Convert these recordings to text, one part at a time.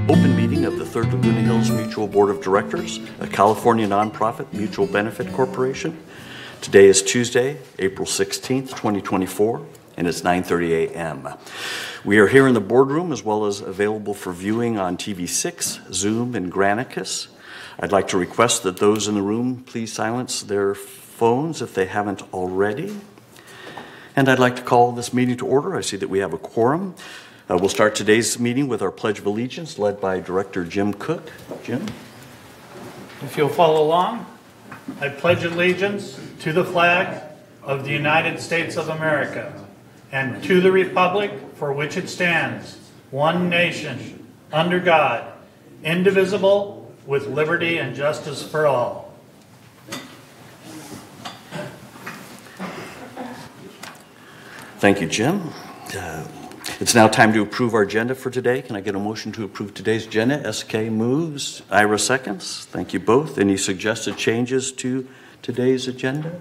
open meeting of the Third Laguna Hills Mutual Board of Directors, a California nonprofit mutual benefit corporation. Today is Tuesday, April 16th, 2024, and it's 9:30 a.m. We are here in the boardroom as well as available for viewing on TV6, Zoom, and Granicus. I'd like to request that those in the room please silence their phones if they haven't already. And I'd like to call this meeting to order. I see that we have a quorum. We'll start today's meeting with our Pledge of Allegiance, led by Director Jim Cook. Jim? If you'll follow along, I pledge allegiance to the flag of the United States of America and to the republic for which it stands, one nation, under God, indivisible, with liberty and justice for all. Thank you, Jim. It's now time to approve our agenda for today. Can I get a motion to approve today's agenda? SK moves. Ira seconds. Thank you both. Any suggested changes to today's agenda?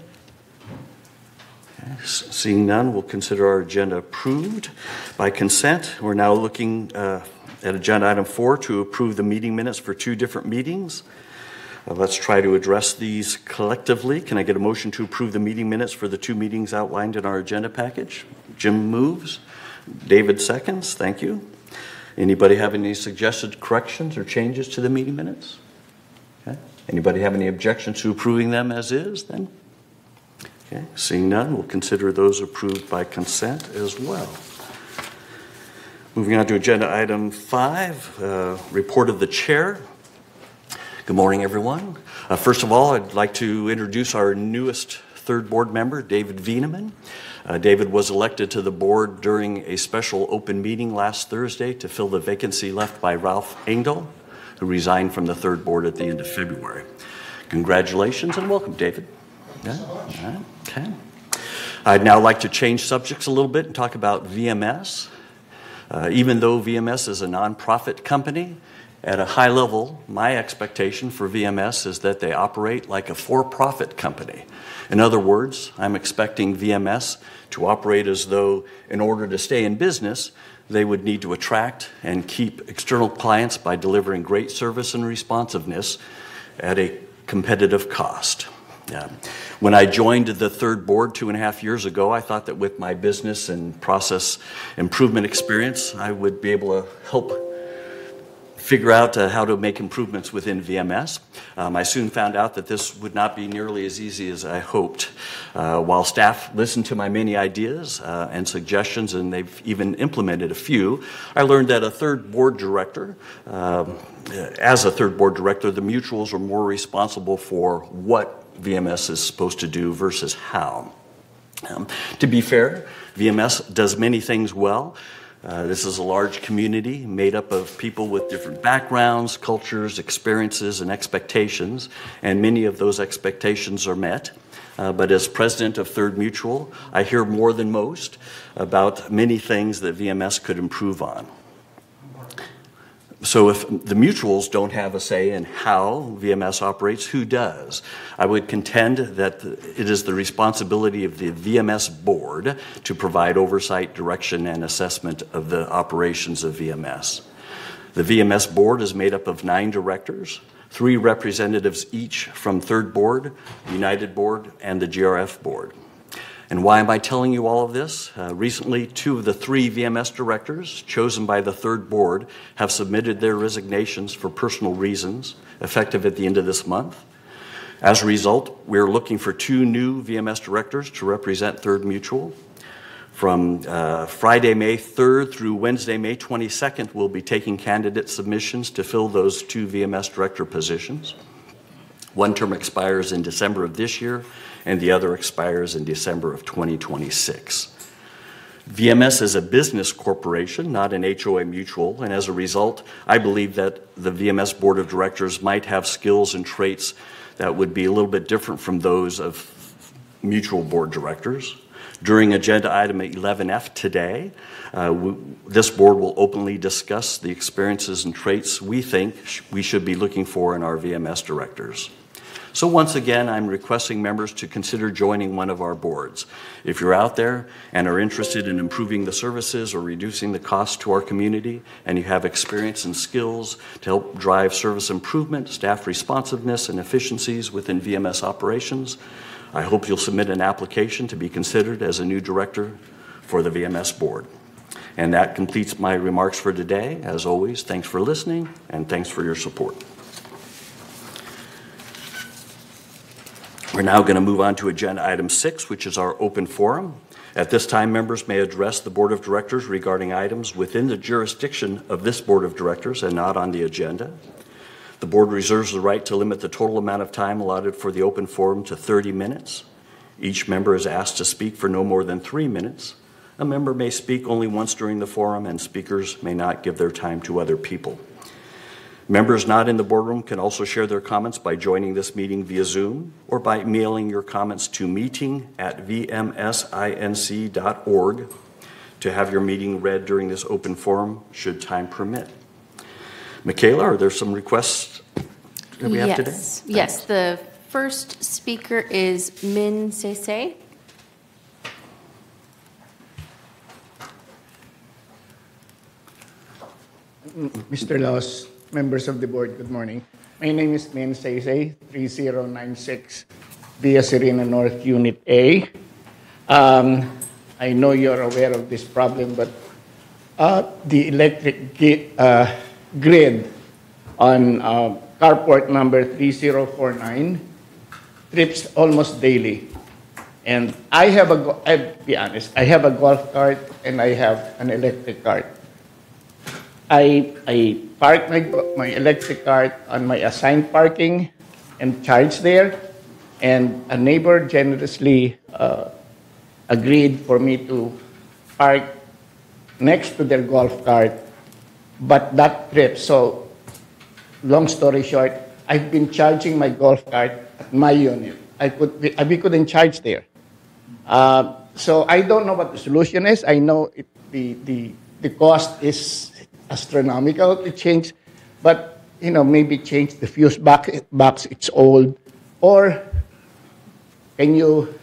Okay. Seeing none, we'll consider our agenda approved by consent. We're now looking at agenda item 4 to approve the meeting minutes for 2 different meetings. Let's try to address these collectively. Can I get a motion to approve the meeting minutes for the 2 meetings outlined in our agenda package? Jim moves. David seconds. Thank you. Anybody have any suggested corrections or changes to the meeting minutes? Okay. Anybody have any objections to approving them as is then? Okay. Seeing none, we'll consider those approved by consent as well. Moving on to agenda item 5, report of the chair. Good morning, everyone. First of all, I'd like to introduce our newest third board member, David Vieneman. David was elected to the board during a special open meeting last Thursday to fill the vacancy left by Ralph Engdahl, who resigned from the third board at the end of February. Congratulations and welcome, David. Yeah. Okay. I'd now like to change subjects a little bit and talk about VMS. Even though VMS is a nonprofit company, at a high level, my expectation for VMS is that they operate like a for-profit company. In other words, I'm expecting VMS to operate as though, in order to stay in business, they would need to attract and keep external clients by delivering great service and responsiveness at a competitive cost. When I joined the third board 2.5 years ago, I thought that with my business and process improvement experience, I would be able to help figure out how to make improvements within VMS. I soon found out that this would not be nearly as easy as I hoped. While staff listened to my many ideas and suggestions, and they've even implemented a few, I learned that as a third board director, the mutuals are more responsible for what VMS is supposed to do versus how. To be fair, VMS does many things well. This is a large community made up of people with different backgrounds, cultures, experiences, and expectations, and many of those expectations are met. But as president of Third Mutual, I hear more than most about many things that VMS could improve on. So if the mutuals don't have a say in how VMS operates, who does? I would contend that it is the responsibility of the VMS board to provide oversight, direction, and assessment of the operations of VMS. The VMS board is made up of 9 directors, 3 representatives each from Third Board, United Board, and the GRF board. And why am I telling you all of this? Recently, 2 of the 3 VMS directors chosen by the third board have submitted their resignations for personal reasons, effective at the end of this month. As a result, we're looking for 2 new VMS directors to represent Third Mutual. From Friday, May 3rd through Wednesday, May 22nd, we'll be taking candidate submissions to fill those 2 VMS director positions. One term expires in December of this year, and the other expires in December of 2026. VMS is a business corporation, not an HOA mutual, and as a result, I believe that the VMS board of directors might have skills and traits that would be a little bit different from those of mutual board directors. During agenda item 11F today, this board will openly discuss the experiences and traits we think we should be looking for in our VMS directors. So once again, I'm requesting members to consider joining one of our boards. If you're out there and are interested in improving the services or reducing the cost to our community, and you have experience and skills to help drive service improvement, staff responsiveness, and efficiencies within VMS operations, I hope you'll submit an application to be considered as a new director for the VMS board. And that completes my remarks for today. As always, thanks for listening and thanks for your support. We're now going to move on to agenda item 6, which is our open forum. At this time, members may address the board of directors regarding items within the jurisdiction of this board of directors and not on the agenda. The board reserves the right to limit the total amount of time allotted for the open forum to 30 minutes. Each member is asked to speak for no more than 3 minutes. A member may speak only once during the forum, and speakers may not give their time to other people. Members not in the boardroom can also share their comments by joining this meeting via Zoom or by mailing your comments to meeting@vmsinc.org to have your meeting read during this open forum should time permit. Michaela, are there some requests that we have today? Yes, the first speaker is Min Sese. Mr. Laos, members of the board, good morning. My name is Min Sese, 3096 Via Serena North, Unit A. I know you're aware of this problem, but the electric grid on carport number 3049 trips almost daily. And I'll be honest, I have a golf cart and I have an electric cart. I park my electric cart on my assigned parking and charge there. And a neighbor generously agreed for me to park next to their golf cart, but that trip. So, long story short, I've been charging my golf cart at my unit. We couldn't charge there. So I don't know what the solution is. I know the cost is astronomical to change, but maybe change the fuse box. It's old, or can you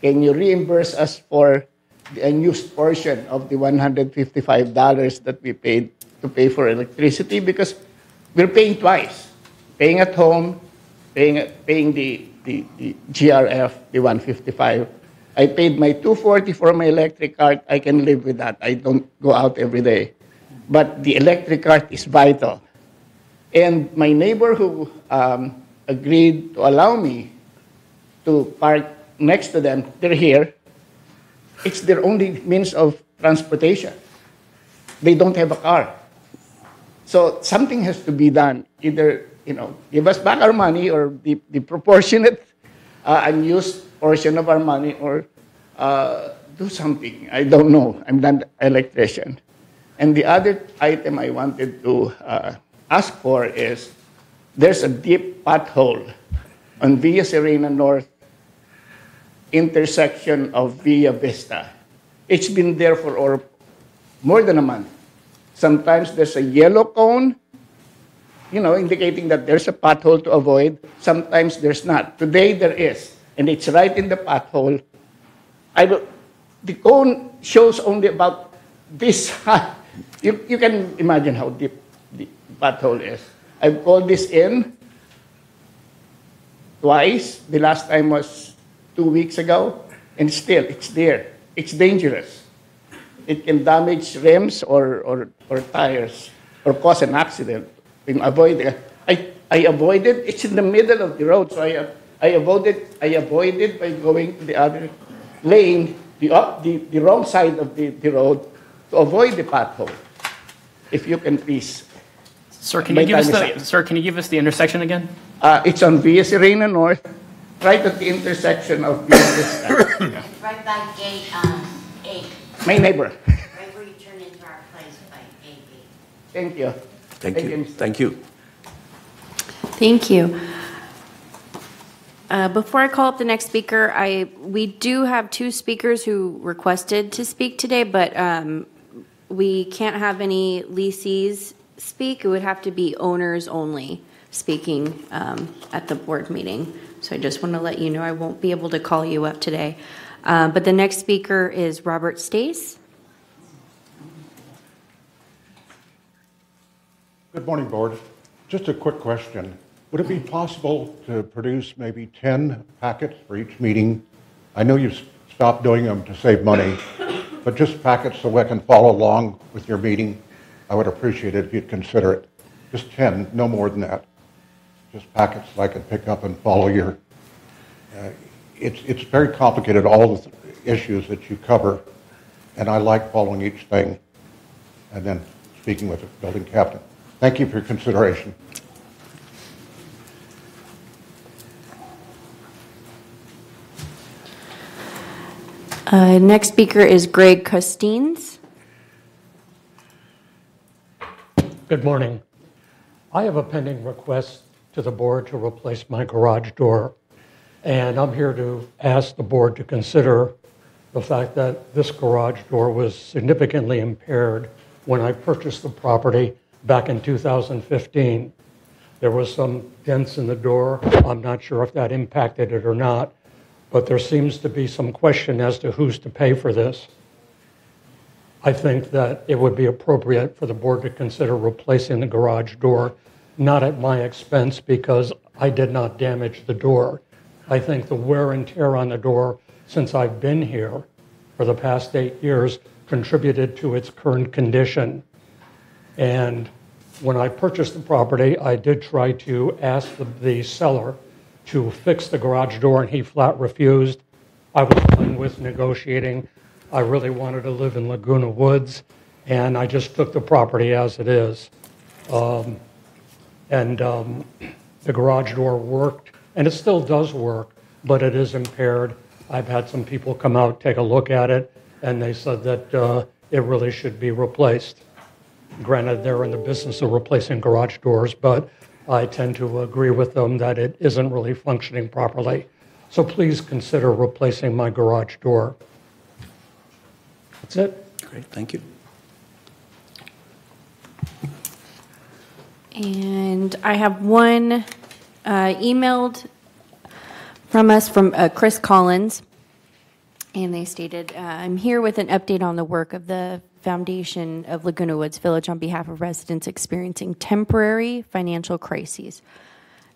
reimburse us for the unused portion of the $155 that we paid to pay for electricity, because we're paying twice, paying at home, paying the GRF, the 155. I paid my $240 for my electric cart. I can live with that. I don't go out every day. But the electric cart is vital. And my neighbor who agreed to allow me to park next to them, they're here. It's their only means of transportation. They don't have a car. So something has to be done. Either, give us back our money, or the proportionate unused portion of our money, or do something. I don't know. I'm not an electrician. And the other item I wanted to ask for is, there's a deep pothole on Via Serena North intersection of Via Vista. It's been there for more than a month. Sometimes there's a yellow cone, indicating that there's a pothole to avoid. Sometimes there's not. Today there is, and it's right in the pothole. The cone shows only about this high. You can imagine how deep the pothole is. I've called this in twice. The last time was 2 weeks ago, and still it's there. It's dangerous. It can damage rims or tires, or cause an accident. I avoided. It's in the middle of the road, so I avoided by going to the other lane, the wrong side of the road, to avoid the pothole. If you can please. Sir, can you give us the intersection again? It's on Via Serena North, right at the intersection of Via Vista. It's right by gate 8. My neighbor. Right where you turn into our place by gate 8. Thank you. Thank you. Thank you. Thank you. Before I call up the next speaker, we do have 2 speakers who requested to speak today, but we can't have any leasees speak. It would have to be owners only. speaking at the board meeting. So I just want to let you know I won't be able to call you up today. But the next speaker is Robert Stace. Good morning, Board. Just a quick question. Would it be possible to produce maybe 10 packets for each meeting? I know you've stopped doing them to save money, but just packets so I can follow along with your meeting. I would appreciate it if you'd consider it. Just 10, no more than that. Just packets so I can pick up and follow your... It's very complicated, all the issues that you cover, and I like following each thing and then speaking with the building captain. Thank you for your consideration. Next speaker is Greg Costines. Good morning. I have a pending request to the board to replace my garage door, and I'm here to ask the board to consider the fact that this garage door was significantly impaired when I purchased the property back in 2015. There was some dents in the door. I'm not sure if that impacted it or not, but there seems to be some question as to who's to pay for this. I think that it would be appropriate for the board to consider replacing the garage door, not at my expense because I did not damage the door. I think the wear and tear on the door since I've been here for the past 8 years contributed to its current condition. And when I purchased the property, I did try to ask the seller to fix the garage door, and he flat refused. I was done with negotiating. I really wanted to live in Laguna Woods, and I just took the property as it is. The garage door worked, and it still does work, but it is impaired. I've had some people come out, take a look at it, and they said that it really should be replaced. Granted, they're in the business of replacing garage doors, but I tend to agree with them that it isn't really functioning properly. So please consider replacing my garage door. That's it. Great, thank you. And I have one emailed from us from Chris Collins. And they stated, I'm here with an update on the work of the Foundation of Laguna Woods Village on behalf of residents experiencing temporary financial crises.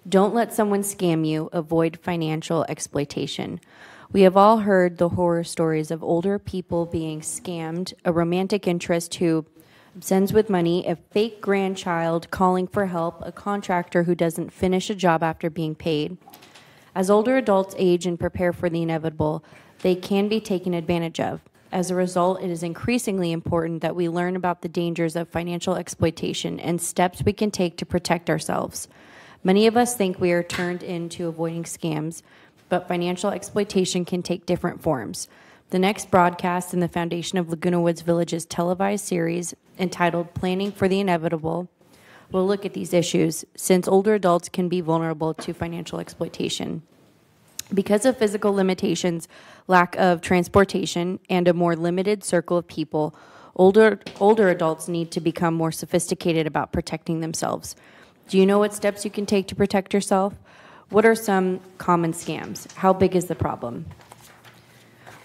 Don't let someone scam you. Avoid financial exploitation. We have all heard the horror stories of older people being scammed, a romantic interest who sends with money, a fake grandchild calling for help, a contractor who doesn't finish a job after being paid. As older adults age and prepare for the inevitable, they can be taken advantage of. As a result, it is increasingly important that we learn about the dangers of financial exploitation and steps we can take to protect ourselves. Many of us think we are turned into avoiding scams, but financial exploitation can take different forms. The next broadcast in the Foundation of Laguna Woods Village's televised series, entitled Planning for the Inevitable, will look at these issues, since older adults can be vulnerable to financial exploitation. Because of physical limitations, lack of transportation, and a more limited circle of people, older adults need to become more sophisticated about protecting themselves. Do you know what steps you can take to protect yourself? What are some common scams? How big is the problem?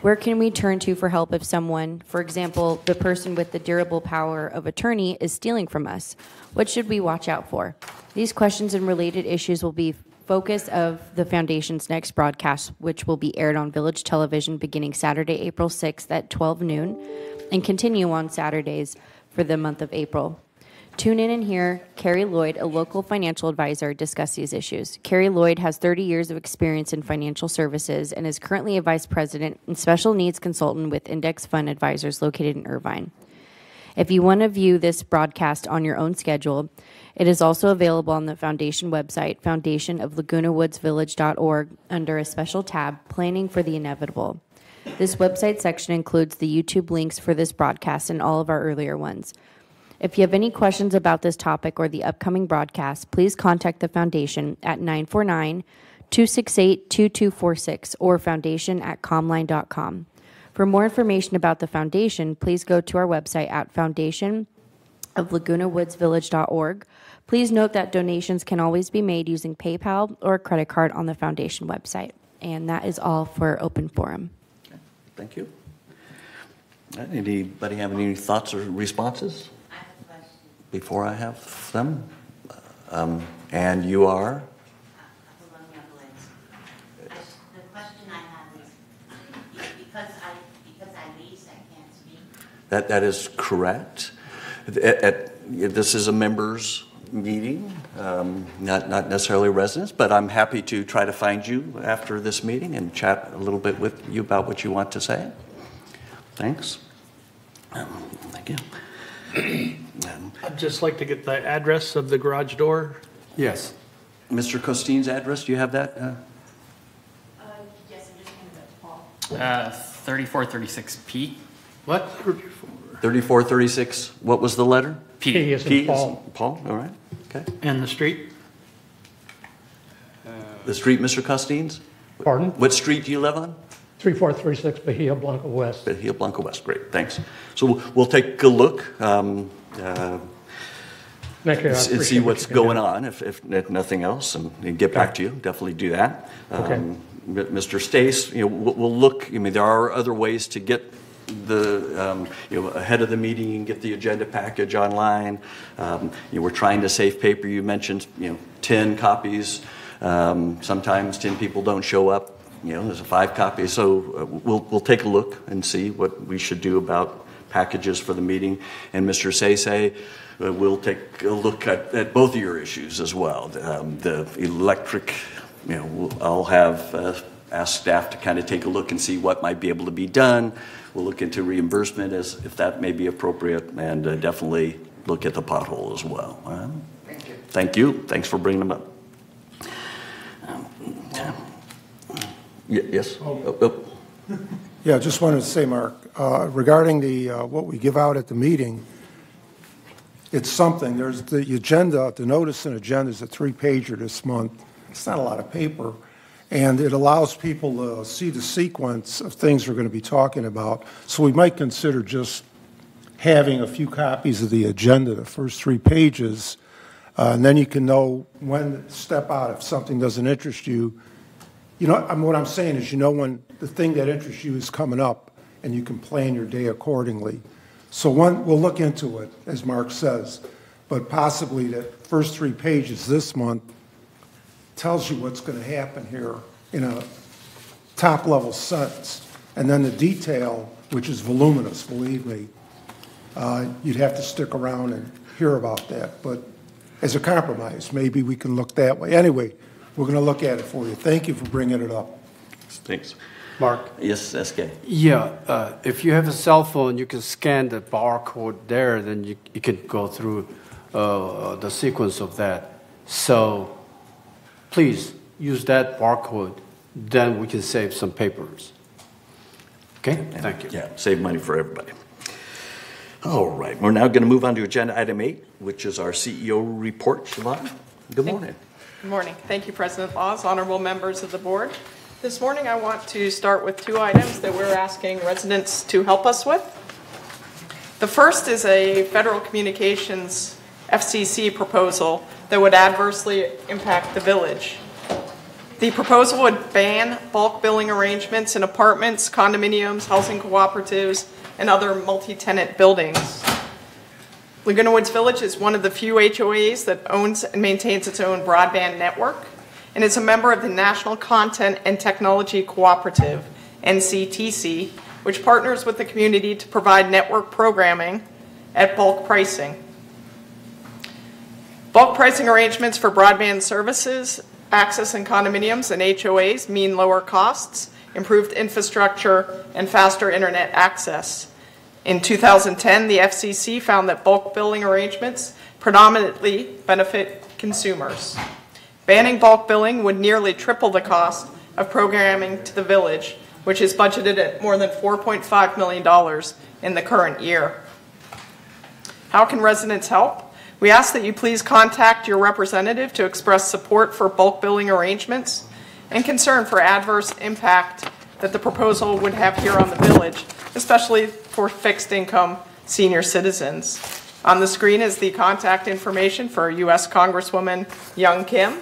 Where can we turn to for help if someone, for example, the person with the durable power of attorney, is stealing from us? What should we watch out for? These questions and related issues will be focus of the Foundation's next broadcast, which will be aired on Village Television beginning Saturday, April 6th at 12 noon and continue on Saturdays for the month of April. Tune in and hear Carrie Lloyd, a local financial advisor, discuss these issues. Carrie Lloyd has 30 years of experience in financial services and is currently a vice president and special needs consultant with Index Fund Advisors located in Irvine. If you want to view this broadcast on your own schedule, it is also available on the Foundation website, foundationoflagunawoodsvillage.org, under a special tab, Planning for the Inevitable. This website section includes the YouTube links for this broadcast and all of our earlier ones. If you have any questions about this topic or the upcoming broadcast, please contact the Foundation at 949-268-2246 or foundation@comline.com. For more information about the Foundation, please go to our website at foundation of lagunawoodsvillage.org. Please note that donations can always be made using PayPal or a credit card on the foundation website. And that is all for open forum. Okay, thank you. Anybody have any thoughts or responses? I have a question. Before I have them? And you are? Laguna Woods. The question I have is, because I lease, I can't speak. That is correct. This is a members meeting, not necessarily residents, but I'm happy to try to find you after this meeting and chat a little bit with you about what you want to say. Thanks. Thank you. I'd just like to get the address of the garage door. Yes. Mr. Costine's address, do you have that? Yes, I'm just going to Paul. 3436P. What? 3436, what was the letter? P is P in Paul. is Paul, all right, okay. And the street? The street, Mr. Costine's? Pardon? What street do you live on? 3436 Bahia Blanca West. Bahia Blanca West, great, thanks. So we'll take a look, Thank you. I and see appreciate what's what you can going do. on, if nothing else, and get back to you, definitely do that. Okay. Mr. Stace, we'll look, there are other ways to get the, ahead of the meeting, you can get the agenda package online. We're trying to save paper. You mentioned, 10 copies. Sometimes 10 people don't show up. There's 5 copies. So we'll take a look and see what we should do about packages for the meeting. And Mr. Sese, we'll take a look at both of your issues as well. The electric, I'll have ask staff to kind of take a look and see what might be able to be done. We'll look into reimbursement as if that may be appropriate, and definitely look at the pothole as well. Thank you. Thank you. Thanks for bringing them up. Yes. Yeah, I just wanted to say, Mark, regarding the what we give out at the meeting, it's something. There's the agenda, the notice and agenda is a 3-pager this month. It's not a lot of paper, and it allows people to see the sequence of things we're going to be talking about. So we might consider just having a few copies of the agenda, the first 3 pages, and then you can know when to step out if something doesn't interest you. What I'm saying is, when the thing that interests you is coming up, and you can plan your day accordingly. So we'll look into it, as Mark says, but possibly the first 3 pages this month tells you what's going to happen here in a top-level sense. And then the detail, which is voluminous, believe me, you'd have to stick around and hear about that. But as a compromise, maybe we can look that way. Anyway, we're going to look at it for you. Thank you for bringing it up. Thanks. Mark? Yes, SK. Yeah, if you have a cell phone, you can scan the barcode there, then you can go through the sequence of that. So please use that barcode, then we can save some papers. Okay, thank you. Yeah, save money for everybody. All right, we're now going to move on to agenda item 8, which is our CEO report. Siobhan, good morning. Good morning. Thank you, President Laws, honorable members of the board. This morning I want to start with 2 items that we're asking residents to help us with. The first is a Federal Communications FCC proposal that would adversely impact the village. The proposal would ban bulk billing arrangements in apartments, condominiums, housing cooperatives, and other multi-tenant buildings. Laguna Woods Village is one of the few HOAs that owns and maintains its own broadband network, and is a member of the National Content and Technology Cooperative, NCTC, which partners with the community to provide network programming at bulk pricing. Bulk pricing arrangements for broadband services, access in condominiums and HOAs mean lower costs, improved infrastructure, and faster internet access. In 2010, the FCC found that bulk billing arrangements predominantly benefit consumers. Banning bulk billing would nearly triple the cost of programming to the village, which is budgeted at more than $4.5 million in the current year. How can residents help? We ask that you please contact your representative to express support for bulk billing arrangements and concern for adverse impact that the proposal would have here on the village, especially for fixed income senior citizens. On the screen is the contact information for U.S. Congresswoman Young Kim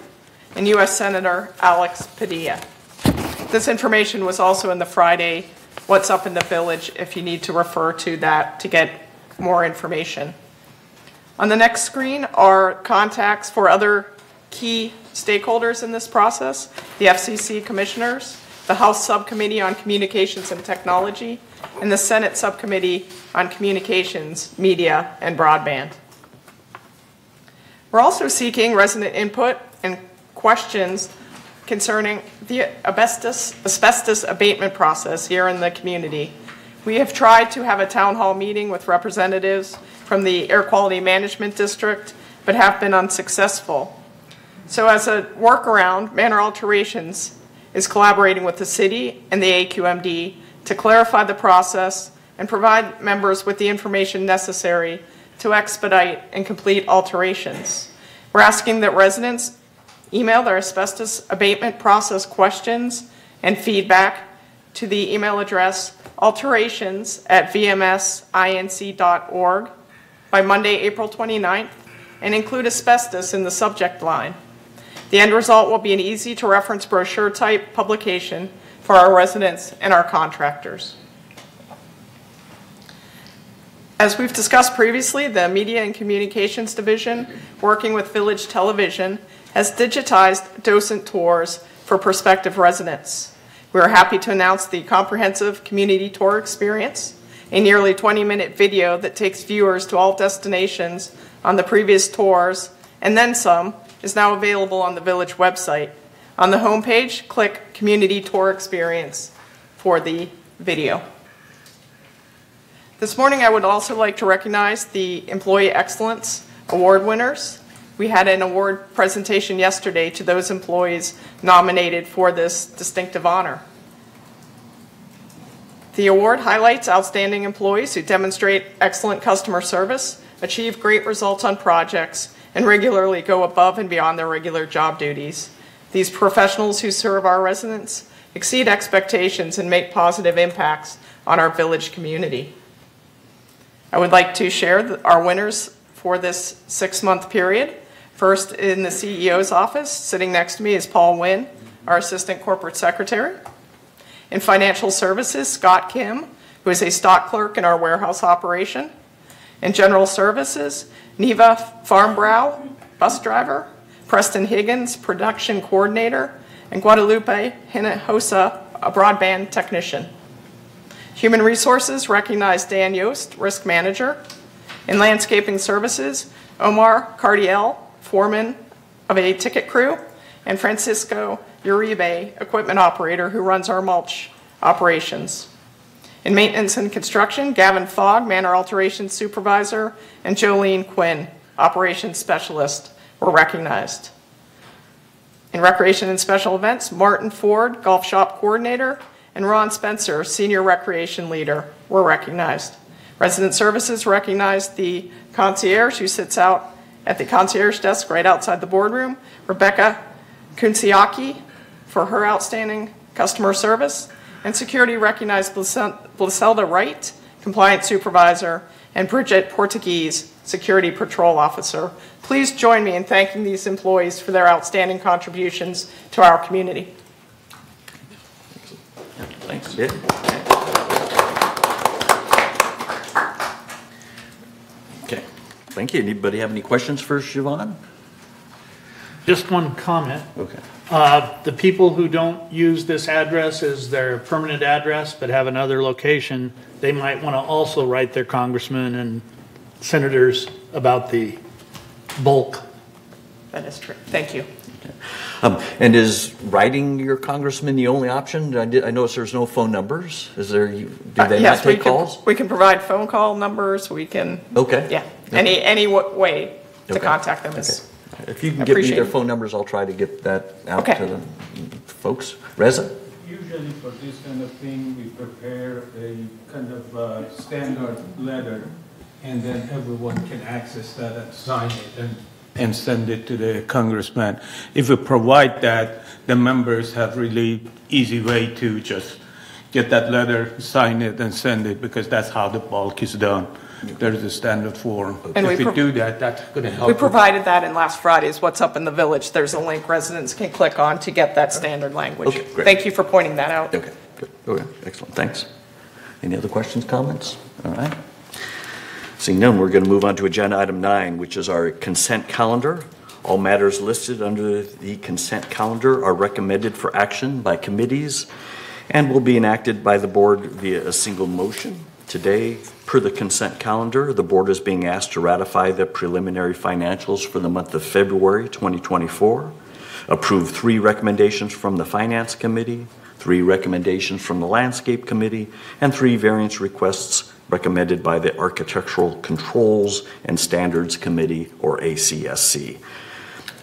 and U.S. Senator Alex Padilla. This information was also in the Friday What's Up in the Village if you need to refer to that to get more information. On the next screen are contacts for other key stakeholders in this process, the FCC commissioners, the House Subcommittee on Communications and Technology, and the Senate Subcommittee on Communications, Media, and Broadband. We're also seeking resident input and questions concerning the asbestos abatement process here in the community. We have tried to have a town hall meeting with representatives from the Air Quality Management District, but have been unsuccessful. So as a workaround, Manor Alterations is collaborating with the city and the AQMD to clarify the process and provide members with the information necessary to expedite and complete alterations. We're asking that residents email their asbestos abatement process questions and feedback to the email address alterations@vmsinc.org by Monday, April 29th, and include asbestos in the subject line. The end result will be an easy-to-reference brochure-type publication for our residents and our contractors. As we've discussed previously, the Media and Communications Division, working with Village Television, has digitized docent tours for prospective residents. We are happy to announce the comprehensive community tour experience, a nearly 20-minute video that takes viewers to all destinations on the previous tours, and then some, is now available on the Village website. On the homepage, click Community Tour Experience for the video. This morning, I would also like to recognize the Employee Excellence Award winners. We had an award presentation yesterday to those employees nominated for this distinctive honor. The award highlights outstanding employees who demonstrate excellent customer service, achieve great results on projects, and regularly go above and beyond their regular job duties. These professionals who serve our residents exceed expectations and make positive impacts on our village community. I would like to share our winners for this 6-month period. First, in the CEO's office, sitting next to me is Paul Wynn, our Assistant Corporate Secretary. In financial services, Scott Kim, who is a stock clerk in our warehouse operation. In general services, Neva Farmbrow, bus driver. Preston Higgins, production coordinator. And Guadalupe Hinojosa, a broadband technician. Human resources recognized Dan Yost, risk manager. In landscaping services, Omar Cardiel, foreman of a ticket crew, and Francisco Uribe, equipment operator who runs our mulch operations. In maintenance and construction, Gavin Fogg, Manor Alterations supervisor, and Jolene Quinn, operations specialist, were recognized. In recreation and special events, Martin Ford, golf shop coordinator, and Ron Spencer, senior recreation leader, were recognized. Resident services recognized the concierge who sits out at the concierge desk right outside the boardroom, Rebecca Kunciaki, for her outstanding customer service, and security recognized Bliselda Wright, compliance supervisor, and Bridget Portuguese, security patrol officer. Please join me in thanking these employees for their outstanding contributions to our community. Thanks. Okay, thank you. Anybody have any questions for Siobhan? Just one comment. Okay. The people who don't use this address as their permanent address but have another location, they might want to also write their congressmen and senators about the bulk. That is true. Thank you. Okay. And is writing your congressman the only option? I notice there's no phone numbers. Is there? Do they Yes, not take calls? We can provide phone call numbers. We can. Okay. Yeah. Okay. Any way to Okay. contact them is. Okay. If you can give me their phone numbers, I'll try to get that out to the folks. Reza? Usually for this kind of thing, we prepare a kind of standard letter, and then everyone can access that and sign it and send it to the congressman. If we provide that, the members have really easy way to just get that letter, sign it, and send it, because that's how the bulk is done. there is a standard form. And If we we do that, that's going to help. We provided that in last Friday's What's Up in the Village. There's a link residents can click on to get that standard language. Okay, great. Thank you for pointing that out. Okay, good. Okay, excellent. Thanks. Any other questions, comments? All right. Seeing none, we're going to move on to agenda item 9, which is our consent calendar. All matters listed under the consent calendar are recommended for action by committees and will be enacted by the board via a single motion. Today, per the consent calendar, the board is being asked to ratify the preliminary financials for the month of February 2024, approve 3 recommendations from the Finance Committee, 3 recommendations from the Landscape Committee, and 3 variance requests recommended by the Architectural Controls and Standards Committee, or ACSC.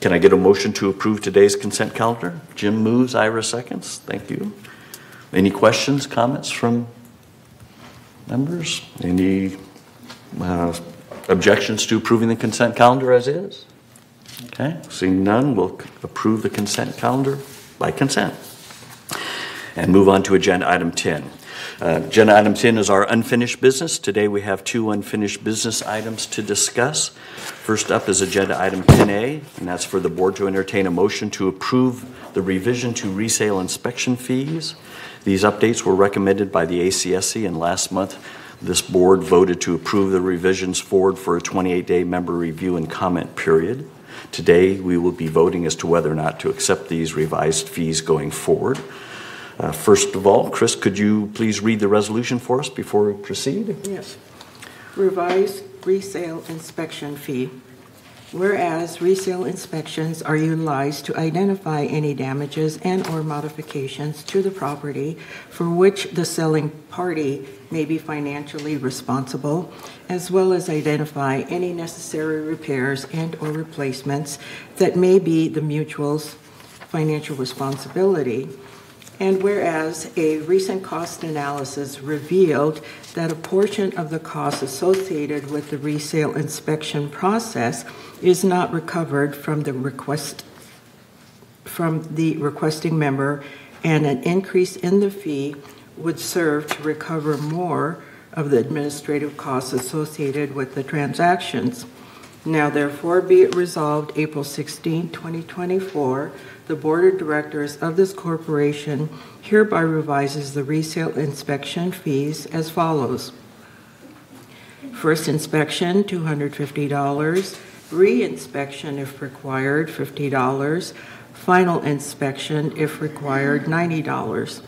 Can I get a motion to approve today's consent calendar? Jim moves, Ira seconds. Thank you. Any questions, comments from members? Any objections to approving the consent calendar as is? Okay, seeing none, we'll approve the consent calendar by consent. And move on to agenda item 10. Agenda item 10 is our unfinished business. Today we have 2 unfinished business items to discuss. First up is agenda item 10A, and that's for the board to entertain a motion to approve the revision to resale inspection fees. These updates were recommended by the ACSC, and last month this board voted to approve the revisions forward for a 28-day member review and comment period. Today we will be voting as to whether or not to accept these revised fees going forward. First of all, Chris, could you please read the resolution for us before we proceed? Yes. Revised resale inspection fee. Whereas resale inspections are utilized to identify any damages and or modifications to the property for which the selling party may be financially responsible, as well as identify any necessary repairs and or replacements that may be the mutual's financial responsibility. And whereas a recent cost analysis revealed that a portion of the costs associated with the resale inspection process is not recovered from the requesting member, and an increase in the fee would serve to recover more of the administrative costs associated with the transactions. Now therefore be it resolved, April 16, 2024, the Board of Directors of this corporation hereby revises the resale inspection fees as follows. First inspection, $250. Re-inspection, if required, $50. Final inspection, if required, $90.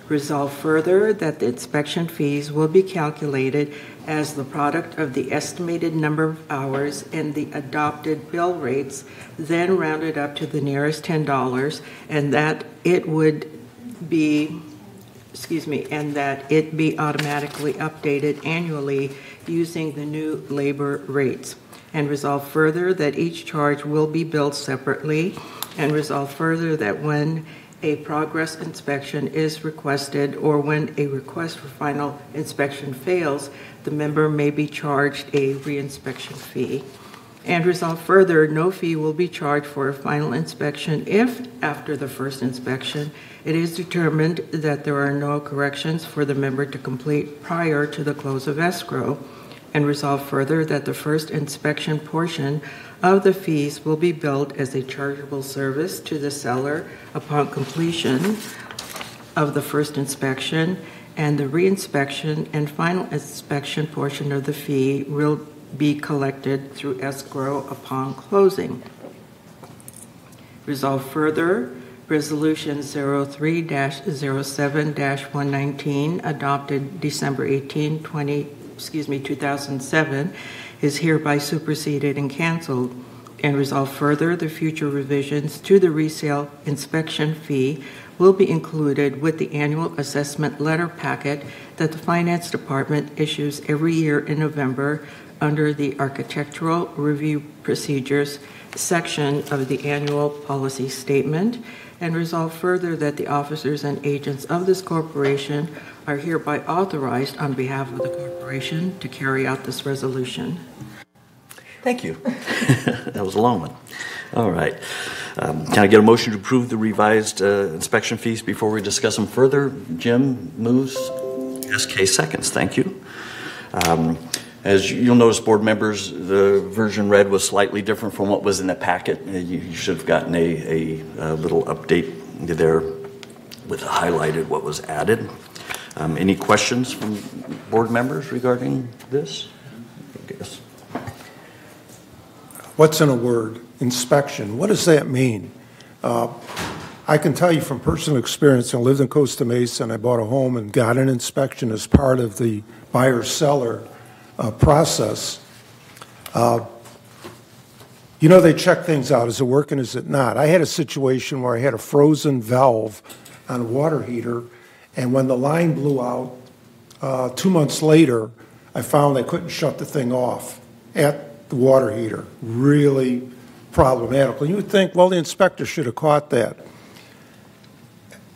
Resolve further that the inspection fees will be calculated as the product of the estimated number of hours and the adopted bill rates, then rounded up to the nearest $10, and that it would be, and that it be automatically updated annually using the new labor rates. And resolve further that each charge will be billed separately, and resolve further that when a progress inspection is requested or when a request for final inspection fails, the member may be charged a reinspection fee. And resolve further, no fee will be charged for a final inspection if, after the first inspection, it is determined that there are no corrections for the member to complete prior to the close of escrow. And resolve further that the first inspection portion of the fees will be billed as a chargeable service to the seller upon completion of the first inspection, and the reinspection and final inspection portion of the fee will be collected through escrow upon closing. Resolve further, Resolution 03-07-119, adopted December 18, 2007, is hereby superseded and canceled. And resolve further, the future revisions to the resale inspection fee will be included with the annual assessment letter packet that the Finance Department issues every year in November under the Architectural Review Procedures section of the annual policy statement. And resolve further that the officers and agents of this corporation are hereby authorized on behalf of the corporation to carry out this resolution. Thank you. That was a long one. All right. Can I get a motion to approve the revised inspection fees before we discuss them further? Jim moves. SK seconds. Thank you. As you'll notice, board members, the version read was slightly different from what was in the packet. You should have gotten a little update there with highlighted what was added. Any questions from board members regarding this? Yes. What's in a word? Inspection. What does that mean? I can tell you from personal experience, I lived in Costa Mesa and I bought a home and got an inspection as part of the buyer-seller process. You know, they check things out. Is it working? Is it not? I had a situation where I had a frozen valve on a water heater, and when the line blew out, 2 months later, I found I couldn't shut the thing off at the water heater. Really problematical. You would think, well, the inspector should have caught that.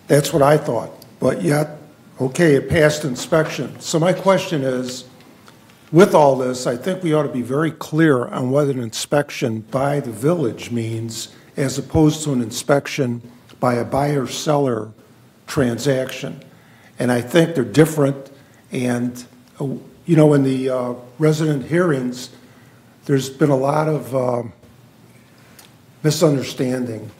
That's what I thought. But yet, okay, it passed inspection. So my question is, with all this, I think we ought to be very clear on what an inspection by the village means as opposed to an inspection by a buyer-seller transaction. And I think they're different. And, you know, in the resident hearings, there's been a lot of misunderstanding.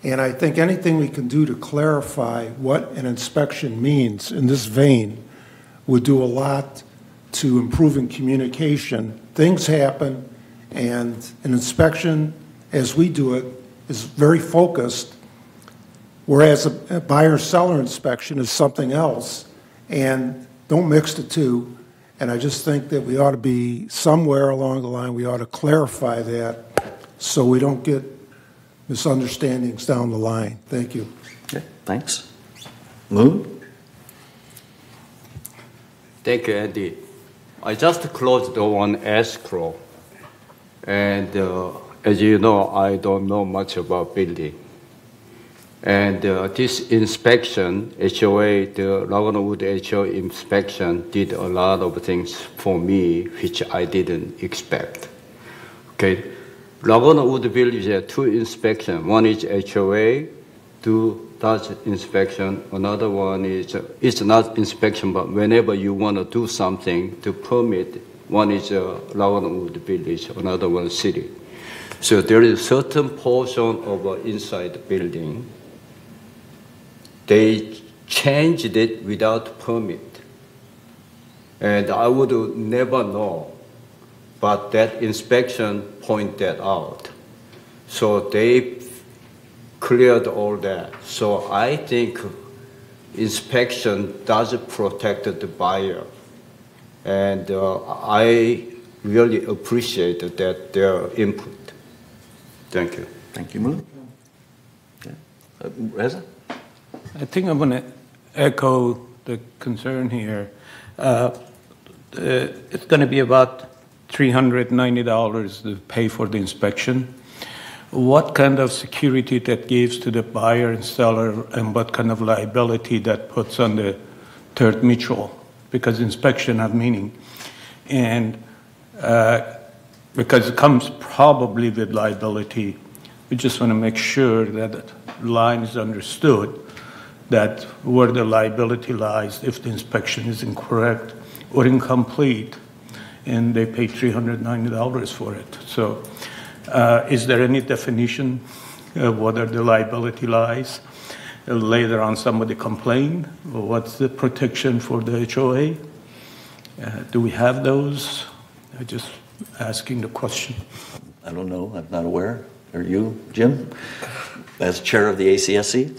And I think anything we can do to clarify what an inspection means in this vein would do a lot to improving communication. Things happen, and an inspection, as we do it, is very focused, whereas a buyer-seller inspection is something else. And don't mix the two. And I just think that we ought to be somewhere along the line, we ought to clarify that so we don't get misunderstandings down the line. Thank you. Okay, thanks. Moon? Thank you, Andy. I just closed the one escrow. And as you know, I don't know much about building. And this inspection, HOA, the Laguna Woods HOA inspection did a lot of things for me, which I didn't expect. Okay. Laguna Woods Village has 2 inspections. One is HOA, does inspection. Another one is, it's not inspection, but whenever you want to do something to permit, one is Laguna Woods Village, another one city. So there is a certain portion of inside the building. They changed it without permit. And I would never know. But that inspection pointed that out. So they cleared all that. So I think inspection does protect the buyer. And I really appreciate that their input. Thank you. Thank you, Moon. Okay. Reza? I think I'm going to echo the concern here. It's going to be about $390 to pay for the inspection. What kind of security that gives to the buyer and seller, and what kind of liability that puts on the third mutual? Because inspection has meaning. And because it comes probably with liability, we just want to make sure that the line is understood, that where the liability lies if the inspection is incorrect or incomplete, and they pay $390 for it. So is there any definition of whether the liability lies? Later on somebody complain, well, what's the protection for the HOA? Do we have those? I'm just asking the question. I don't know, I'm not aware. Are you, Jim, as chair of the ACSC?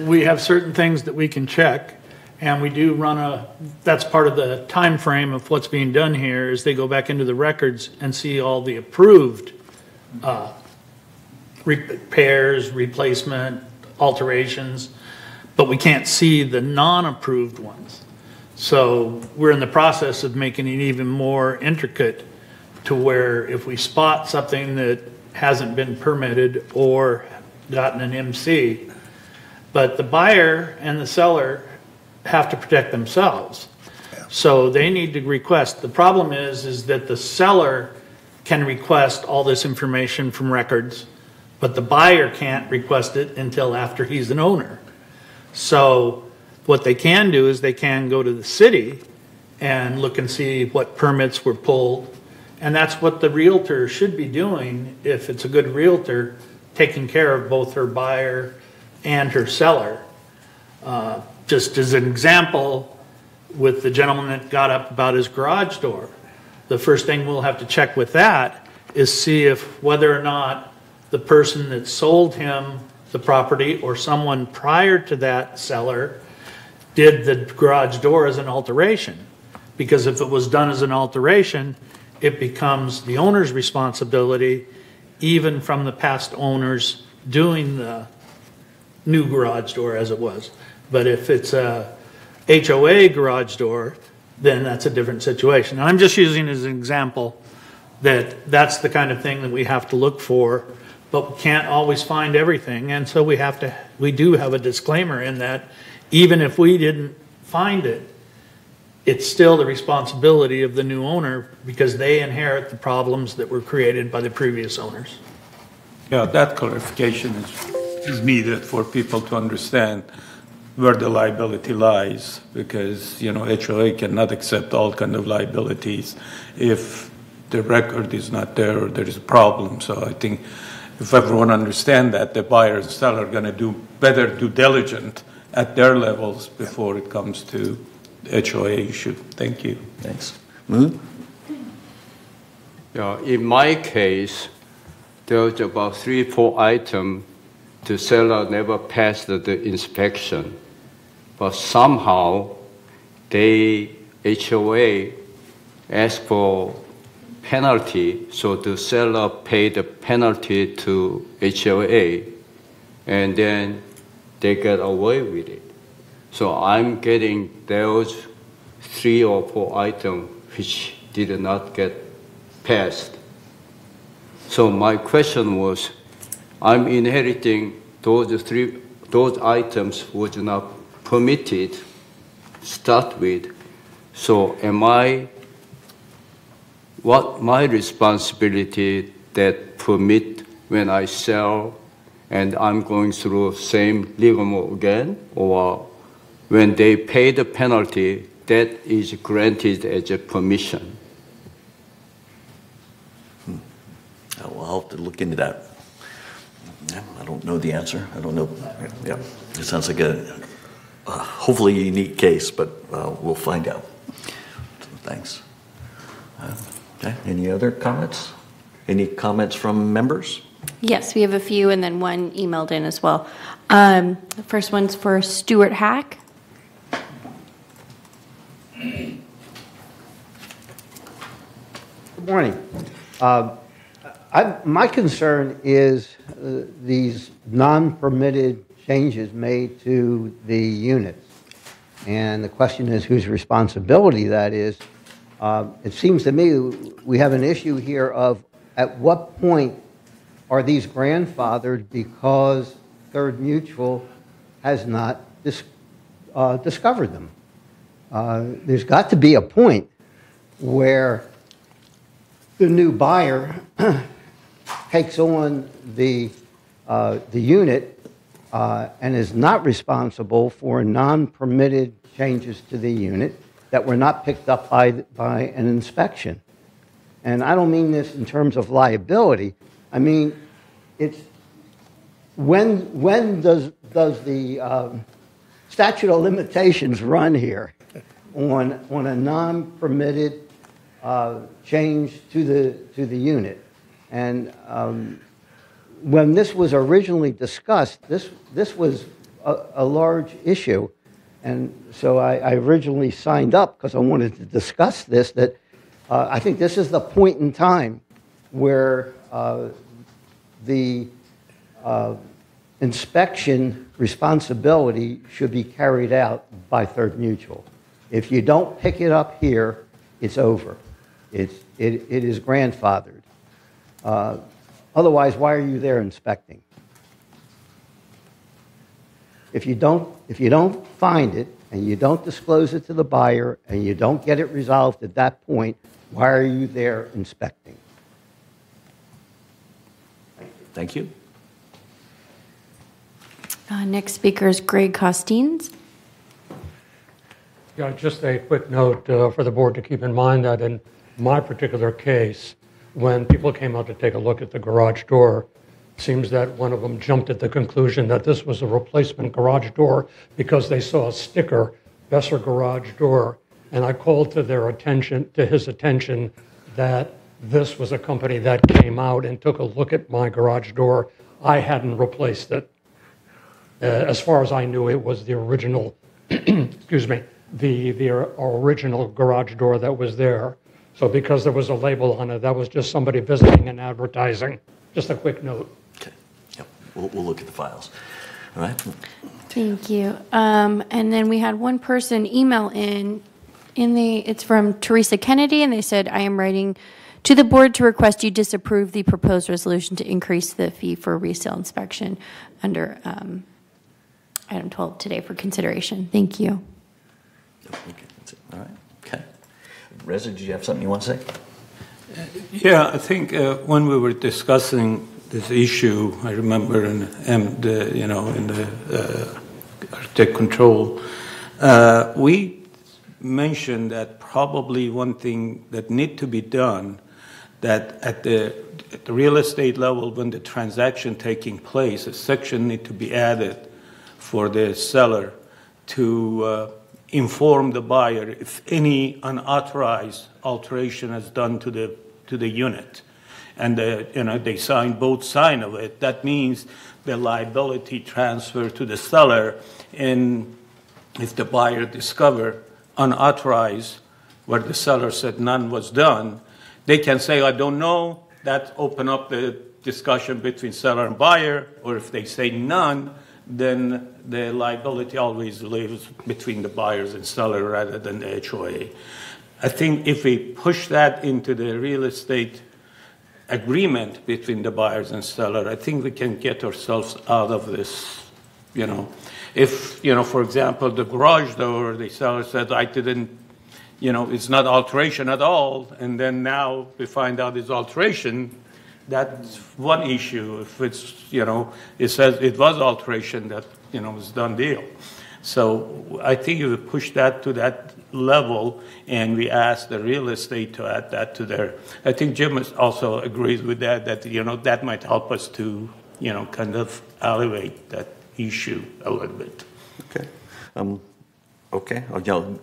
We have certain things that we can check. And we do run that's part of the time frame of what's being done here, is they go back into the records and see all the approved repairs, replacement, alterations, but we can't see the non-approved ones. So we're in the process of making it even more intricate to where if we spot something that hasn't been permitted or gotten an MC, but the buyer and the seller have to protect themselves. So they need to request. The problem is that the seller can request all this information from records, but the buyer can't request it until after he's an owner. So what they can do is they can go to the city and look and see what permits were pulled. And that's what the realtor should be doing if it's a good realtor, taking care of both her buyer and her seller. Just as an example, with the gentleman that got up about his garage door, the first thing we'll have to check with that is see if whether or not the person that sold him the property or someone prior to that seller did the garage door as an alteration. Because if it was done as an alteration, it becomes the owner's responsibility, even from the past owners doing the new garage door as it was. But if it's a HOA garage door, then that's a different situation. And I'm just using as an example that that's the kind of thing that we have to look for, but we can't always find everything. And so we do have a disclaimer in that even if we didn't find it, it's still the responsibility of the new owner because they inherit the problems that were created by the previous owners. Yeah, that clarification is needed for people to understand where the liability lies, because, you know, HOA cannot accept all kind of liabilities if the record is not there or there is a problem. So I think if everyone understands that, the buyer and seller are going to do better due diligence at their levels before it comes to the HOA issue. Thank you. Thanks. Yeah, in my case, there's about 3-4 items the seller never passed the inspection. But somehow, HOA asked for penalty, so the seller paid the penalty to HOA, and then they get away with it. So I'm getting those 3 or 4 items which did not get passed. So my question was, I'm inheriting those items was not permitted start with. So what my responsibility that permit when I sell and I'm going through same rigmarole again, or when they pay the penalty, that is granted as a permission? Well, I'll have to look into that. I don't know the answer. I don't know. Yeah, it sounds like a hopefully unique case, but we'll find out. Thanks. Okay. Any other comments? Any comments from members? Yes, we have a few, and then one emailed in as well. The first one's for Stuart Hack. Good morning. My concern is these non-permitted changes made to the units. And the question is whose responsibility that is. It seems to me we have an issue here of at what point are these grandfathered because Third Mutual has not discovered them. There's got to be a point where the new buyer takes on the unit and is not responsible for non-permitted changes to the unit that were not picked up by an inspection. And I don't mean this in terms of liability. I mean, it's when does the statute of limitations run here on a non-permitted change to the unit? And when this was originally discussed, this was a large issue, and so I originally signed up because I wanted to discuss this. That I think this is the point in time where the inspection responsibility should be carried out by Third Mutual. If you don't pick it up here, it's over. It is grandfathered. Otherwise, why are you there inspecting? If you don't find it and you don't disclose it to the buyer and you don't get it resolved at that point, why are you there inspecting? Thank you. Next speaker is Greg Costines. Yeah, just a quick note for the board to keep in mind that in my particular case, when people came out to take a look at the garage door, it seems that one of them jumped at the conclusion that this was a replacement garage door because they saw a sticker, Besser Garage Door. And I called to his attention that this was a company that came out and took a look at my garage door. I hadn't replaced it. As far as I knew, it was the original, excuse me, the original garage door that was there. So because there was a label on it, that was just somebody visiting and advertising. Just a quick note. Okay. Yep. We'll look at the files. All right. Thank you. And then we had one person email it's from Teresa Kennedy, and they said, I am writing to the board to request you disapprove the proposed resolution to increase the fee for resale inspection under item 12 today for consideration. Thank you. Okay, that's it. All right. Okay. Reza, do you have something you want to say? Yeah, I think when we were discussing this issue, I remember in the Architect Control, we mentioned that probably one thing that need to be done, that at the real estate level, when the transaction taking place, a section need to be added for the seller to inform the buyer if any unauthorized alteration is done to the unit, and they sign both sides of it. That means the liability transfer to the seller, and if the buyer discover unauthorized where the seller said none was done, they can say, I don't know. That open up the discussion between seller and buyer, or if they say none, then the liability always lives between the buyers and seller rather than the HOA. I think if we push that into the real estate agreement between the buyers and seller, I think we can get ourselves out of this, If, for example, the garage door, the seller said, I didn't, it's not alteration at all, and then now we find out it's alteration, that's one issue. If it's, it says it was alteration, that, it's done deal. So I think if we push that to that level and we ask the real estate to add that to their, I think Jim also agrees with that, that might help us to, kind of elevate that issue a little bit. Okay. Okay.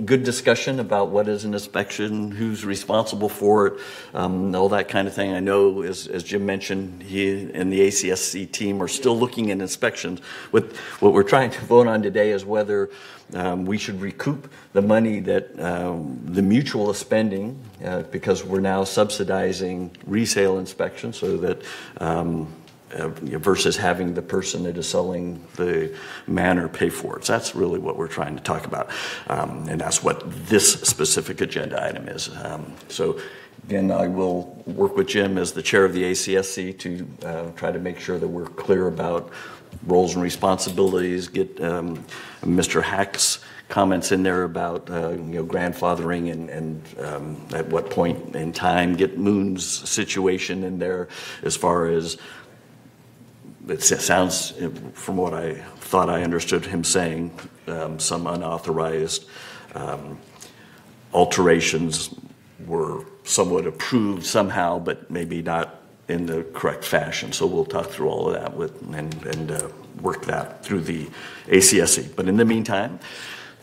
Good discussion about what is an inspection, who's responsible for it, all that kind of thing. I know, as Jim mentioned, he and the ACSC team are still looking at inspections. What we're trying to vote on today is whether we should recoup the money that the mutual is spending because we're now subsidizing resale inspections, so that versus having the person that is selling the manor pay for it. So that's really what we're trying to talk about. And that's what this specific agenda item is. So again, I will work with Jim as the chair of the ACSC to try to make sure that we're clear about roles and responsibilities, get Mr. Hack's comments in there about grandfathering and at what point in time, get Moon's situation in there as far as it sounds, from what I thought I understood him saying, some unauthorized alterations were somewhat approved somehow, but maybe not in the correct fashion. So we'll talk through all of that and work that through the ACSC. But in the meantime,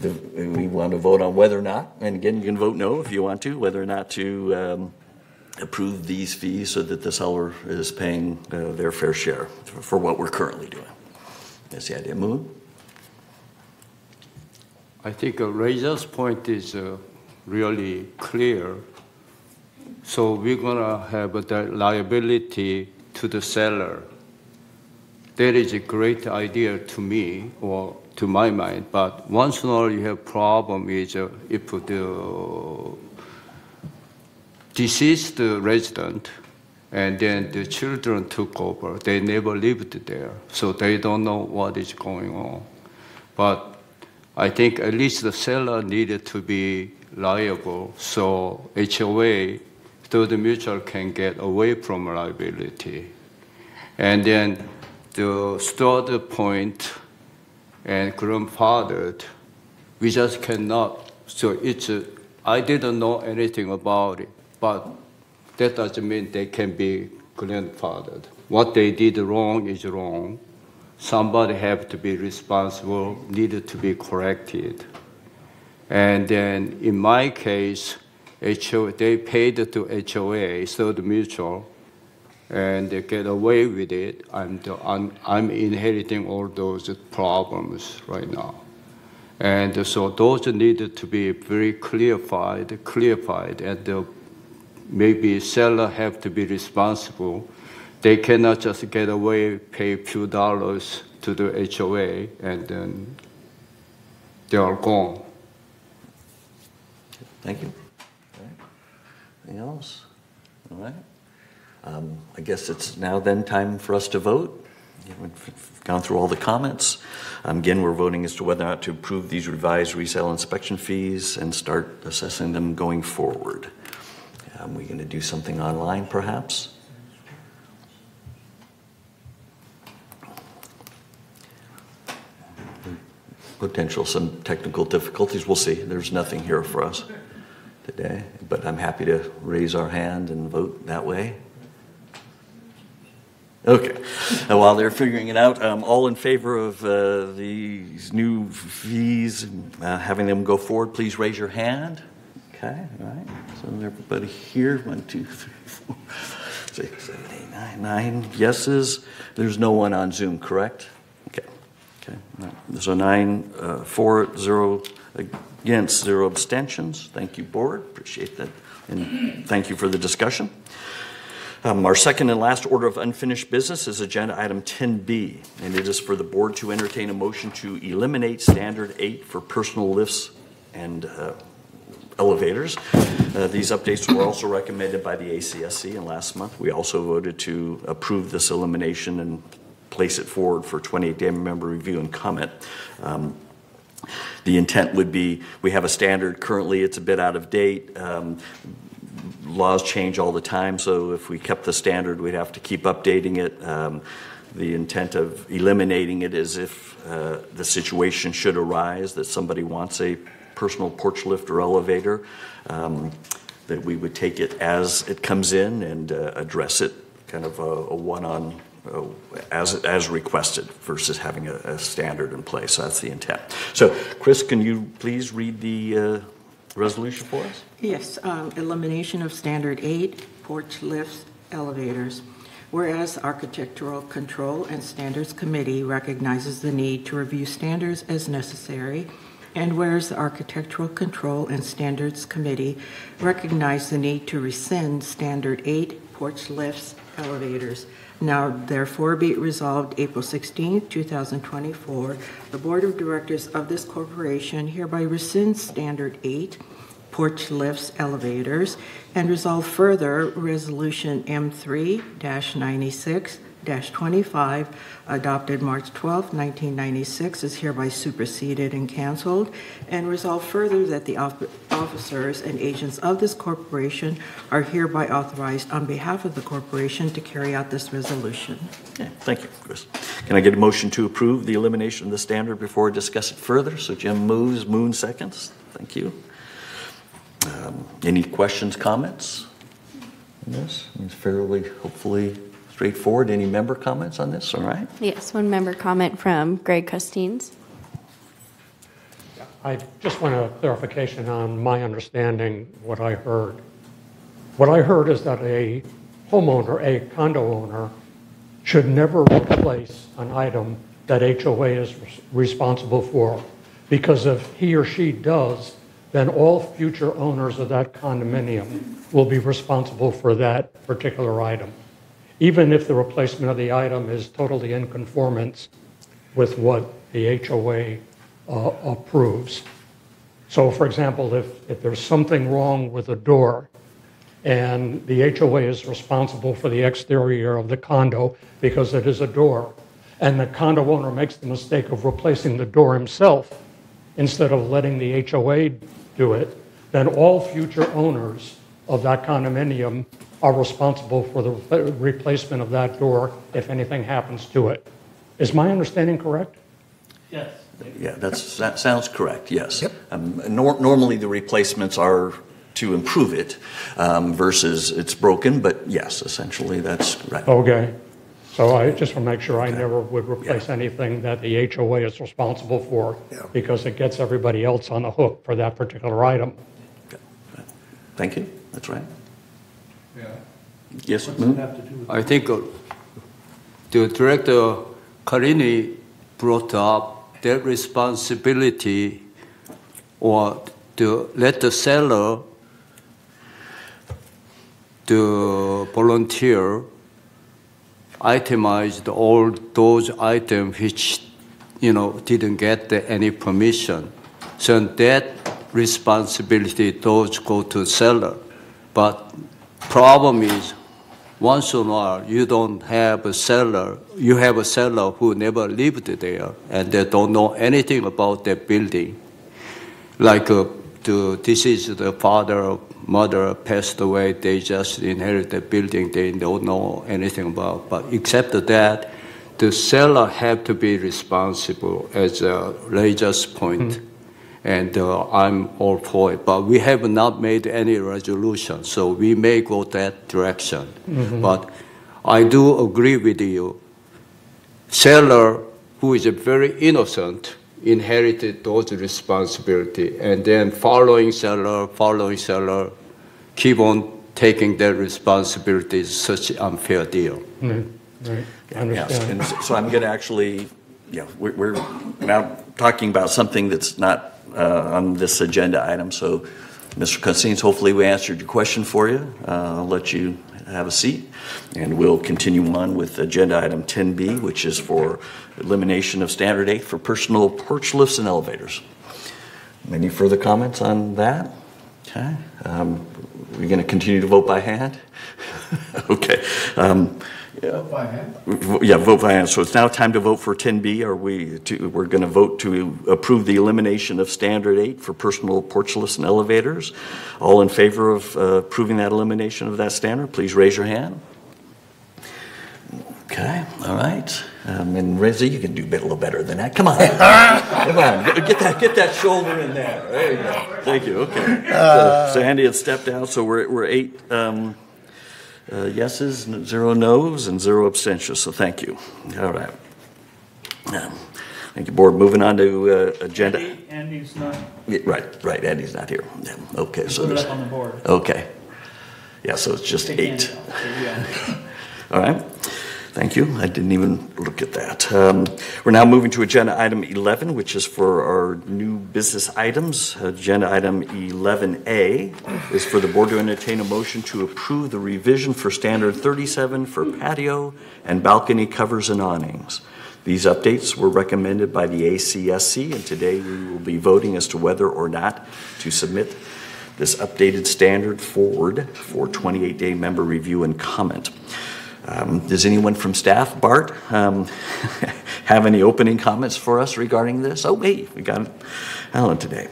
we want to vote on whether or not, and again, you can vote no if you want to, whether or not to approve these fees so that the seller is paying their fair share for what we're currently doing. That's the idea. Moon? I think Reza's point is really clear. So we're going to have the liability to the seller. That is a great idea to me, or to my mind, but once in a while you have problem is if the deceased resident and then the children took over. They never lived there, so they don't know what is going on. But I think at least the seller needed to be liable, so HOA, through the mutual, can get away from liability. And then the third point, and grandfathered, we just cannot So I didn't know anything about it, but that doesn't mean they can be grandfathered. What they did wrong is wrong. Somebody have to be responsible, needed to be corrected. And then in my case, they paid to HOA, Third Mutual, and they get away with it. I'm inheriting all those problems right now. And so those needed to be very clarified, and maybe seller have to be responsible. They cannot just get away, pay a few dollars to the HOA, and then they are gone. Thank you. All right. Anything else? All right. I guess it's now then time for us to vote. We've gone through all the comments. Again, we're voting as to whether or not to approve these revised resale inspection fees and start assessing them going forward. We're going to do something online, perhaps. Potential some technical difficulties. We'll see. There's nothing here for us today, but I'm happy to raise our hand and vote that way. Okay. While they're figuring it out, all in favor of these new fees, having them go forward, please raise your hand. Okay, all right. So everybody here, 1, 2, 3, 4, 6, 7, 8, 9, 9 yeses. There's no one on Zoom, correct? Okay. Okay. All right. So 9, 4, 0 against, 0 abstentions. Thank you, board. Appreciate that. And thank you for the discussion. Our second and last order of unfinished business is agenda item 10B, and it is for the board to entertain a motion to eliminate standard 8 for personal lifts and elevators. These updates were also recommended by the ACSC, and last month we also voted to approve this elimination and place it forward for 28-day member review and comment. The intent would be, we have a standard currently, it's a bit out of date. Laws change all the time, so if we kept the standard, we'd have to keep updating it. The intent of eliminating it is if the situation should arise that somebody wants a personal porch lift or elevator, that we would take it as it comes in and address it kind of a one-on as requested versus having a standard in place. So that's the intent. So Chris, can you please read the resolution for us? Yes, elimination of standard 8, porch lifts, elevators. Whereas Architectural Control and Standards Committee recognizes the need to review standards as necessary, and whereas the Architectural Control and Standards Committee recognize the need to rescind standard 8, porch lifts, elevators. Now, therefore, be it resolved April 16, 2024, the Board of Directors of this corporation hereby rescinds standard 8, porch lifts, elevators, and resolve further Resolution M3-96-25, adopted March 12, 1996, is hereby superseded and canceled, and resolve further that the officers and agents of this corporation are hereby authorized on behalf of the corporation to carry out this resolution. Okay, thank you, Chris. Can I get a motion to approve the elimination of the standard before I discuss it further? So Jim moves, Moon seconds. Thank you. Any questions, comments on this? It's fairly, hopefully, straightforward. Any member comments on this? All right. Yes, one member comment from Greg Custines. I just want a clarification on my understanding what I heard. What I heard is that a homeowner, a condo owner, should never replace an item that HOA is responsible for, because if he or she does, then all future owners of that condominium will be responsible for that particular item, even if the replacement of the item is totally in conformance with what the HOA approves. So, for example, if there's something wrong with a door and the HOA is responsible for the exterior of the condo because it is a door, and the condo owner makes the mistake of replacing the door himself instead of letting the HOA do it, then all future owners of that condominium are responsible for the replacement of that door if anything happens to it. Is my understanding correct? Yes. Yeah, that sounds correct, yes. Yep. Normally, the replacements are to improve it versus it's broken, but yes, essentially, that's right. Okay. So I just want to make sure I never would replace anything that the HOA is responsible for because it gets everybody else on the hook for that particular item. Thank you. That's right. Yeah. Yes, I think the Director Carini brought up that responsibility or to let the seller, the volunteer, itemized all those items which, didn't get any permission. So that responsibility does go to seller. But problem is, once in a while, you don't have a seller. You have a seller who never lived there, and they don't know anything about that building. Like this is the father, mother passed away. They just inherit the building. They don't know anything about. But except that, the seller have to be responsible, as Ray just point. And I'm all for it. But we have not made any resolution, so we may go that direction. But I do agree with you. Seller, who is very innocent, inherited those responsibility, and then following seller, keep on taking their responsibility is such an unfair deal. Right. I understand. Yes. And so I'm going to actually, we're now talking about something that's not on this agenda item. So, Mr. Costines, hopefully we answered your question for you. I'll let you have a seat, and we'll continue on with agenda item 10B, which is for elimination of standard 8 for personal porch lifts and elevators. Any further comments on that? Okay. We're going to continue to vote by hand? Okay. Vote by hand? Yeah, vote by hand. So it's now time to vote for 10B. We're going to vote to approve the elimination of standard 8 for personal porch lifts and elevators. All in favor of approving that elimination of that standard, please raise your hand. Okay, all right. And Rizzy, you can do a little better than that. Come on. Come on. Get that shoulder in there. There you go. Thank you. Okay. So Andy had stepped out, so we're 8 yeses, 0 noes, and 0 abstentions. So thank you. All right. Thank you, board. Moving on to agenda. Andy's not. Yeah, right. Andy's not here. Yeah, okay. So put it up on the board. Okay. Yeah. So it's just 8. All right. Thank you. I didn't even look at that. We're now moving to agenda item 11, which is for our new business items. Agenda item 11A is for the board to entertain a motion to approve the revision for standard 37 for patio and balcony covers and awnings. These updates were recommended by the ACSC, and today we will be voting as to whether or not to submit this updated standard forward for 28-day member review and comment. Does anyone from staff, Bart, have any opening comments for us regarding this? Oh, wait, we got Alan today.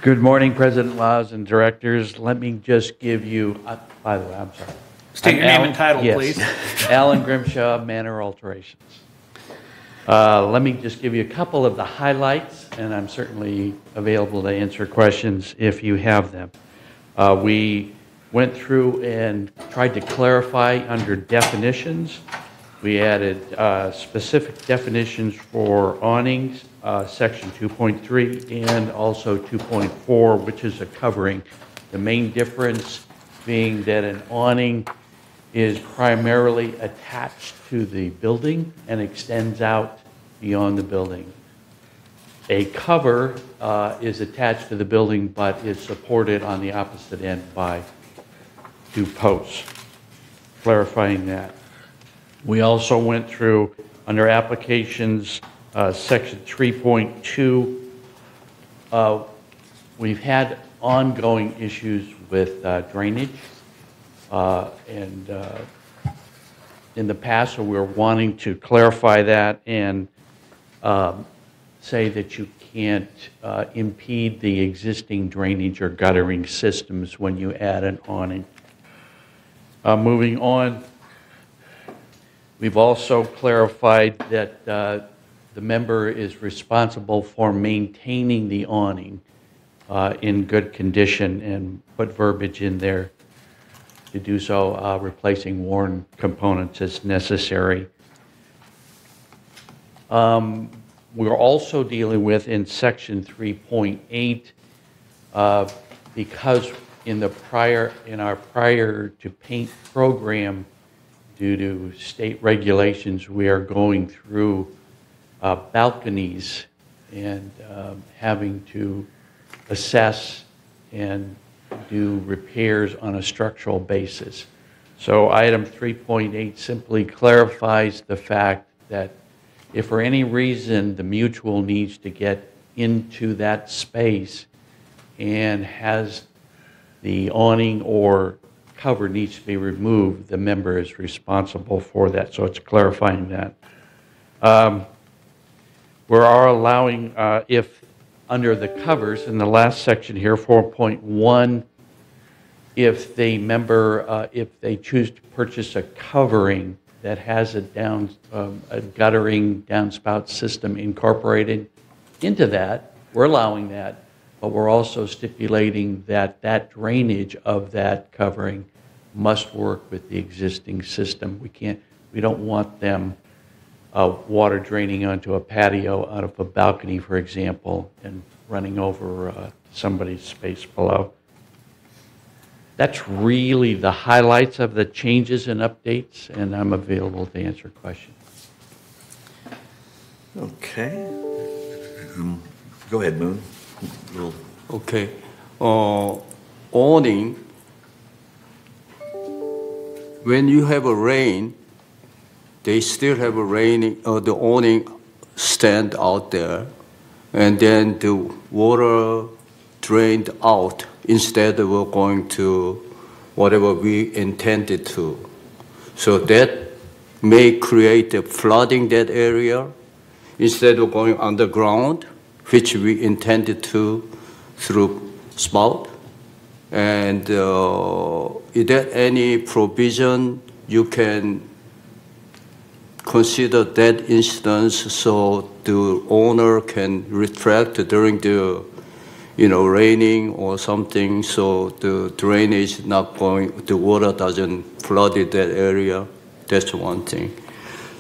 Good morning, President Laws and directors. Let me just give you, by the way, I'm sorry. State your name and title, please. Alan Grimshaw, Manor Alterations. Let me just give you a couple of the highlights, and I'm certainly available to answer questions if you have them. We went through and tried to clarify under definitions. We added specific definitions for awnings, section 2.3, and also 2.4, which is a covering. The main difference being that an awning is primarily attached to the building and extends out beyond the building. A cover is attached to the building but is supported on the opposite end by 2 posts, clarifying that. We also went through, under applications, section 3.2. We've had ongoing issues with drainage, and in the past, so we're wanting to clarify that and say that you can't impede the existing drainage or guttering systems when you add an awning. Moving on, We've also clarified that the member is responsible for maintaining the awning in good condition and put verbiage in there to do so, replacing worn components as necessary. We're also dealing with in section 3.8, because in our prior to paint program, due to state regulations, we are going through balconies and having to assess and do repairs on a structural basis. So item 3.8 simply clarifies the fact that if for any reason the mutual needs to get into that space and has the awning or cover needs to be removed, the member is responsible for that. So it's clarifying that. We are allowing, if under the covers in the last section here, 4.1, if the member, if they choose to purchase a covering that has a guttering downspout system incorporated into that, we're allowing that, but we're also stipulating that that drainage of that covering must work with the existing system. We don't want them water draining onto a patio out of a balcony, for example, and running over somebody's space below. That's really the highlights of the changes and updates, and I'm available to answer questions. Okay. Go ahead, Moon. Okay. Awning, when you have a rain, they still have a the awning stand out there, and then the water drained out instead of going to whatever we intended to. So that may create a flooding that area instead of going underground, which we intended to through spout. And is there any provision you can consider that instance so the owner can retract during the raining or something, so the drainage is not going, the water doesn't flood that area? That's one thing.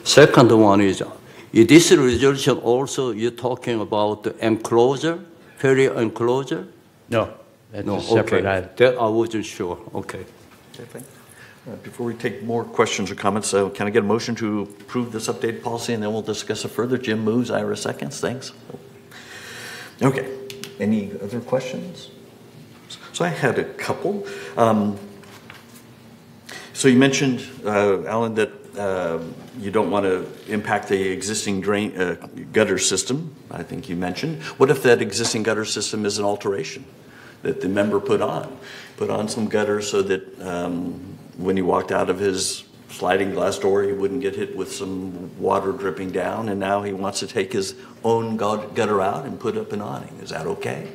Second one is this resolution also you're talking about the enclosure, patio enclosure? No, that's a separate item. That I wasn't sure. Okay. Okay. Before we take more questions or comments, can I get a motion to approve this updated policy, and then we'll discuss it further? Jim moves, Ira seconds. Thanks. Okay. Any other questions? So I had a couple. So you mentioned, Alan, that you don't want to impact the existing gutter system, I think you mentioned. What if that existing gutter system is an alteration that the member put on some gutters so that when he walked out of his sliding glass door, he wouldn't get hit with some water dripping down, and now he wants to take his own gutter out and put up an awning? Is that okay?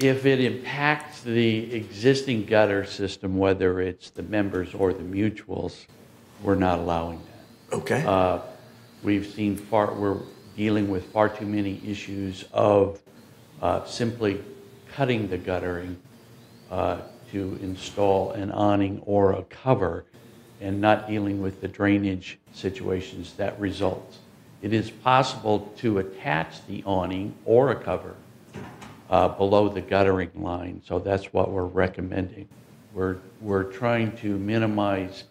If it impacts the existing gutter system, whether it's the members or the mutuals, we're not allowing that. Okay. We're dealing with far too many issues of simply cutting the guttering to install an awning or a cover and not dealing with the drainage situations that result. It is possible to attach the awning or a cover below the guttering line, so that's what we're recommending. We're trying to minimize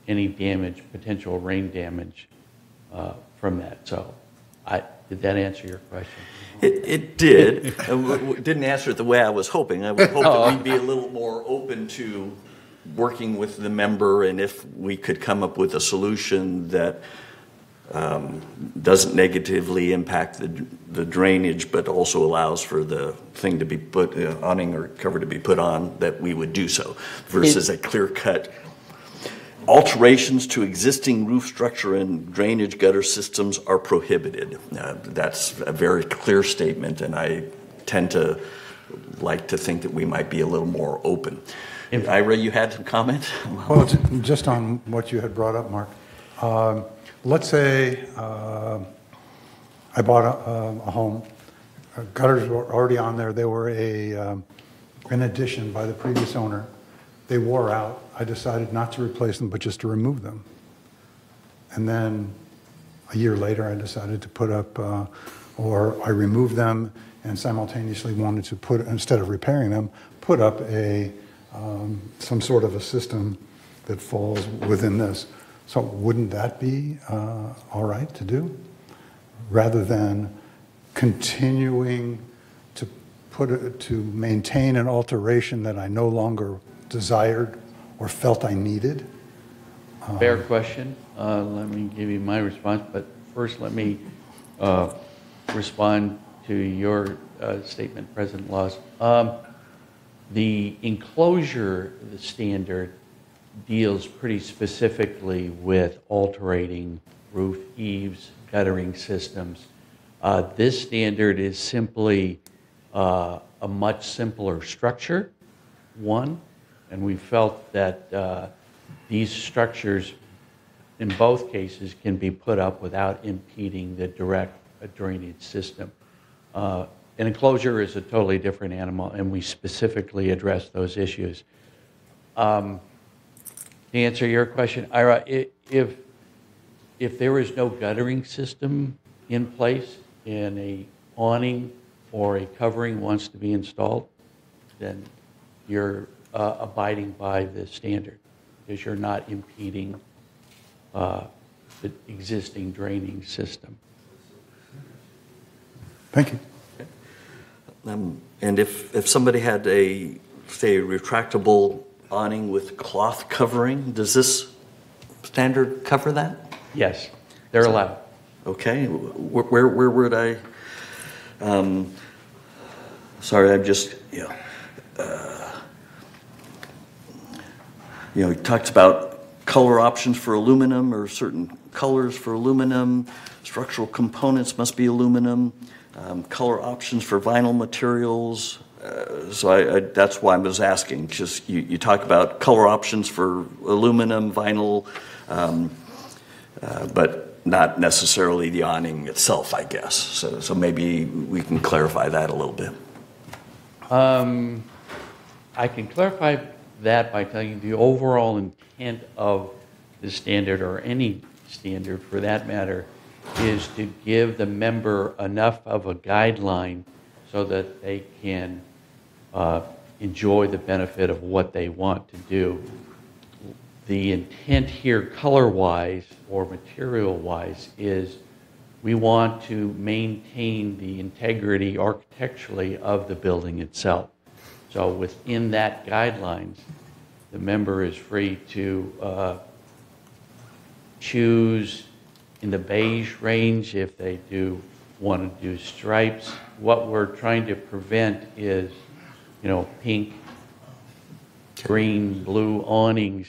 any damage, potential rain damage from that. So did that answer your question? It did. Didn't answer it the way I was hoping. I would hope that we'd be a little more open to working with the member, and if we could come up with a solution that doesn't negatively impact the drainage, but also allows for the thing to be put, awning or cover to be put on, that we would do so, versus a clear-cut alterations to existing roof structure and drainage gutter systems are prohibited. That's a very clear statement, and I tend to like to think that we might be a little more open. Ira, you had some comment? Well, just on what you had brought up, Mark. Let's say I bought a home. Gutters were already on there. They were an addition by the previous owner. They wore out. I decided not to replace them, but just to remove them. And then a year later, I decided to put up, or I removed them and simultaneously wanted to put, instead of repairing them, put up some sort of a system that falls within this. So wouldn't that be all right to do? Rather than continuing to maintain an alteration that I no longer desired or felt I needed? Fair question. Let me give you my response, but first let me respond to your statement, President Laws. The enclosure, the standard, deals pretty specifically with altering roof eaves, guttering systems. This standard is simply a much simpler structure, one, and we felt that these structures, in both cases, can be put up without impeding the direct drainage system. An enclosure is a totally different animal, and we specifically address those issues. To answer your question, Ira, if there is no guttering system in place and a awning or a covering wants to be installed, then you're abiding by the standard because you're not impeding the existing draining system. Thank you. And if somebody had a, say, retractable awning with cloth covering, does this standard cover that? Yes, they're allowed. Okay, where would I? Sorry, I'm just he talks about color options for aluminum or certain colors for aluminum. Structural components must be aluminum. Color options for vinyl materials. So that's why I was asking. Just you talk about color options for aluminum, vinyl, but not necessarily the awning itself, I guess. So maybe we can clarify that a little bit. I can clarify that by telling you the overall intent of the standard, or any standard for that matter, is to give the member enough of a guideline so that they can enjoy the benefit of what they want to do. The intent here, color-wise or material-wise, is we want to maintain the integrity architecturally of the building itself. So within that guidelines, the member is free to choose in the beige range if they do want to do stripes. What we're trying to prevent is, pink, green, blue awnings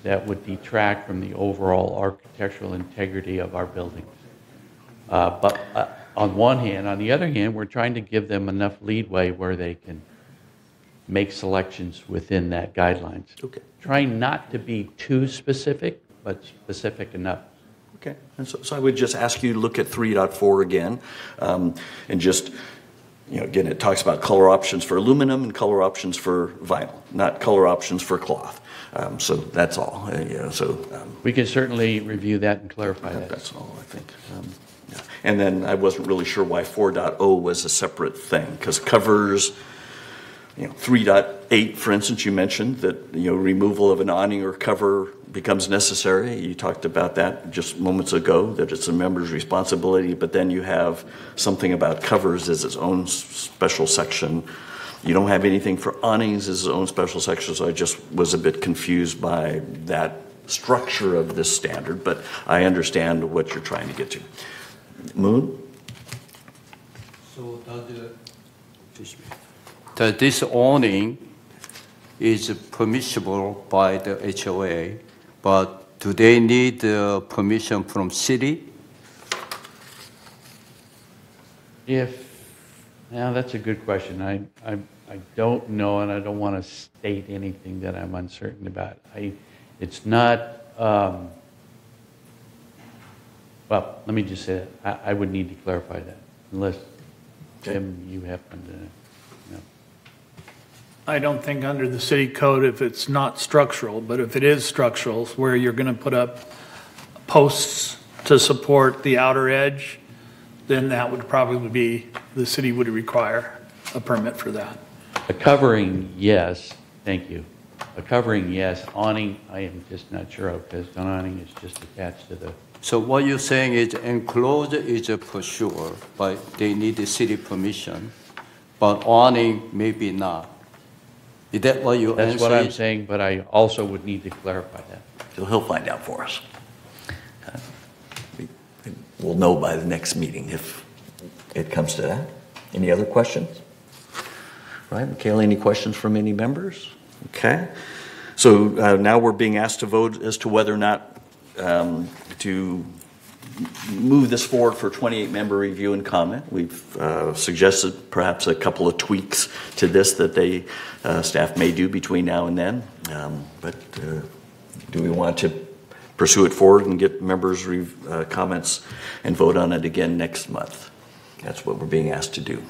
that would detract from the overall architectural integrity of our buildings. But on one hand, on the other hand, we're trying to give them enough leeway where they can make selections within that guidelines. Okay. Trying not to be too specific, but specific enough. Okay, and so I would just ask you to look at 3.4 again, and just, again, it talks about color options for aluminum and color options for vinyl, not color options for cloth. So that's all. We can certainly review that and clarify that. That's all, I think. Yeah. And then I wasn't really sure why 4.0 was a separate thing, because covers, 3.8, for instance, you mentioned that removal of an awning or cover becomes necessary. You talked about that just moments ago, that it's a member's responsibility, but then you have something about covers as its own special section. You don't have anything for awnings as its own special section, so I just was a bit confused by that structure of this standard, but I understand what you're trying to get to. Moon? So this awning is permissible by the HOA, but do they need permission from city? If Yeah, that's a good question. I don't know, and I don't want to state anything that I'm uncertain about. It's not, well, let me just say that. I would need to clarify that, unless, Jim, you happen to know. I don't think under the city code, if it's not structural, but if it is structural, where you're going to put up posts to support the outer edge, then that would probably be, the city would require a permit for that. A covering, yes. Thank you. A covering, yes. Awning, I am just not sure of, because the awning is just attached to the... So what you're saying is enclosed is for sure, but they need the city permission, but awning maybe not. Is that what you answer? That's what I'm saying, but I also would need to clarify that. So he'll find out for us. We'll know by the next meeting if it comes to that. Any other questions? Right, Michaela, any questions from any members? Okay. So now we're being asked to vote as to whether or not to move this forward for 28-member review and comment. We've suggested perhaps a couple of tweaks to this that staff may do between now and then. But do we want to pursue it forward and get members' comments and vote on it again next month? That's what we're being asked to do.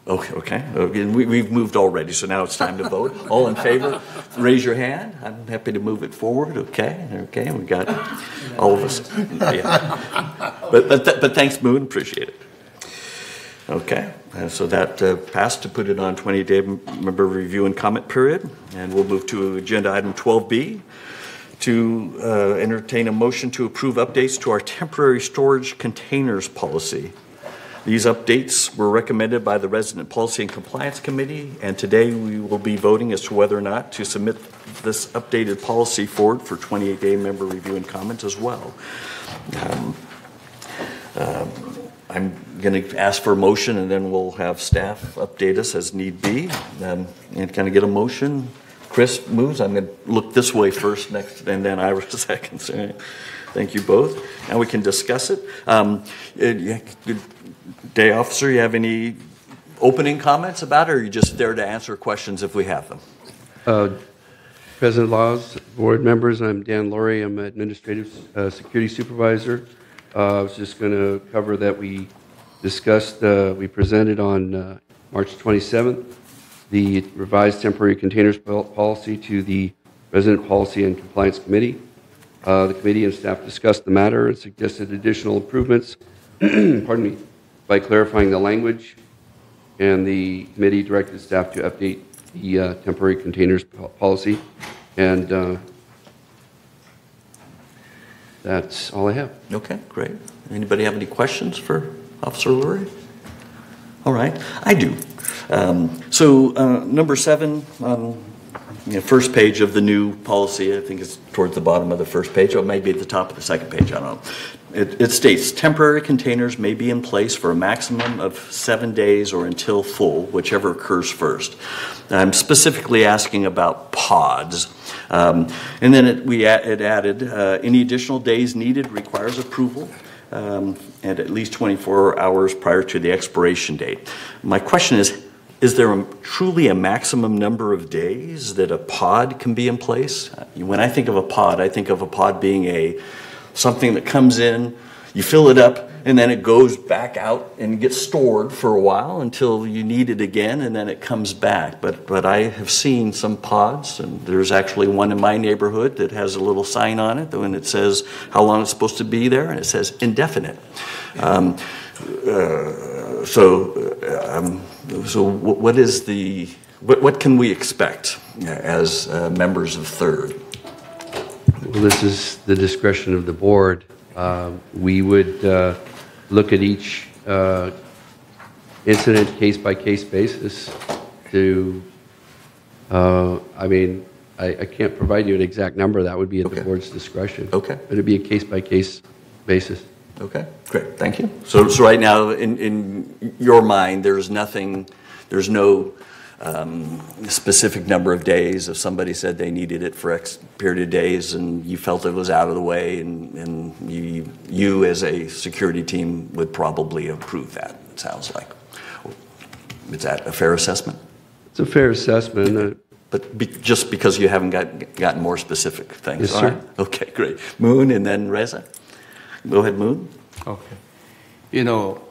Okay. We've moved already, so now it's time to vote. All in favor, raise your hand. I'm happy to move it forward. Okay. We got all of us. Yeah. But thanks, Moon. Appreciate it. Okay. So that passed to put it on 20-day member review and comment period, and we'll move to agenda item 12B. To entertain a motion to approve updates to our temporary storage containers policy. These updates were recommended by the Resident Policy and Compliance Committee, and today we will be voting as to whether or not to submit this updated policy forward for 28-day member review and comment as well. I'm going to ask for a motion, and then we'll have staff update us as need be. And can I get a motion? Chris moves. I'm going to look this way first, next, and then Ira second. Thank you both. Now we can discuss it. Good day, officer. You have any opening comments about it, or are you just there to answer questions if we have them? President Laws, board members, I'm Dan Laurie. I'm an administrative security supervisor. I was just going to cover that we discussed, we presented on March 27th, the revised temporary containers policy to the Resident Policy and Compliance Committee. The committee and staff discussed the matter and suggested additional improvements pardon me, by clarifying the language, and the committee directed staff to update the temporary containers policy. And that's all I have. Okay, great. Anybody have any questions for Officer Lurie? All right, I do. So number 7, first page of the new policy, I think it's towards the bottom of the first page, or maybe at the top of the second page, I don't know. It states, temporary containers may be in place for a maximum of 7 days or until full, whichever occurs first. I'm specifically asking about pods. And then it added, any additional days needed requires approval. And at least 24 hours prior to the expiration date. My question is there truly a maximum number of days that a pod can be in place? When I think of a pod, I think of a pod being something that comes in, you fill it up, and then it goes back out and gets stored for a while until you need it again, and then it comes back. But I have seen some pods, and there's actually one in my neighborhood that has a little sign on it, and it says how long it's supposed to be there, and it says indefinite. So what can we expect as members of Third? Well, this is the discretion of the board. We would look at each incident case-by-case basis to, I can't provide you an exact number. That would be at the board's discretion. Okay. But it'd be a case-by-case basis. Okay, great, thank you. So right now, in your mind, there's no specific number of days. If somebody said they needed it for X period of days and you felt it was out of the way, and you as a security team would probably approve that, it sounds like. Is that a fair assessment? It's a fair assessment. But just because you haven't gotten more specific, thanks. Yes, All sir. right. Okay, great. Moon and then Reza. Go ahead, Moon. Okay. You know,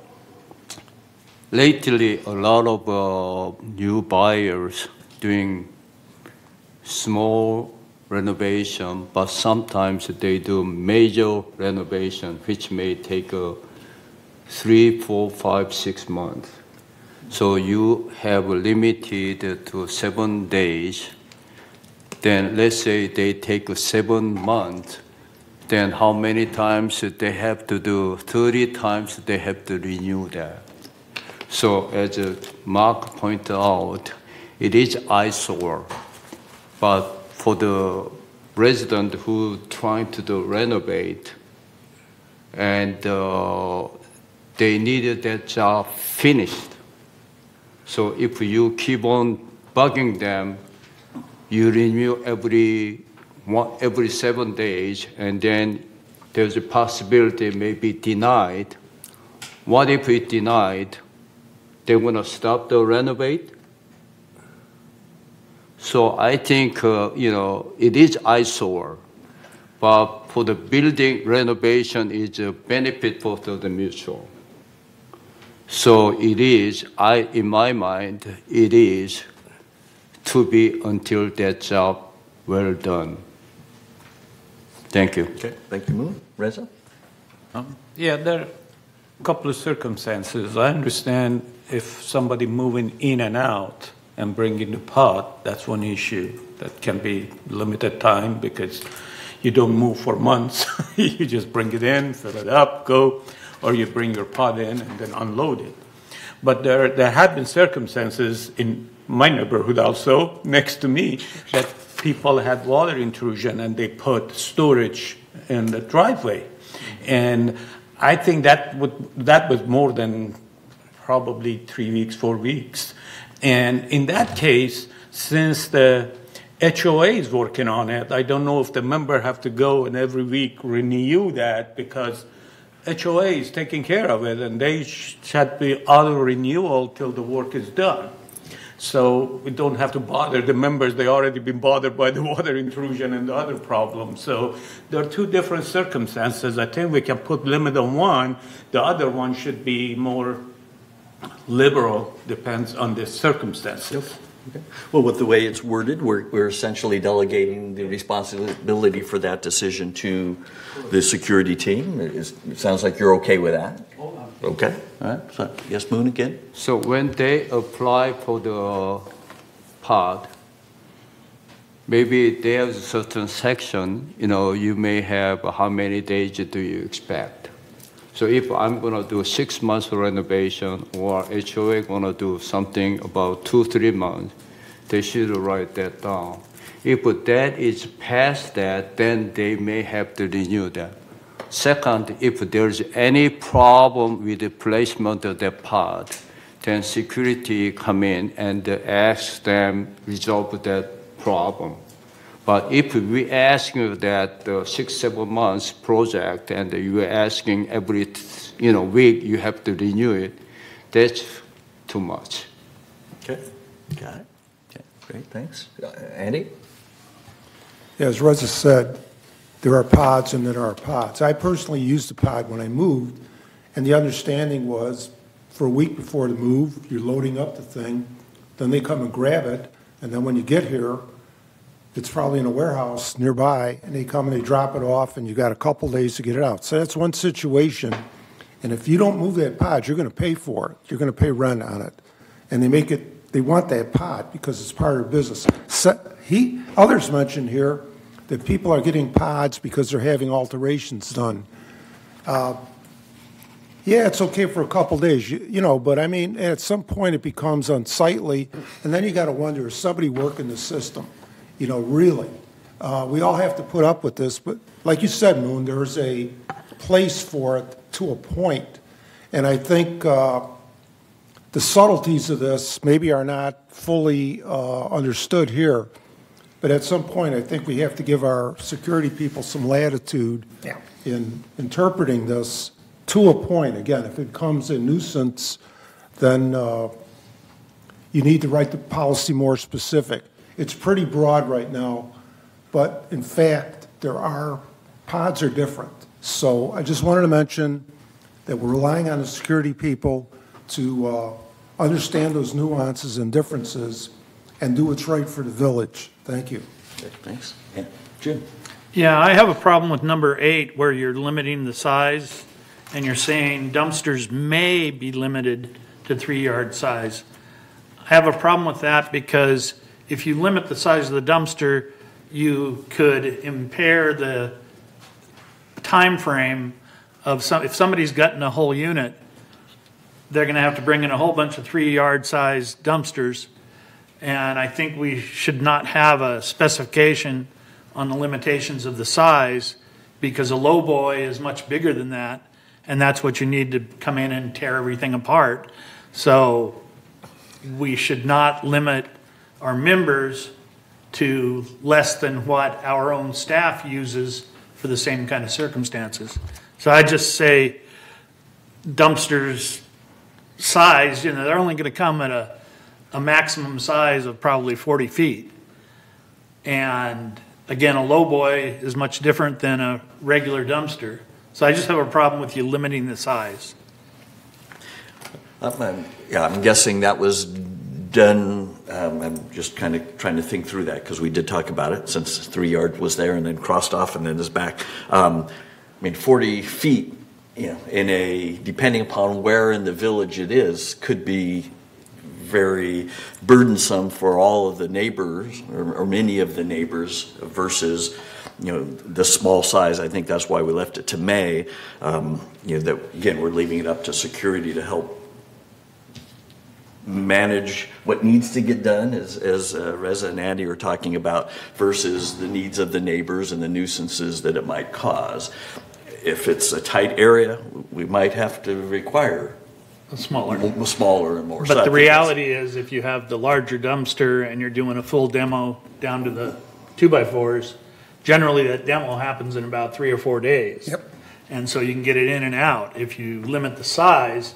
lately a lot of new buyers doing small renovation, but sometimes they do major renovation, which may take 3, 4, 5, 6 months. So you have limited to 7 days. Then let's say they take 7 months. Then how many times they have to do? 30 times they have to renew that. So as Mark pointed out, it is eyesore. But for the resident who trying to renovate, and they needed that job finished. So if you keep on bugging them, you renew every 7 days, and then there's a possibility it may be denied. What if it's denied? They want to stop the renovate? So I think, it is eyesore, but for the building renovation is a benefit for the mutual. So it is, in my mind, it is to be until that job well done. Thank you. Okay, thank you, Moon. Reza? Yeah, there are a couple of circumstances. I understand if somebody moving in and out and bringing the pot, that's one issue. That can be limited time because you don't move for months. You just bring it in, fill it up, go, or you bring your pot in and then unload it. But there have been circumstances in my neighborhood also, next to me, that people had water intrusion and they put storage in the driveway. And I think that was more than probably 3 weeks, 4 weeks. And in that case, since the HOA is working on it, I don't know if the member have to go and every week renew that because HOA is taking care of it and they should be auto renewal till the work is done. So we don't have to bother the members. They already been bothered by the water intrusion and the other problems. So there are two different circumstances. I think we can put limit on one. The other one should be more liberal, depends on the circumstances. Okay. Well, with the way it's worded, we're essentially delegating the responsibility for that decision to the security team. It sounds like you're okay with that. Okay. All right. So, yes, Moon again. So when they apply for the pod, maybe there's a certain section, you may have how many days do you expect. So if I'm going to do 6 months renovation or HOA going to do something about 2-3 months, they should write that down. If that is past that, then they may have to renew that. Second, if there's any problem with the placement of that pod, then security come in and ask them resolve that problem. But if we ask you that 6-7 months project and you're asking every week you have to renew it, that's too much. Okay, got it. Okay, great, thanks. Andy? Yeah, as Reza said, there are pods and there are pods. I personally used the pod when I moved, and the understanding was for a week before the move, you're loading up the thing, then they come and grab it, and then when you get here, it's probably in a warehouse nearby, and they come and they drop it off, and you got a couple days to get it out. So that's one situation, and if you don't move that pod, you're going to pay for it. You're going to pay rent on it, and they want that pod because it's part of their business. Others mentioned here that people are getting pods because they're having alterations done. Yeah, it's okay for a couple days, but I mean, at some point it becomes unsightly, and then you got to wonder, is somebody working the system? Really. We all have to put up with this, but like you said, Moon, there's a place for it to a point, and I think the subtleties of this maybe are not fully understood here. But at some point, I think we have to give our security people some latitude in interpreting this to a point. Again, if it becomes a nuisance, then you need to write the policy more specific. It's pretty broad right now, but in fact, pods are different. So I just wanted to mention that we're relying on the security people to understand those nuances and differences and do what's right for the village. Thank you. Okay, thanks. Yeah. Jim? Yeah, I have a problem with number 8 where you're limiting the size and you're saying dumpsters may be limited to 3-yard size. I have a problem with that because if you limit the size of the dumpster, you could impair the time frame of if somebody's gutting a whole unit, they're going to have to bring in a whole bunch of 3-yard size dumpsters. And I think we should not have a specification on the limitations of the size because a low boy is much bigger than that. And that's what you need to come in and tear everything apart. So we should not limit our members to less than what our own staff uses for the same kind of circumstances. So I just say dumpsters size, they're only going to come at a maximum size of probably 40 feet. And again, a low boy is much different than a regular dumpster. So I just have a problem with you limiting the size. I'm guessing that was done. I'm just kind of trying to think through that because we did talk about it since 3-yard was there and then crossed off and then is back. 40 feet, depending upon where in the village it is, could be very burdensome for all of the neighbors or many of the neighbors versus the small size. I think that's why we left it to May. That again, we're leaving it up to security to help manage what needs to get done, as Reza and Andy were talking about, versus the needs of the neighbors and the nuisances that it might cause. If it's a tight area, we might have to require smaller and more. But the reality is, if you have the larger dumpster and you're doing a full demo down to the 2x4s, generally that demo happens in about 3 or 4 days. Yep. And so you can get it in and out. If you limit the size,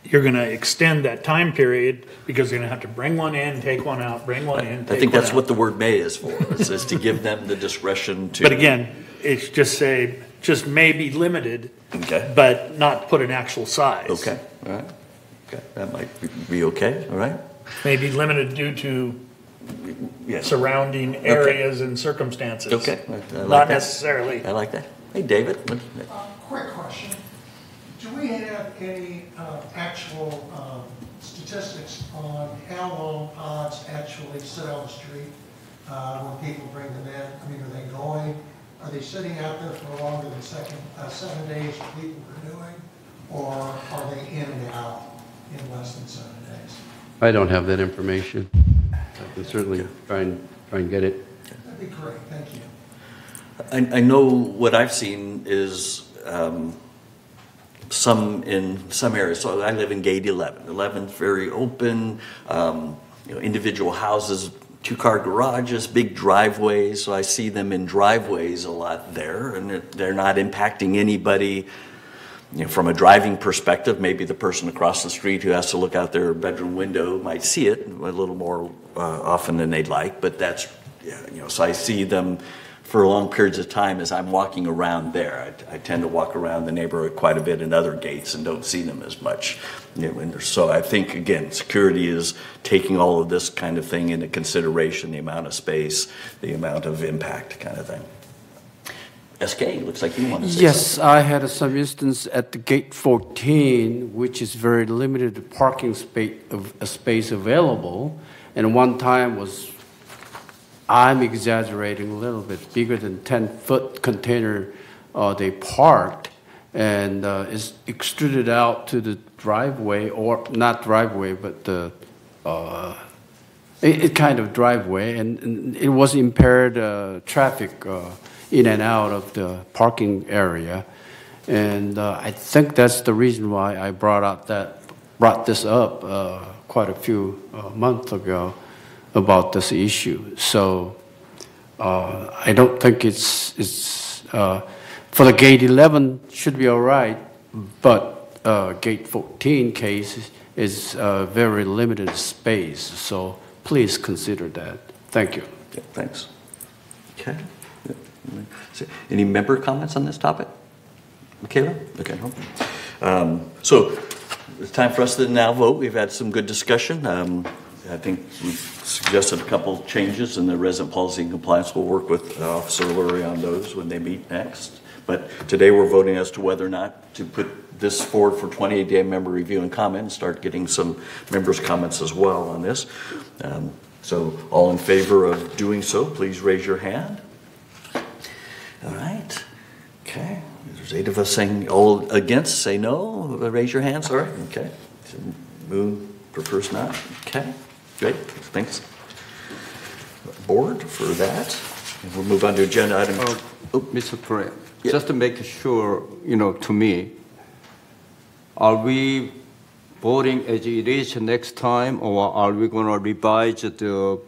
you're going to extend that time period because you're going to have to bring one in, take one out, bring one in, take I think one that's out. what the word may is for, is to give them the discretion to. But again, it's just may be limited, okay, but not put an actual size. Okay, all right. Okay, that might be okay, all right. May be limited due to surrounding areas and circumstances. Okay. Not necessarily. I like that. Hey, David. Quick question. Do we have any actual statistics on how long pods actually sit on the street when people bring them in? Are they sitting out there for longer than 7 days people are doing, or are they in and out in less than 7 days? I don't have that information. I can certainly try and get it. That'd be great, thank you. I know what I've seen is in some areas. So I live in Gate 11. 11's very open, individual houses, 2-car garages, big driveways. So I see them in driveways a lot there, and they're not impacting anybody. From a driving perspective, maybe the person across the street who has to look out their bedroom window might see it a little more often than they'd like, but that's, so I see them for long periods of time as I'm walking around there. I tend to walk around the neighborhood quite a bit in other gates and don't see them as much. So I think, again, security is taking all of this kind of thing into consideration, the amount of space, the amount of impact kind of thing. SK, looks like you want to say Yes, something. I had some instance at the gate 14, which is very limited parking space available. And one time was, I'm exaggerating a little bit, bigger than 10-foot container they parked, and it's extruded out to the driveway, or not driveway, but the kind of driveway, and it was impaired traffic in and out of the parking area. And I think that's the reason why I brought this up quite a few months ago about this issue. So I don't think it's for the gate 11 should be all right, but gate 14 case is a very limited space, so please consider that. Thank you. Yeah, thanks. Okay. Any member comments on this topic? Michaela? Okay. So it's time for us to now vote. We've had some good discussion. I think we've suggested a couple changes in the resident policy and compliance. We'll work with Officer Lurie on those when they meet next. But today we're voting as to whether or not to put this forward for 28-day member review and comment and start getting some members' comments as well on this. So all in favor of doing so, please raise your hand. All right. Okay. There's 8 of us saying all against. Say no. Raise your hand. Sorry. Okay. Moon prefers not. Okay. Great. Thanks, board, for that. And we'll move on to agenda item. Mr. President, just to make sure, to me, are we voting as it is next time, or are we going to revise the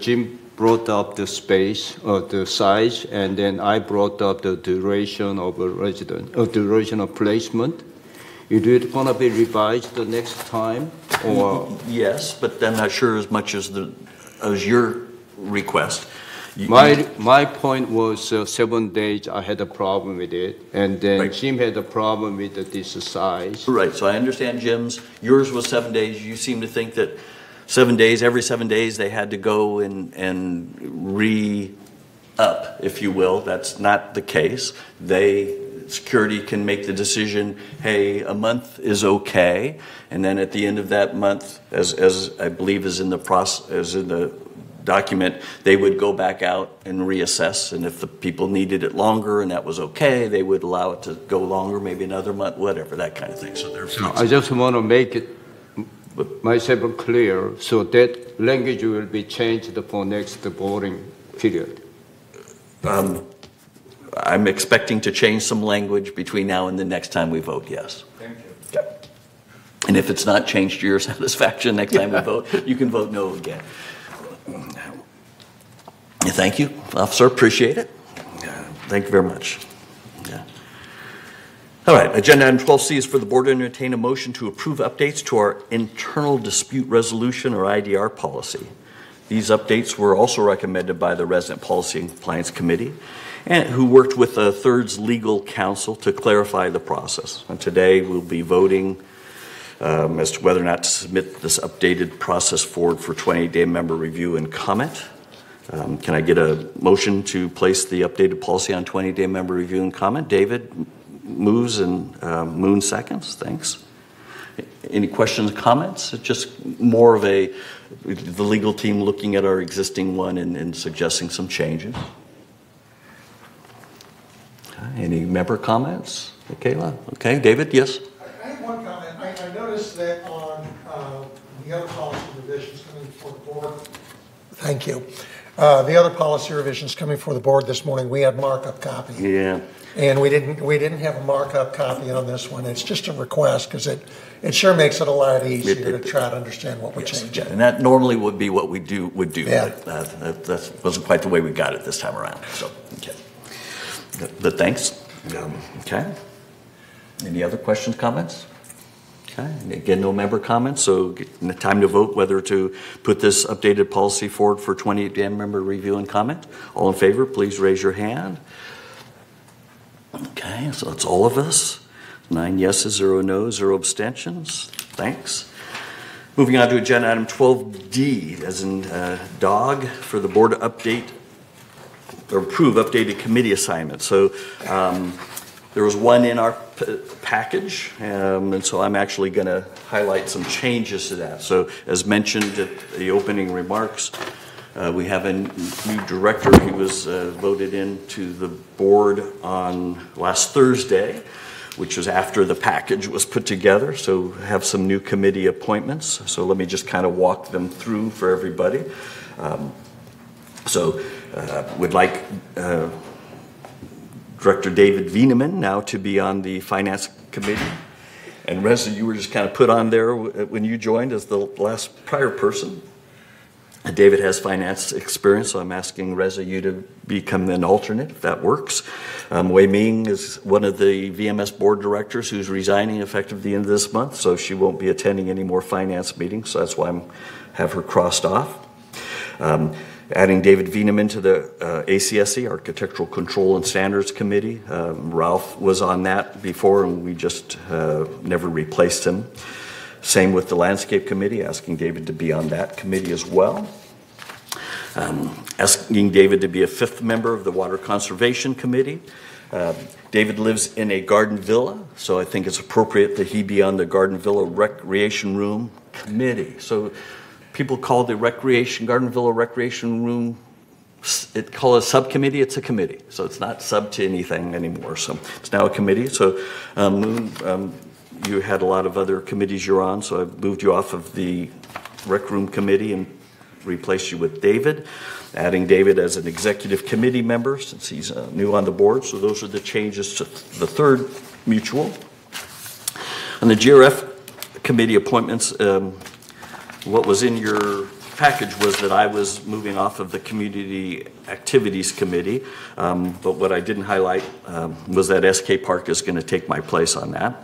Jim brought up the space or the size, and then I brought up the duration of a resident, or duration of placement? Is it going to be revised the next time, or? Yes, but I'm not sure as much as your request. My point was 7 days. I had a problem with it, and then right. Jim had a problem with this size. Right. So I understand Jim's. Yours was 7 days. You seem to think that 7 days, every 7 days, they had to go and re-up, if you will. That's not the case. Security can make the decision, hey, a month is okay, and then at the end of that month, as I believe is in the process, as in the document, they would go back out and reassess, and if the people needed it longer and that was okay, they would allow it to go longer, maybe another month, whatever, that kind of thing. So I just want to make it myself clear, so that language will be changed for next voting period. I'm expecting to change some language between now and the next time we vote, yes. Thank you. Okay. And if it's not changed to your satisfaction next time we vote, you can vote no again. Thank you, officer. Appreciate it. Thank you very much. Yeah. All right. Agenda item 12C is for the board to entertain a motion to approve updates to our internal dispute resolution or IDR policy. These updates were also recommended by the Resident Policy and Compliance Committee, and who worked with the Third's legal counsel to clarify the process. And today we'll be voting as to whether or not to submit this updated process forward for 28-day member review and comment. Can I get a motion to place the updated policy on 20-day member review and comment? David moves and Moon seconds. Thanks. Any questions, comments? It's just more of the legal team looking at our existing one and suggesting some changes. Any member comments? Michaela? Okay, David, yes? I have one comment. I noticed that on the other policy revisions coming before the board, thank you. The other policy revisions coming before the board this morning, we had markup copy. Yeah. And we didn't have a markup copy on this one. It's just a request because it sure makes it a lot easier to try to understand what we're changing. And that normally would be what we would do, yeah. But that wasn't quite the way we got it this time around. So, okay. But thanks. Okay. Any other questions, comments? Okay. And again, no member comments, so time to vote whether to put this updated policy forward for 28-day member review and comment. All in favor, please raise your hand. Okay, so that's all of us. 9 yeses, 0 noes, 0 abstentions. Thanks. Moving on to agenda item 12D, as in dog, for the board to update or approve updated committee assignments. So there was one in our package, and so I'm actually going to highlight some changes to that. So as mentioned at the opening remarks, we have a new director who was voted into the board on last Thursday, which was after the package was put together. So have some new committee appointments. So let me just kind of walk them through for everybody. Would like Director David Wieneman now to be on the Finance Committee. And Reza, you were just kind of put on there when you joined as the last prior person. David has finance experience, so I'm asking Reza you to become an alternate, if that works. Wei Ming is one of the VMS board directors who's resigning effective the end of this month, so she won't be attending any more finance meetings, so that's why I have her crossed off. Adding David Vieneman to the ACSC, Architectural Control and Standards Committee. Ralph was on that before, and we just never replaced him. Same with the Landscape Committee, asking David to be on that committee as well. Asking David to be a 5th member of the Water Conservation Committee. David lives in a garden villa, so I think it's appropriate that he be on the Garden Villa Recreation Room Committee. So people call the Garden Villa Recreation Room, call it a subcommittee, it's a committee. So it's not sub to anything anymore, so it's now a committee. So you had a lot of other committees you're on, so I've moved you off of the Rec Room Committee and replaced you with David, adding David as an executive committee member since he's new on the board. So those are the changes to the 3rd mutual. On the GRF committee appointments, what was in your package was that I was moving off of the Community Activities Committee, but what I didn't highlight was that SK Park is going to take my place on that.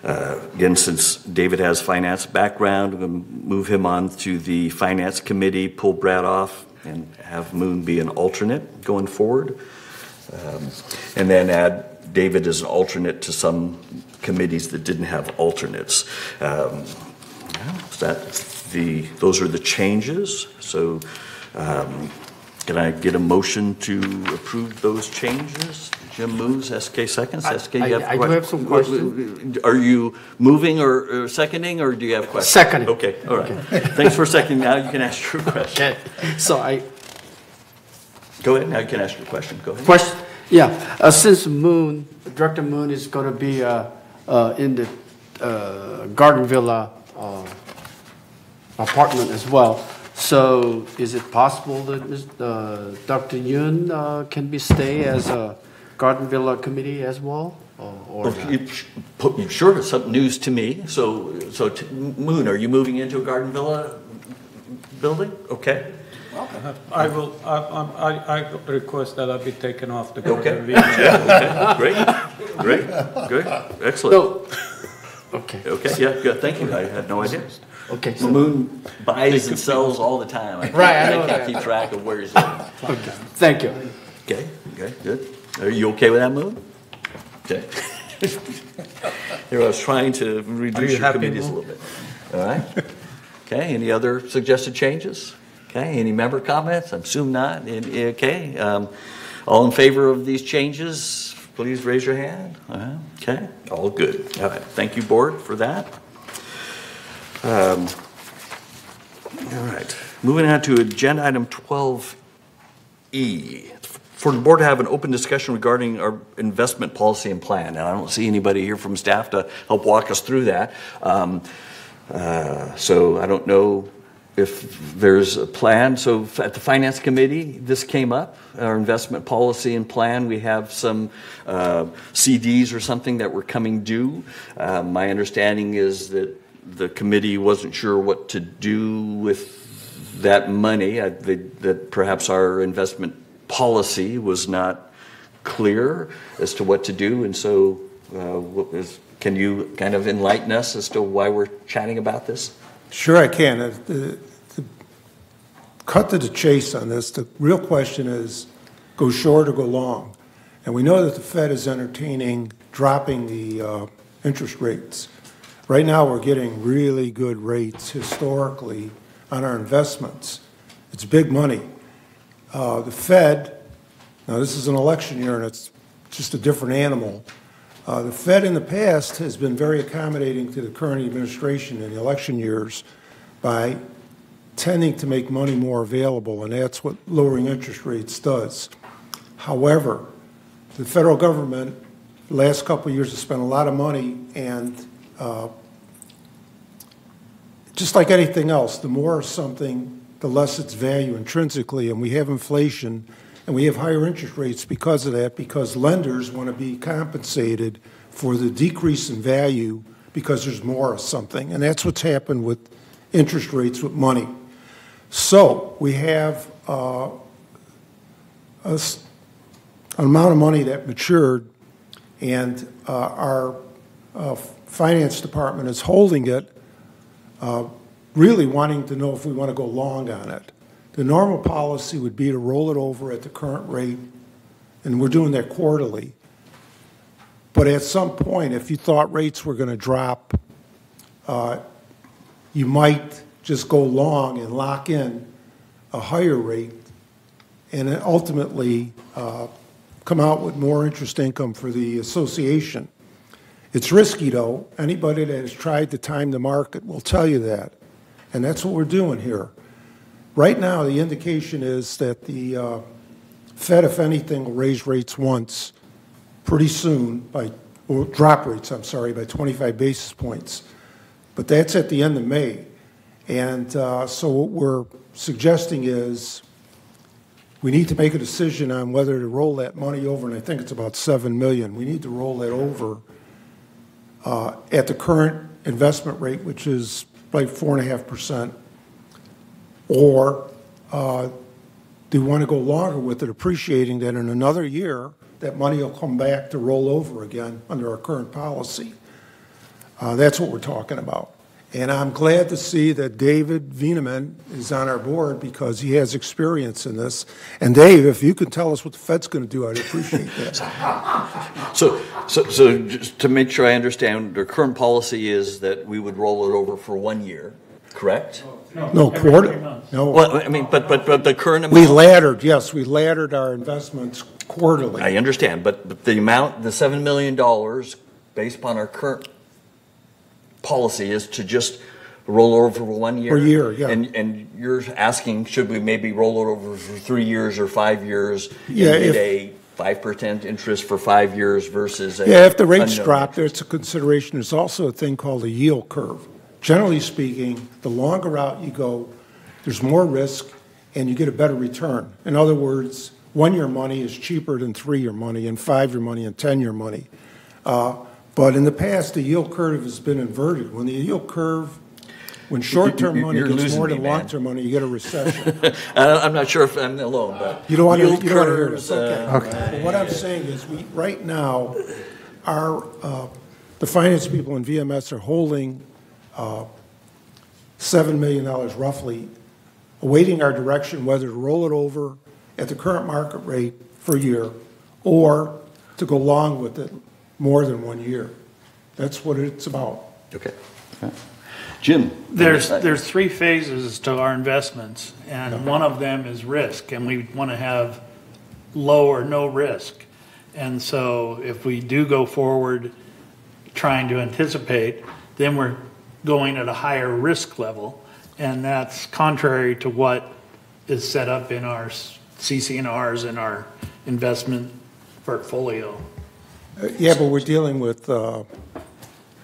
Again, since David has finance background, I'm going to move him on to the Finance Committee, pull Brad off, and have Moon be an alternate going forward. And then add David as an alternate to some committees that didn't have alternates. Those are the changes. So can I get a motion to approve those changes? Jim moves, SK seconds. SK, you have I do have some questions. Are you moving or seconding, or do you have questions? Seconding. Okay, all right. Thanks for seconding. Now you can ask your question. Okay. So Go ahead. Now you can ask your question. Go ahead. Question. Yeah. Since Director Moon is going to be in the Garden Villa apartment as well, so is it possible that Dr. Yun can stay as a Garden Villa committee as well? Sure, it's some news to me. So Moon, are you moving into a Garden Villa building? Okay. I will. I request that I be taken off the Garden Okay. Villa. Yeah, okay. Great. Good. Excellent. No. Okay. Okay. Yeah. Good. Thank you. I had no idea. Okay. So Moon buys and sells all the time. I can't keep track of where he's living. Okay. Thank you. Okay. Okay. Good. Are you okay with that, Moon? Okay. Here I was trying to reduce your committees a little bit. All right. Okay. Any other suggested changes? Okay. Any member comments? I assume not. Okay. All in favor of these changes, please raise your hand. Okay. All good. All right. Thank you, board, for that. All right. Moving on to agenda item 12E. For the board to have an open discussion regarding our investment policy and plan. And I don't see anybody here from staff to help walk us through that. So I don't know if there's a plan. So at the Finance Committee, this came up, our investment policy and plan. We have some CDs or something that were coming due. My understanding is that the committee wasn't sure what to do with that money, that perhaps our investment policy was not clear as to what to do. And so can you kind of enlighten us as to why we're chatting about this? Sure I can. To cut to the chase on this, the real question is go short or go long. And we know that the Fed is entertaining dropping the interest rates. Right now we're getting really good rates historically on our investments. It's big money. The Fed, now this is an election year and it's just a different animal. The Fed in the past has been very accommodating to the current administration in the election years by tending to make money more available, and that's what lowering interest rates does. However, the federal government, the last couple of years, has spent a lot of money, and just like anything else, the more something, the less its value intrinsically, and we have inflation, and we have higher interest rates because of that, because lenders want to be compensated for the decrease in value because there's more of something, and that's what's happened with interest rates with money. So we have an amount of money that matured, and our finance department is holding it, really wanting to know if we want to go long on it. The normal policy would be to roll it over at the current rate, and we're doing that quarterly. But at some point, if you thought rates were going to drop, you might just go long and lock in a higher rate and then ultimately come out with more interest income for the association. It's risky, though. Anybody that has tried to time the market will tell you that. And that's what we're doing here. Right now, the indication is that the Fed, if anything, will raise rates once pretty soon, or drop rates, I'm sorry, by 25 basis points. But that's at the end of May. And so what we're suggesting is we need to make a decision on whether to roll that money over, and I think it's about $7 million. We need to roll that over at the current investment rate, which is like 4.5%, or do we want to go longer with it, appreciating that in another year that money will come back to roll over again under our current policy. That's what we're talking about. And I'm glad to see that David Wieneman is on our board because he has experience in this. And Dave, if you can tell us what the Fed's going to do, I'd appreciate that. So just to make sure I understand, the current policy is that we would roll it over for 1 year, correct? No, quarter. No. Well, I mean, but the current amount. We laddered our investments quarterly. I understand, but the amount, the $7 million, based upon our current policy, is to just roll over for 1 year. Per year, yeah. And you're asking, should we maybe roll it over for 3 years or 5 years? Yeah, and get a 5% interest for 5 years versus a if the rates unknown drop, there's a consideration. There's also a thing called a yield curve. Generally speaking, the longer out you go, there's more risk and you get a better return. In other words, 1 year money is cheaper than 3 year money and 5 year money and 10 year money. But in the past, the yield curve has been inverted. When the yield curve, when short-term money gets more than long-term money, you get a recession. I'm not sure if I'm alone, but you don't want to yield hear this. curves, Okay. Well, what I'm saying is, right now, the finance people in VMS are holding $7 million roughly, awaiting our direction whether to roll it over at the current market rate for a year or to go long with it more than 1 year. That's what it's about. Okay. Jim? There's 3 phases to our investments, and one of them is risk, and we want to have low or no risk. And so if we do go forward trying to anticipate, then we're going at a higher risk level, and that's contrary to what is set up in our CC&Rs and our investment portfolio. Yeah, but we're dealing with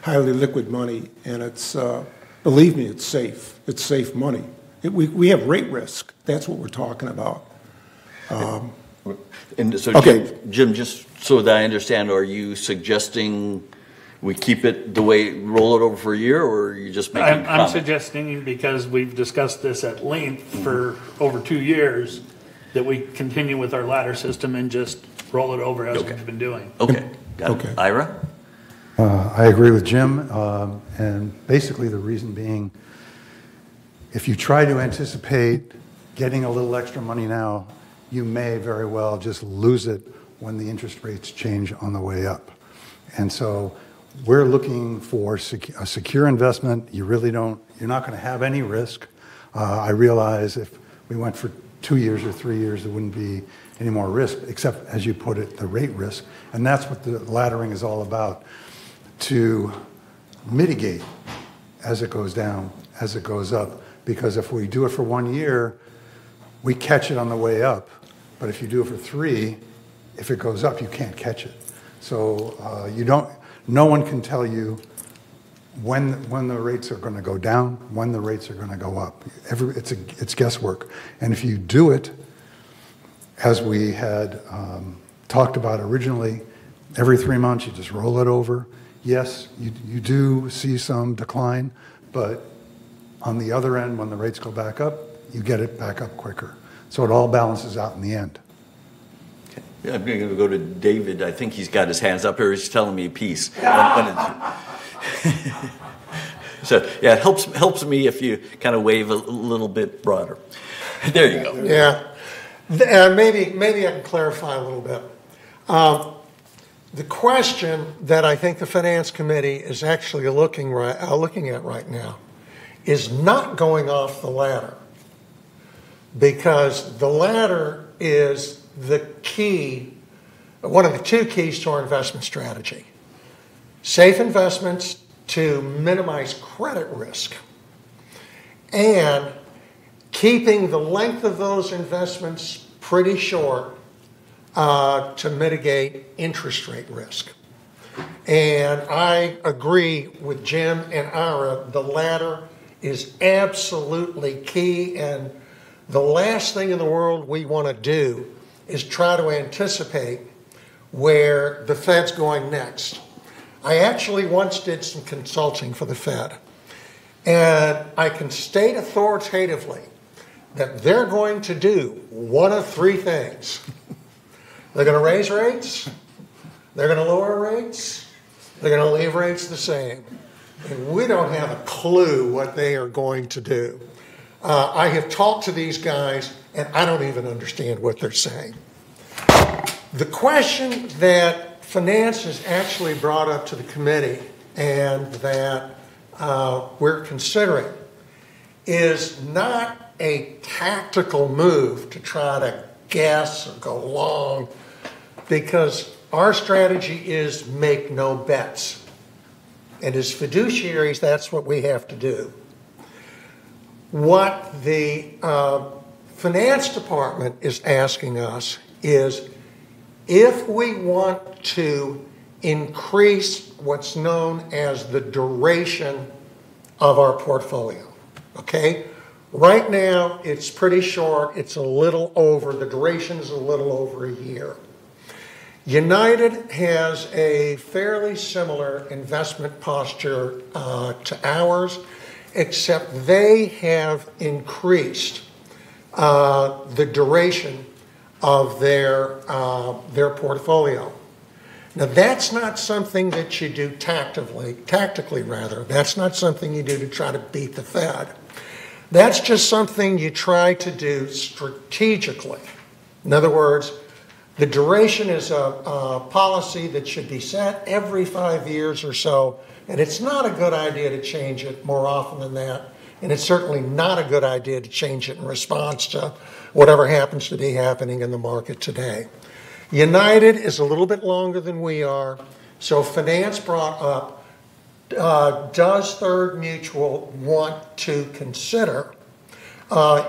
highly liquid money, and it's, believe me, it's safe. It's safe money. We have rate risk. That's what we're talking about. And so, okay. Jim, just so that I understand, are you suggesting we keep it the way, roll it over for a year, or are you just making I'm suggesting, because we've discussed this at length for over 2 years, that we continue with our ladder system and just roll it over as we've been doing. Okay. Got it. Ira? I agree with Jim, and basically the reason being, if you try to anticipate getting a little extra money now, you may very well just lose it when the interest rates change on the way up. And so we're looking for a secure investment. You're not going to have any risk. I realize if we went for 2 years or 3 years, there wouldn't be any more risk, except, as you put it, the rate risk. And that's what the laddering is all about, to mitigate as it goes down, as it goes up. Because if we do it for 1 year, we catch it on the way up. But if you do it for 3, if it goes up, you can't catch it. So no one can tell you when the rates are going to go down, when the rates are going to go up. It's guesswork. And if you do it, as we had talked about originally, every 3 months you just roll it over. Yes, you do see some decline, but on the other end, when the rates go back up, you get it back up quicker. So it all balances out in the end. Yeah, I'm going to go to David. I think he's got his hands up here. He's telling me a piece. So, yeah, it helps me if you kind of wave a little bit broader. There you go. Yeah. Maybe I can clarify a little bit. The question that I think the Finance Committee is actually looking at right now is not going off the ladder, because the ladder is the key, one of the two keys to our investment strategy. Safe investments to minimize credit risk, and keeping the length of those investments pretty short to mitigate interest rate risk. And I agree with Jim and Ira, the latter is absolutely key, and the last thing in the world we want to do is try to anticipate where the Fed's going next. I actually once did some consulting for the Fed, and I can state authoritatively that they're going to do one of three things. They're going to raise rates, they're going to lower rates, they're going to leave rates the same. And we don't have a clue what they are going to do. I have talked to these guys, and I don't even understand what they're saying. The question that Finance has actually brought up to the committee and that we're considering is not a tactical move to try to guess or go long, because our strategy is make no bets. And as fiduciaries, that's what we have to do. What the Finance Department is asking us is, if we want to increase what's known as the duration of our portfolio, okay? Right now, it's pretty short. It's a little over, the duration is a little over a year. United has a fairly similar investment posture to ours, except they have increased the duration of their portfolio. Now, that's not something that you do tactically rather. That's not something you do to try to beat the Fed. That's just something you try to do strategically. In other words, the duration is a policy that should be set every 5 years or so, and it's not a good idea to change it more often than that, and it's certainly not a good idea to change it in response to whatever happens to be happening in the market today. United is a little bit longer than we are, so Finance brought up, does Third Mutual want to consider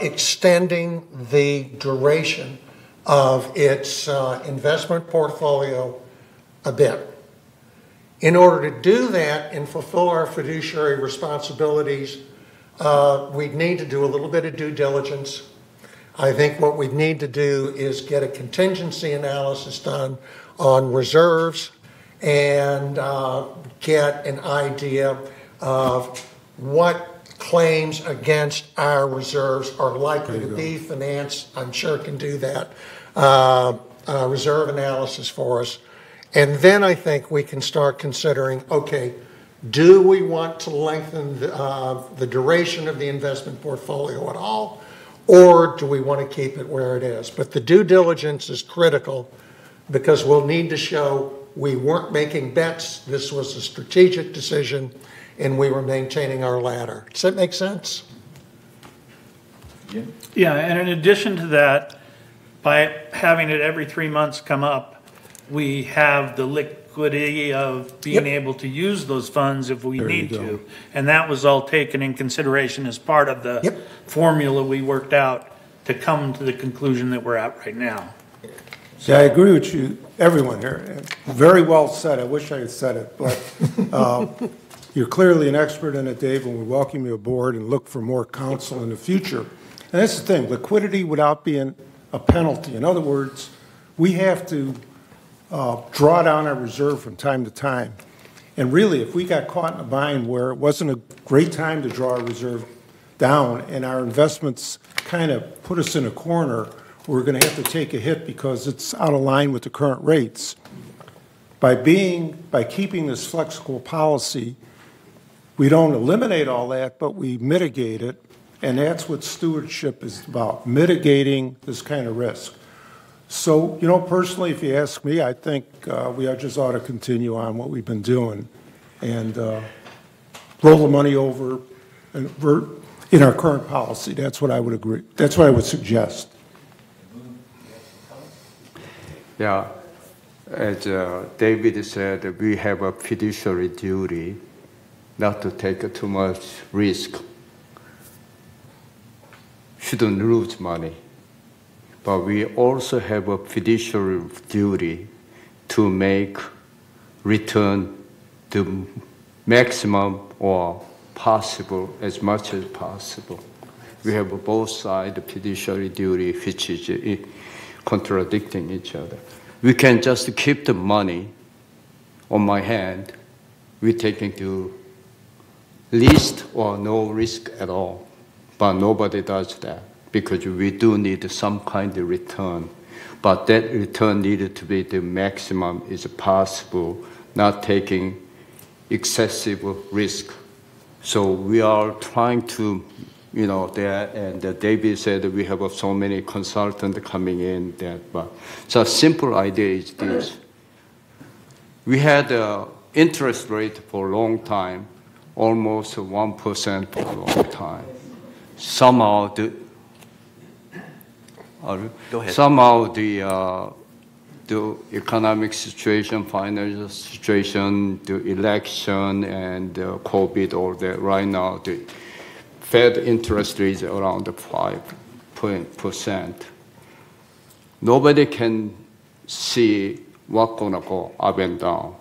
extending the duration of its investment portfolio a bit? In order to do that and fulfill our fiduciary responsibilities, we'd need to do a little bit of due diligence. I think what we need to do is get a contingency analysis done on reserves and get an idea of what claims against our reserves are likely to be. Finance, I'm sure, can do that reserve analysis for us. And then I think we can start considering, okay, do we want to lengthen the duration of the investment portfolio at all, or do we want to keep it where it is? But the due diligence is critical, because we'll need to show we weren't making bets, this was a strategic decision, and we were maintaining our ladder. Does that make sense? Yeah, and in addition to that, by having it every 3 months come up, we have the liquidity of being able to use those funds if we need to. And that was all taken in consideration as part of the formula we worked out to come to the conclusion that we're at right now. See, I agree with you, everyone here. Very well said. I wish I had said it, but you're clearly an expert in it, Dave, and we welcome you aboard and look for more counsel in the future. And that's the thing, liquidity without being a penalty. In other words, we have to draw down our reserve from time to time. And really, if we got caught in a bind where it wasn't a great time to draw a reserve, down, and our investments kind of put us in a corner. We're going to have to take a hit because it's out of line with the current rates. By keeping this flexible policy, we don't eliminate all that, but we mitigate it, and that's what stewardship is about, mitigating this kind of risk. So, you know, personally, if you ask me, I think we just ought to continue on what we've been doing and roll the money over in our current policy. That's what I would agree. That's what I would suggest. Yeah, as David said, we have a fiduciary duty not to take too much risk. Shouldn't lose money. But we also have a fiduciary duty to make return the maximum or possible as much as possible. We have both sides of fiduciary duty, which is contradicting each other. We can just keep the money on my hand. We're taking to least or no risk at all. But nobody does that because we do need some kind of return. But that return needed to be the maximum is possible, not taking excessive risk. So we are trying to, you know, that, and David said that we have so many consultants coming in. So a simple idea is this. We had an interest rate for a long time, almost 1% for a long time. Somehow the economic situation, financial situation, the election, and COVID, all that. Right now, the Fed interest rate is around 5%. Nobody can see what's gonna go up and down.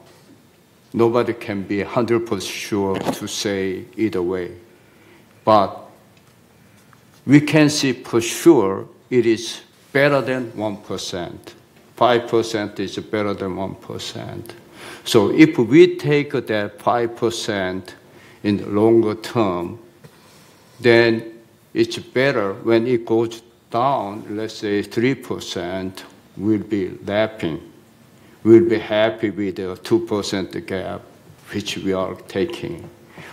Nobody can be 100% sure to say either way. But we can see for sure it is better than 1%. 5% is better than 1%. So if we take that 5% in the longer term, then it's better when it goes down, let's say 3%, we'll be laughing. We'll be happy with the 2% gap, which we are taking.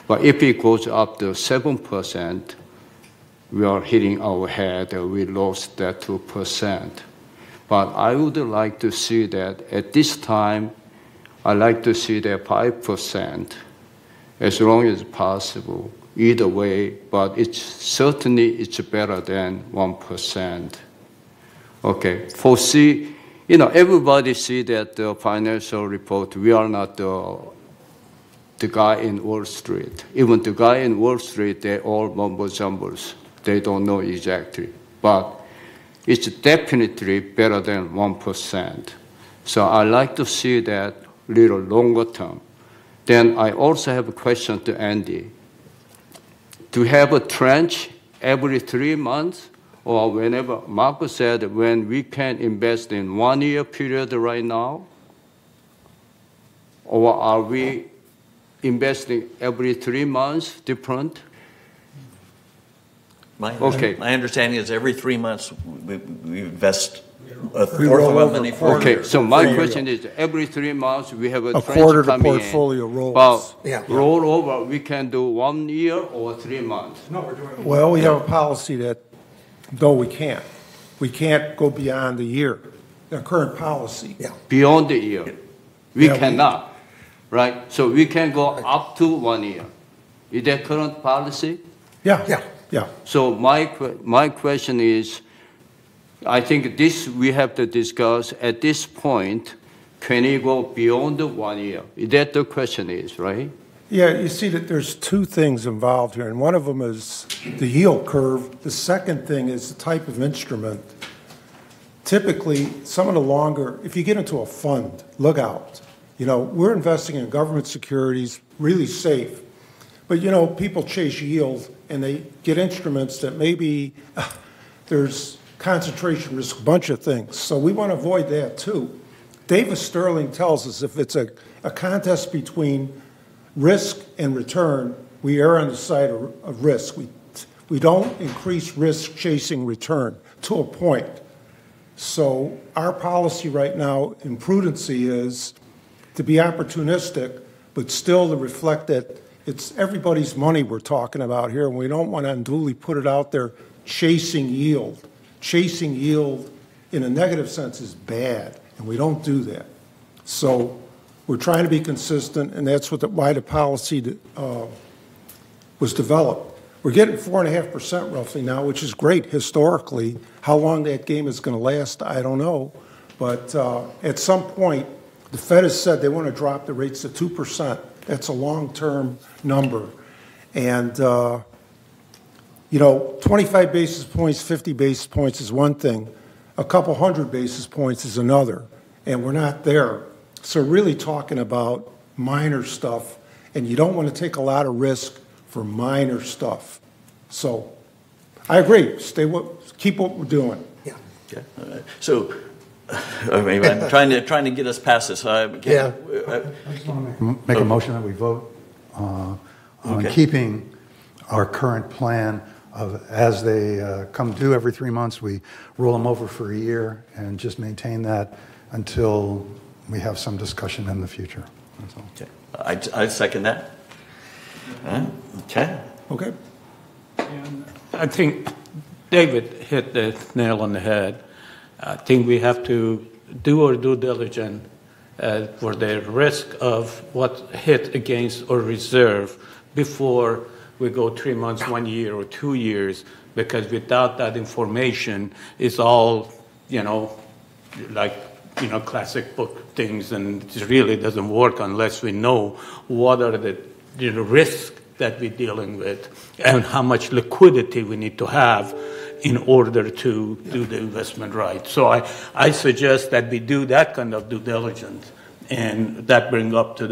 But if it goes up to 7%, we are hitting our head, we lost that 2%. But I would like to see that at this time, I like to see that 5% as long as possible, either way, but it's better than 1%. Okay, you know, everybody see that the financial report, we are not the guy in Wall Street. Even the guy in Wall Street, they all mumbo jumbles. They don't know exactly, but it's definitely better than 1%. So I like to see that little longer term. Then I also have a question to Andy. To have a trench every 3 months, or whenever Marco said when we can invest in 1 year period right now, or are we investing every 3 months different? My understanding is every 3 months we invest a fourth of our money for a year. Okay, so my question is every 3 months we have a quarter trench the coming portfolio in. rolls. But roll over, we can do 1 year or 3 months. No, we're doing. Well, we have a policy that, no, we can't. We can't go beyond the year. The current policy. Yeah. Beyond the year, we cannot, right? So we can go up to 1 year. Is that current policy? Yeah. Yeah. Yeah. So my question is, I think this we have to discuss at this point. Can you go beyond the 1 year? That the question is, right? Yeah, you see that there's two things involved here, and one of them is the yield curve. The second thing is the type of instrument. Typically, some of the longer, if you get into a fund, look out. You know, we're investing in government securities, really safe. But, you know, people chase yield, and they get instruments that maybe there's concentration risk, a bunch of things. So we want to avoid that, too. Davis Sterling tells us if it's a contest between risk and return, we err on the side of risk. We don't increase risk chasing return to a point. So our policy right now in prudency is to be opportunistic, but still to reflect that it's everybody's money we're talking about here, and we don't want to unduly put it out there chasing yield. Chasing yield in a negative sense is bad, and we don't do that. So we're trying to be consistent, and that's why the policy was developed. We're getting 4.5% roughly now, which is great historically. How long that game is going to last, I don't know. But at some point, the Fed has said they want to drop the rates to 2%. That's a long-term number. And, 25 basis points, 50 basis points is one thing. A couple hundred basis points is another. And we're not there. So really talking about minor stuff, and you don't want to take a lot of risk for minor stuff. So I agree. Keep what we're doing. Yeah. Okay. So I'm trying to get us past this. I just want to make a motion that we vote on keeping our current plan of as they come due every 3 months, we roll them over for a year and just maintain that until we have some discussion in the future. That's all. Okay. I second that. Okay. Okay. And I think David hit the nail on the head. I think we have to do our due diligence for the risk of what hit against our reserve before we go 3 months, 1 year, or 2 years, because without that information, it's all, classic book things, and it really doesn't work unless we know what are the risks that we're dealing with and how much liquidity we need to have in order to do the investment right. So I suggest that we do that kind of due diligence, and that bring up to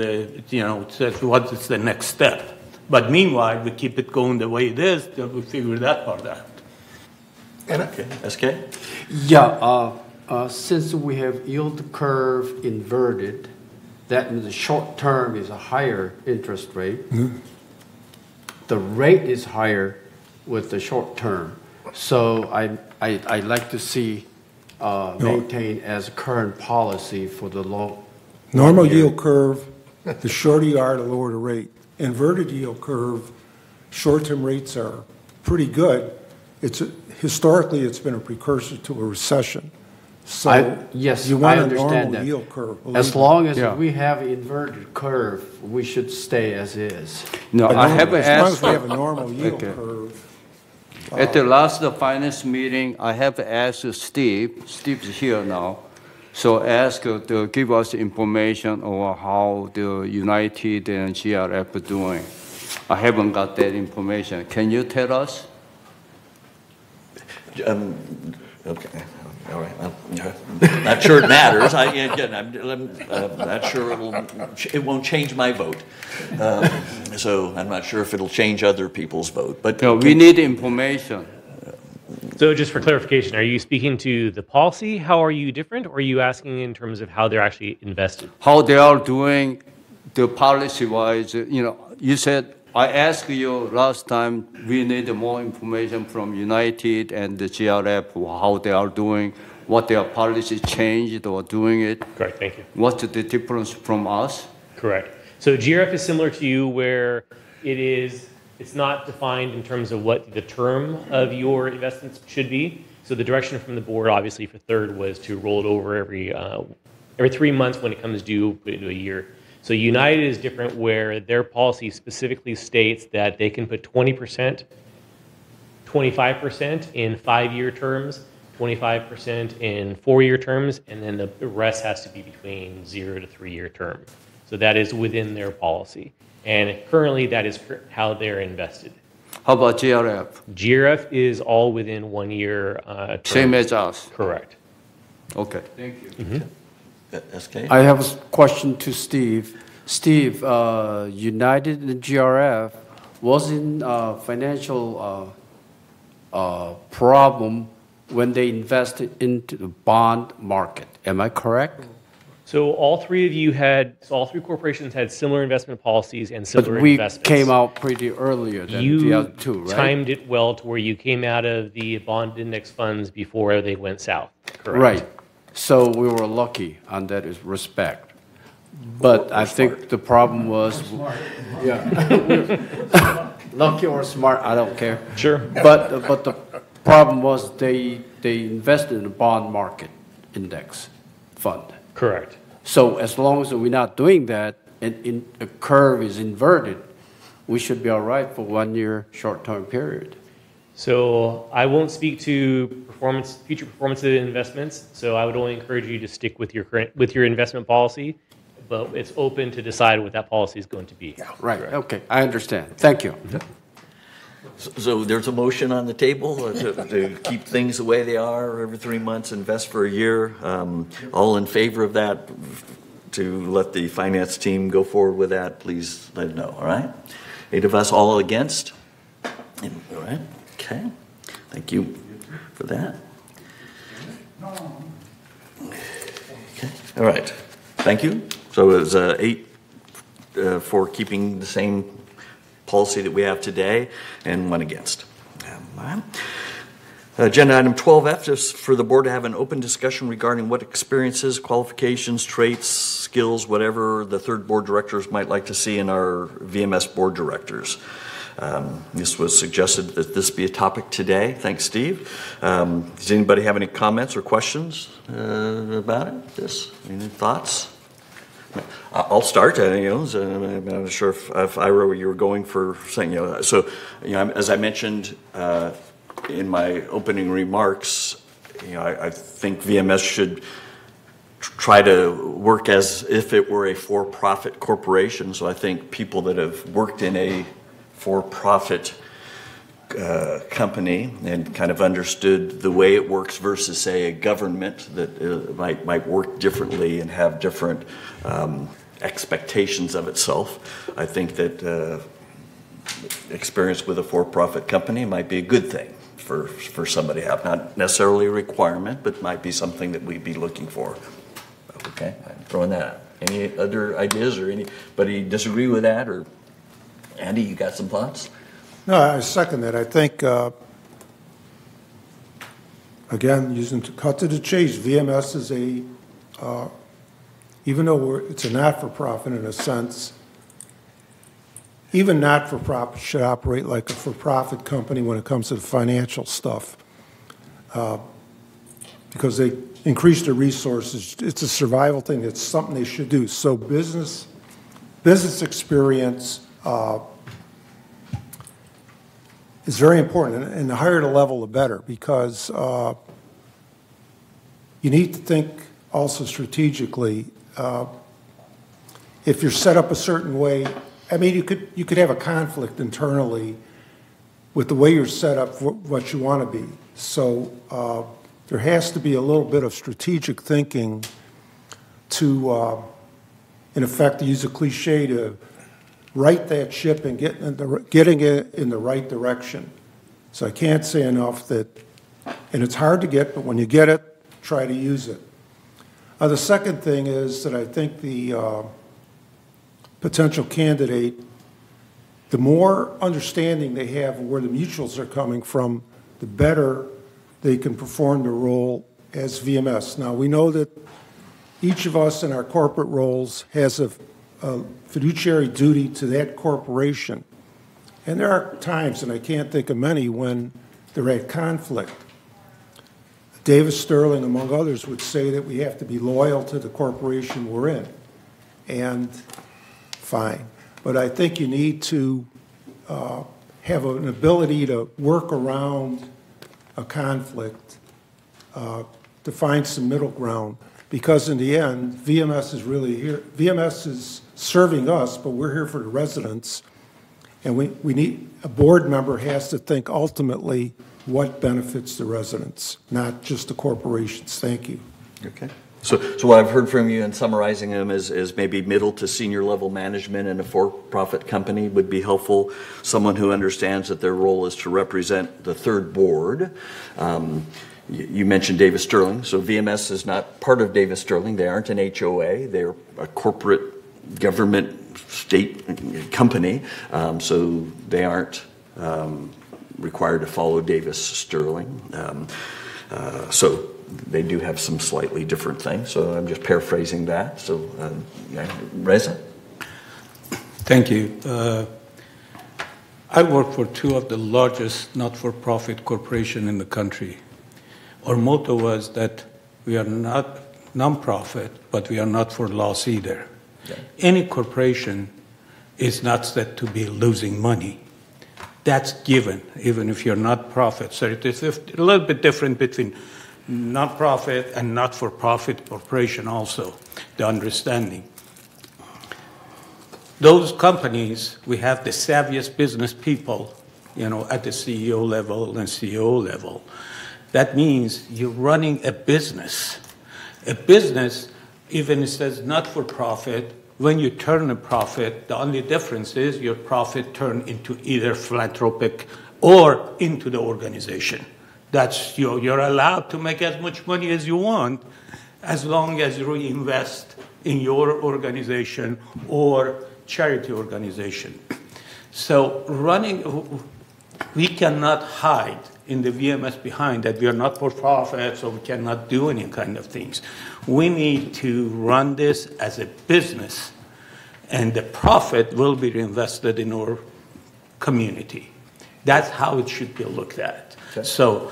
what is the next step. But meanwhile, we keep it going the way it is till we figure that part out. Okay. SK? Yeah, since we have yield curve inverted, that means the short term is a higher interest rate. Mm-hmm. The rate is higher with the short term. So I like to see maintain as current policy for the low. Normal yield curve, the shorter you are, the lower the rate. Inverted yield curve, short-term rates are pretty good. Historically, it's been a precursor to a recession. So yes, you want I a understand normal that. yield curve. As long as we have inverted curve, we should stay as is. No, I have as asked. long as we have a normal yield curve. At the last finance meeting, I have asked Steve. Steve's here now. So ask to give us information on how the United and GRF are doing. I haven't got that information. Can you tell us? Okay. All right. I'm not sure it matters. I'm not sure it won't change my vote. So I'm not sure if it'll change other people's vote. But no, we need information. So just for clarification, are you speaking to the policy? How are you different? Or are you asking in terms of how they're actually invested? How they are doing the policy-wise. You said, I asked you last time, we need more information from United and the GRF, how they are doing, what their policy changed or doing it. Correct, thank you. What's the difference from us? Correct. So GRF is similar to you where it's not defined in terms of what the term of your investments should be. So the direction from the board, obviously, for third was to roll it over every 3 months when it comes due, put it into a year. So United is different where their policy specifically states that they can put 20%, 25% in 5-year terms, 25% in 4-year terms, and then the rest has to be between 0 to 3-year term. So that is within their policy. And currently, that is how they're invested. How about GRF? GRF is all within 1 year. Same as us? Correct. Okay. Thank you. Mm-hmm. SK? I have a question to Steve. Steve, United and GRF was in financial problem when they invested into the bond market. Am I correct? So all three corporations had similar investment policies and similar But we investments. came out pretty earlier than the other two, right? Timed it well to where you came out of the bond index funds before they went south. Correct. Right. So we were lucky on that respect. But I think the problem was, yeah, lucky or smart, I don't care. Sure. But the problem was they invested in the bond market index fund. Correct. So as long as we're not doing that, and the curve is inverted, we should be all right for 1 year short-term period. So I won't speak to future performance of the investments. So I would only encourage you to stick with your investment policy, but it's open to decide what that policy is going to be. Yeah, right. Okay, I understand. Thank you. So there's a motion on the table to keep things the way they are every 3 months, invest for a year. All in favor of that, to let the finance team go forward with that, please let it know, all right? 8 of us, all against? All right, okay. Thank you for that. Okay, all right. Thank you. So it was 8 for keeping the same policy that we have today, and 1 against. Agenda item 12F is for the board to have an open discussion regarding what experiences, qualifications, traits, skills, whatever the third board directors might like to see in our VMS board directors. This was suggested that this be a topic today. Thanks, Steve. Does anybody have any comments or questions about it? Any thoughts? I'll start. I'm not sure if Ira, you were going for saying, as I mentioned in my opening remarks, I think VMS should try to work as if it were a for-profit corporation. So I think people that have worked in a for-profit company and kind of understood the way it works versus, say, a government that might work differently and have different expectations of itself. I think that experience with a for-profit company might be a good thing for somebody to have. Not necessarily a requirement, but might be something that we'd be looking for. Okay, I'm throwing that out. Any other ideas or anybody disagree with that? Or Andy, you got some thoughts? No, I second that. I think, again, using to cut to the chase, VMS is even though it's a not-for-profit in a sense, even not-for-profit should operate like a for-profit company when it comes to the financial stuff, because they increase their resources. It's a survival thing. It's something they should do. So business experience is very important, and the higher the level, the better, because you need to think also strategically. If you're set up a certain way, I mean, you could have a conflict internally with the way you're set up for what you want to be. So there has to be a little bit of strategic thinking to, in effect, to use a cliche, to right that ship and getting it in the right direction. So I can't say enough that, and it's hard to get, but when you get it, try to use it. The second thing is that I think the potential candidate, the more understanding they have of where the mutuals are coming from, the better they can perform their role as VMS. Now, we know that each of us in our corporate roles has a fiduciary duty to that corporation. And there are times, and I can't think of many, when they're at conflict. Davis Sterling, among others, would say that we have to be loyal to the corporation we're in. And fine. But I think you need to have an ability to work around a conflict, to find some middle ground. Because in the end, VMS is really here. VMS is serving us, but we're here for the residents. And we need, a board member has to think ultimately what benefits the residents, not just the corporations. Thank you. Okay. So what I've heard from you in summarizing them is maybe middle to senior level management in a for-profit company would be helpful. Someone who understands that their role is to represent the third board. You mentioned Davis Sterling. So VMS is not part of Davis Sterling. They aren't an HOA. They're a corporate government state company. So they aren't required to follow Davis Sterling. So they do have some slightly different things. So I'm just paraphrasing that. So Reza? Thank you. I work for two of the largest not-for-profit corporations in the country. Our motto was that we are not non-profit, but we are not for loss either. Okay. Any corporation is not said to be losing money. That's given, even if you're not profit. So it is a little bit different between non-profit and not-for-profit corporation also, the understanding. Those companies, we have the savviest business people, at the CEO level and CEO level. That means you're running a business. A business, even it says not-for-profit, when you turn a profit, the only difference is your profit turn into either philanthropic or into the organization. That's you're allowed to make as much money as you want as long as you reinvest in your organization or charity organization. So we cannot hide in the VMS behind that we are not for profit, so we cannot do any kind of things. We need to run this as a business, and the profit will be reinvested in our community. That's how it should be looked at. Okay. So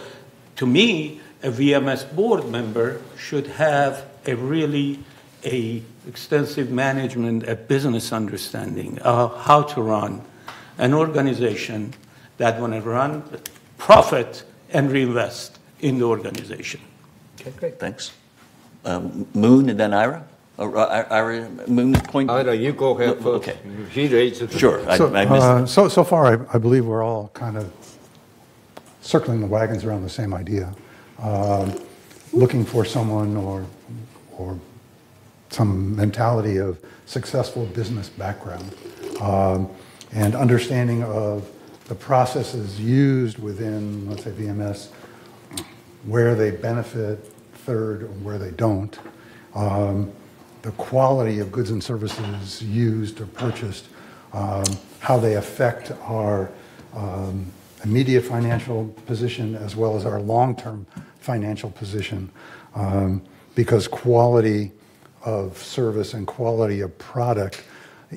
to me, a VMS board member should have a extensive management, a business understanding of how to run an organization that want to run profit and reinvest in the organization. Okay, great, thanks. Moon and then Ira? Ira, Moon's point? Ira, you go ahead first. Okay. He raised it. Sure, I missed that. So far, I believe we're all kind of circling the wagons around the same idea. Looking for someone or some mentality of successful business background and understanding of the processes used within, let's say, VMS, where they benefit third or where they don't, the quality of goods and services used or purchased, how they affect our immediate financial position as well as our long-term financial position, because quality of service and quality of product,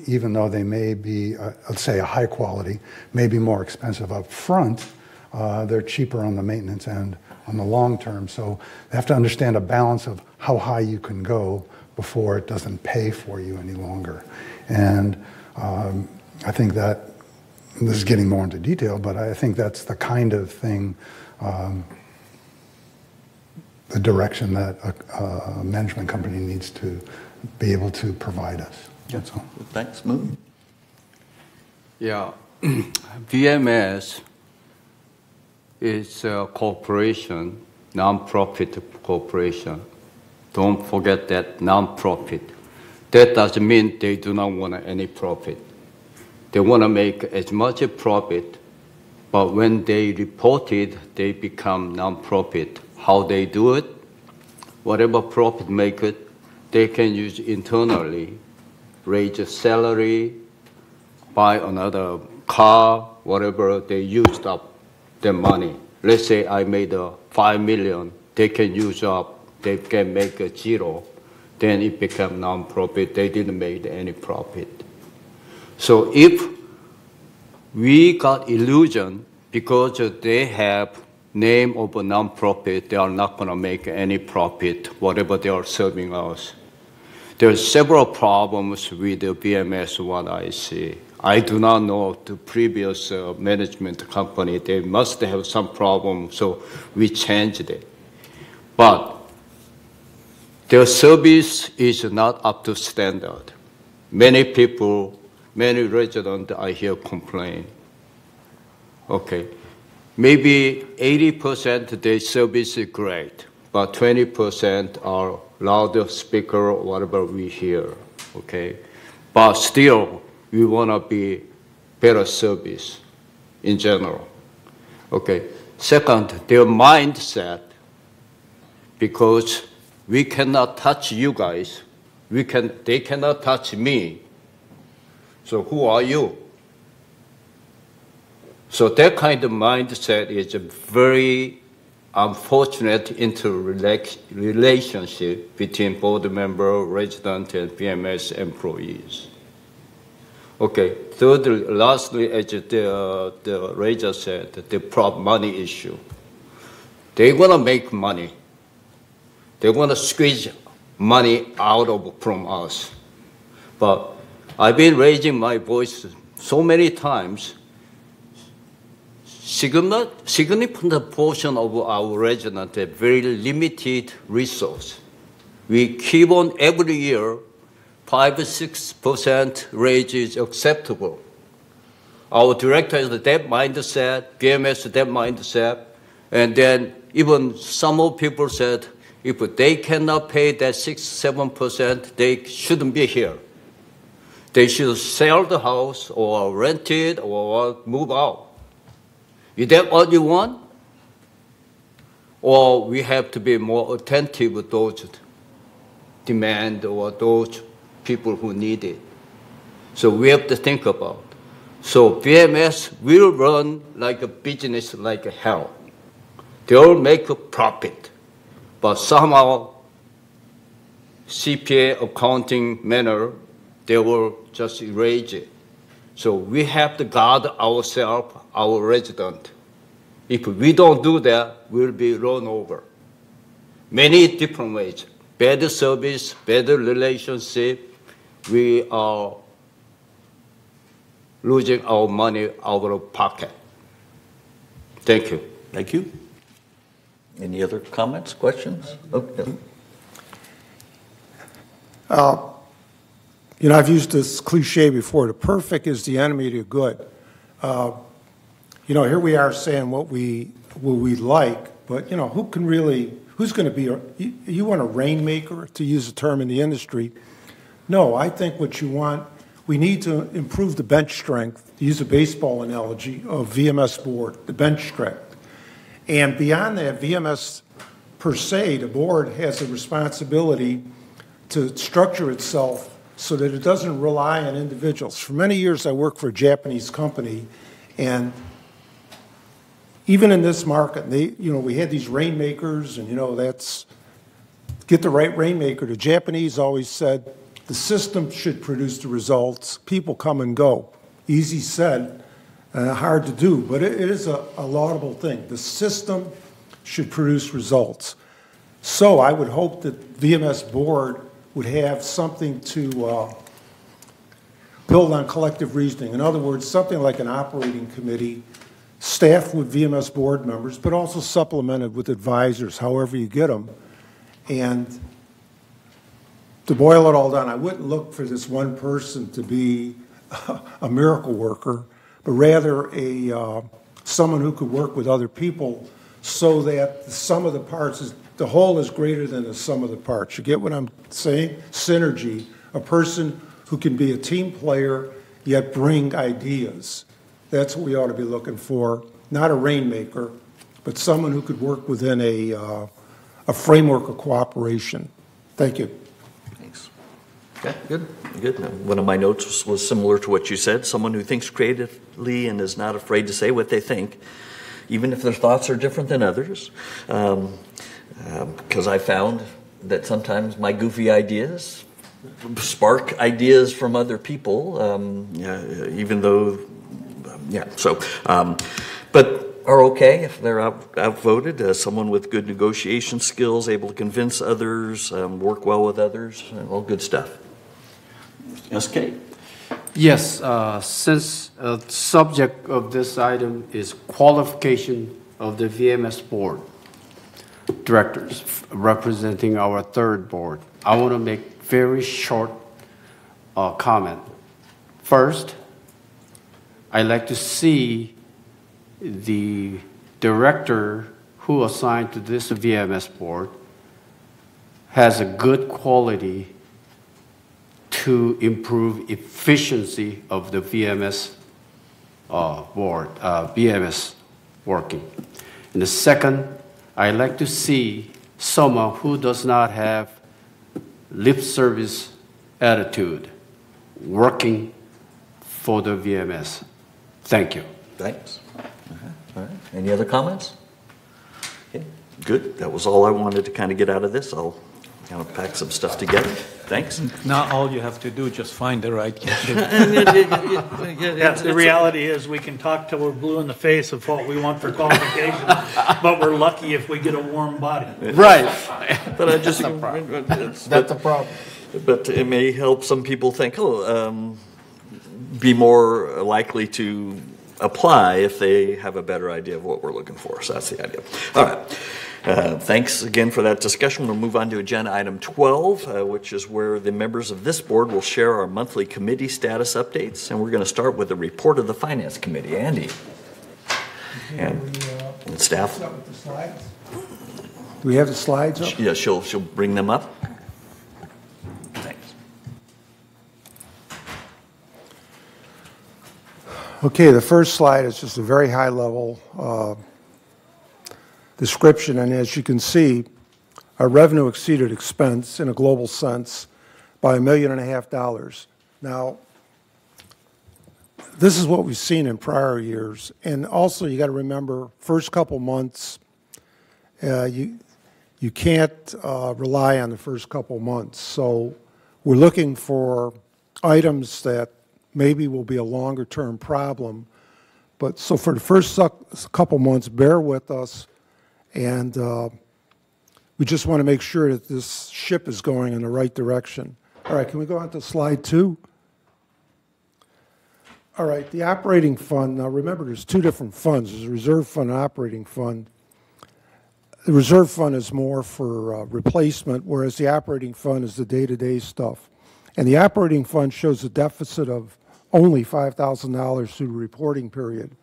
even though they may be, let's say, a high quality, may be more expensive up front, they're cheaper on the maintenance end on the long term. So they have to understand a balance of how high you can go before it doesn't pay for you any longer. And I think that, this is getting more into detail, but I think that's the kind of thing, the direction that a management company needs to be able to provide us. That's all. Thanks, Moon. Yeah, VMS is a corporation, non-profit corporation. Don't forget that, non-profit. That doesn't mean they do not want any profit. They want to make as much profit, but when they report it, they become non-profit. How they do it? Whatever profit make it, they can use internally, raise a salary, buy another car, whatever, they used up their money. Let's say I made $5 million, they can use up, they can make a zero, then it become non-profit, they didn't make any profit. So if we got illusion because they have name of a non-profit, they are not going to make any profit, whatever they are serving us. There are several problems with the VMS, what I see. I do not know the previous management company. They must have some problem, so we changed it. But their service is not up to standard. Many people, many residents I hear complain. Okay, maybe 80% their service is great, but 20% are louder speaker or whatever we hear, okay? But still, we want to be better service in general, okay? Second, their mindset because we cannot touch you guys. They cannot touch me. So who are you? So that kind of mindset is a very unfortunate interrelationship between board member, resident, and VMS employees. Okay, thirdly, lastly, as the Ranger said, the money issue. They want to make money. They want to squeeze money from us. But I've been raising my voice so many times. Significant portion of our residents have very limited resource. We keep on every year 5-6% raise is acceptable. Our director has that mindset, BMS that mindset, and then even some of people said if they cannot pay that 6-7%, they shouldn't be here. They should sell the house or rent it or move out. Is that what you want? Or we have to be more attentive to those demand or those people who need it. So we have to think about. So VMS will run like a business like hell. They'll make a profit, but somehow CPA accounting manner, they will just erase it. So we have to guard ourselves, our resident. If we don't do that, we'll be run over. Many different ways. Better service, better relationship. We are losing our money out of pocket. Thank you. Thank you. Any other comments, questions? Okay. I've used this cliche before, the perfect is the enemy to good. Here we are saying what we like, but, who's going to be, you want a rainmaker, to use a term in the industry? No, I think what you want, we need to improve the bench strength, to use a baseball analogy, of VMS board, the bench strength. And beyond that, VMS per se, the board has a responsibility to structure itself so that it doesn't rely on individuals. For many years, I worked for a Japanese company, and even in this market, we had these rainmakers, and that's get the right rainmaker. The Japanese always said the system should produce the results. People come and go. Easy said, hard to do, but it is a laudable thing. The system should produce results. So I would hope that VMS board would have something to build on collective reasoning. In other words, something like an operating committee, staffed with VMS board members, but also supplemented with advisors, however you get them. And to boil it all down, I wouldn't look for this one person to be a miracle worker, but rather someone who could work with other people so that the sum of the parts is, the whole is greater than the sum of the parts. You get what I'm saying? Synergy, a person who can be a team player yet bring ideas. That's what we ought to be looking for. Not a rainmaker, but someone who could work within a framework of cooperation. Thank you. Thanks. Okay, good. One of my notes was similar to what you said. Someone who thinks creatively and is not afraid to say what they think, even if their thoughts are different than others. Because I found that sometimes my goofy ideas spark ideas from other people, even though, but are okay if they're outvoted. Someone with good negotiation skills, able to convince others, work well with others, all good stuff. SK? Yes, since the subject of this item is qualification of the VMS board directors representing our third board, I want to make very short comment. First, I'd like to see the director who assigned to this VMS board has a good quality to improve efficiency of the VMS BMS working. And the second, I'd like to see someone who does not have lip service attitude working for the VMS. Thank you. Thanks. All right. Any other comments? Okay. Good. That was all I wanted to kind of get out of this. I'll kind of pack some stuff together. Thanks. Not all you have to do, just find the right candidate. Yes, the reality is we can talk till we're blue in the face of what we want for qualifications, but we're lucky if we get a warm body. Right. But I just That's the problem. But it may help some people think, be more likely to apply if they have a better idea of what we're looking for. So that's the idea. All right. Thanks again for that discussion. We'll move on to agenda item 12, which is where the members of this board will share our monthly committee status updates. And we're going to start with the report of the Finance Committee. Andy. And staff. Do we have the slides up? Yeah, she'll bring them up. Thanks. Okay, the first slide is just a very high level description, and as you can see, our revenue exceeded expense in a global sense by $1.5 million. Now, this is what we've seen in prior years, and also you got to remember, first couple months, you can't rely on the first couple months. So we're looking for items that maybe will be a longer term problem. But so for the first couple months, bear with us. And we just want to make sure that this ship is going in the right direction. All right, can we go on to slide 2? All right, the operating fund. Now remember, there's two different funds. There's a reserve fund and operating fund. The reserve fund is more for replacement, whereas the operating fund is the day-to-day stuff. And the operating fund shows a deficit of only $5,000 through the reporting period.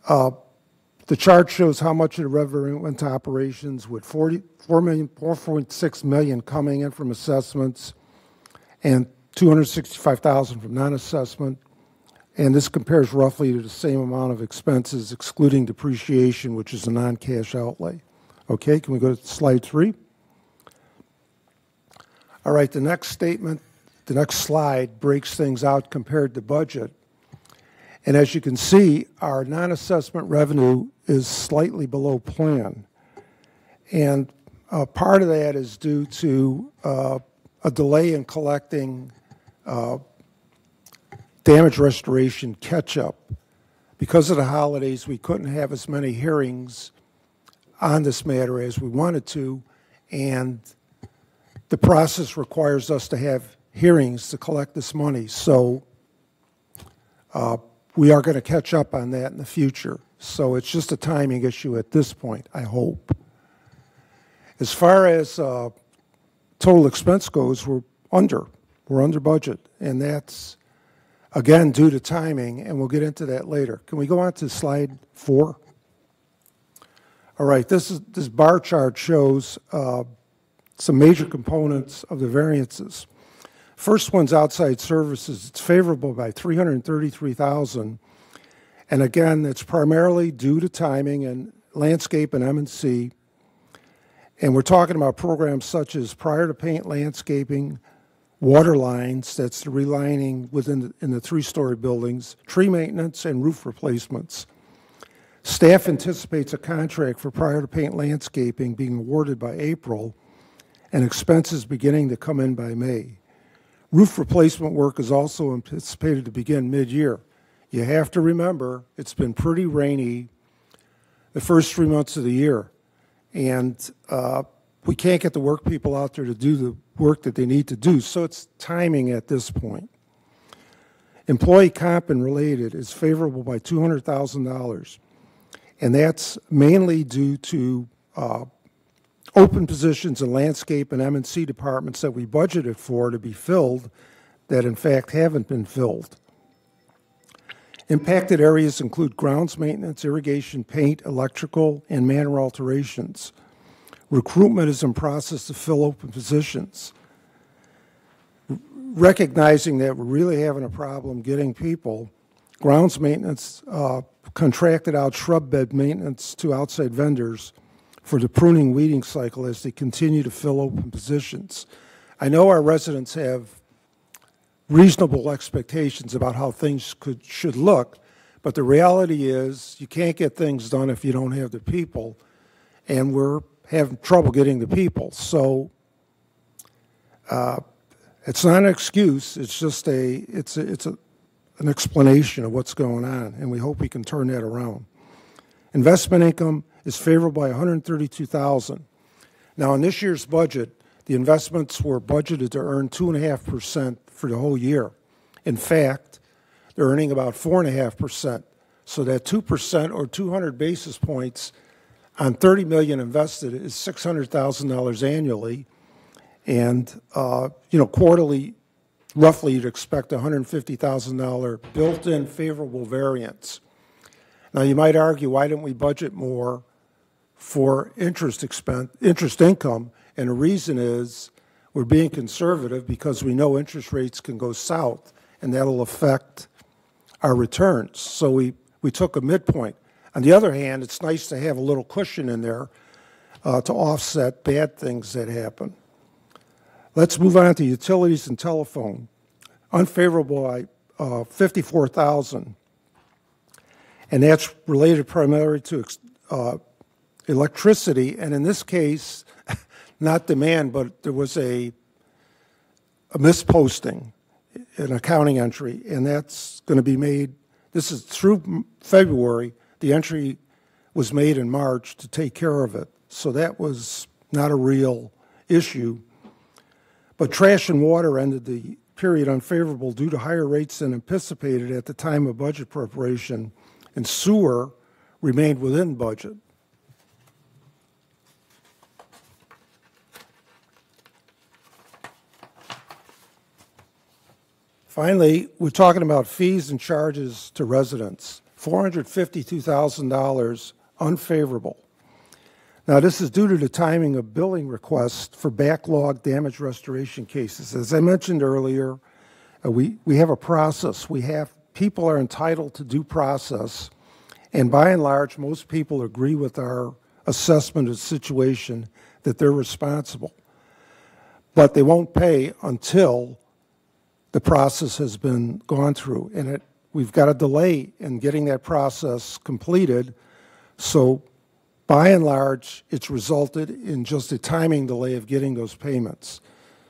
The chart shows how much of the revenue went to operations, with $4.6 million coming in from assessments and $265,000 from non-assessment. And this compares roughly to the same amount of expenses, excluding depreciation, which is a non-cash outlay. Okay, can we go to slide 3? All right, the next statement, the next slide breaks things out compared to budget. And as you can see, our non-assessment revenue is slightly below plan. And part of that is due to a delay in collecting damage restoration catch-up. Because of the holidays, we couldn't have as many hearings on this matter as we wanted to, and the process requires us to have hearings to collect this money. So we are going to catch up on that in the future. So it's just a timing issue at this point, I hope. As far as total expense goes, we're under budget, and that's, again, due to timing, and we'll get into that later. Can we go on to slide 4? All right, this bar chart shows some major components of the variances. First one's outside services. It's favorable by $333,000, and again, it's primarily due to timing and landscape and M&C. And we're talking about programs such as prior to paint landscaping, water lines, that's the relining in the 3-story buildings, tree maintenance, and roof replacements. Staff anticipates a contract for prior to paint landscaping being awarded by April, and expenses beginning to come in by May. Roof replacement work is also anticipated to begin mid-year. You have to remember, it's been pretty rainy the first 3 months of the year, and we can't get the work people out there to do the work that they need to do, so it's timing at this point. Employee comp and related is favorable by $200,000, and that's mainly due to open positions in landscape and M&C departments that we budgeted for to be filled that in fact haven't been filled. Impacted areas include grounds maintenance, irrigation, paint, electrical, and manor alterations. Recruitment is in process to fill open positions. Recognizing that we're really having a problem getting people, grounds maintenance contracted out shrub bed maintenance to outside vendors for the pruning weeding cycle as they continue to fill open positions. I know our residents have reasonable expectations about how things should look, but the reality is you can't get things done if you don't have the people, and we're having trouble getting the people. So it's not an excuse. It's just an explanation of what's going on, and we hope we can turn that around. Investment income is favorable by $132,000. Now, in this year's budget, the investments were budgeted to earn 2.5% for the whole year. In fact, they're earning about 4.5%. So that 2% or 200 basis points on $30 million invested is $600,000 annually. And, quarterly, roughly you'd expect $150,000 built-in favorable variance. Now, you might argue, why didn't we budget more for interest income? And the reason is we're being conservative because we know interest rates can go south, and that'll affect our returns. So we took a midpoint. On the other hand, it's nice to have a little cushion in there to offset bad things that happen. Let's move on to utilities and telephone. Unfavorable by $54,000. And that's related primarily to electricity, and in this case, not demand, but there was a misposting, an accounting entry, and that's going to be made, this is through February, the entry was made in March to take care of it. So that was not a real issue. But trash and water ended the period unfavorable due to higher rates than anticipated at the time of budget preparation, and sewer remained within budget. Finally, we're talking about fees and charges to residents. $452,000 unfavorable. Now, this is due to the timing of billing requests for backlog damage restoration cases. As I mentioned earlier, we have a process. People are entitled to due process, and by and large, most people agree with our assessment of the situation that they're responsible. But they won't pay until the process has been gone through, and we've got a delay in getting that process completed. So by and large, it's resulted in just a timing delay of getting those payments.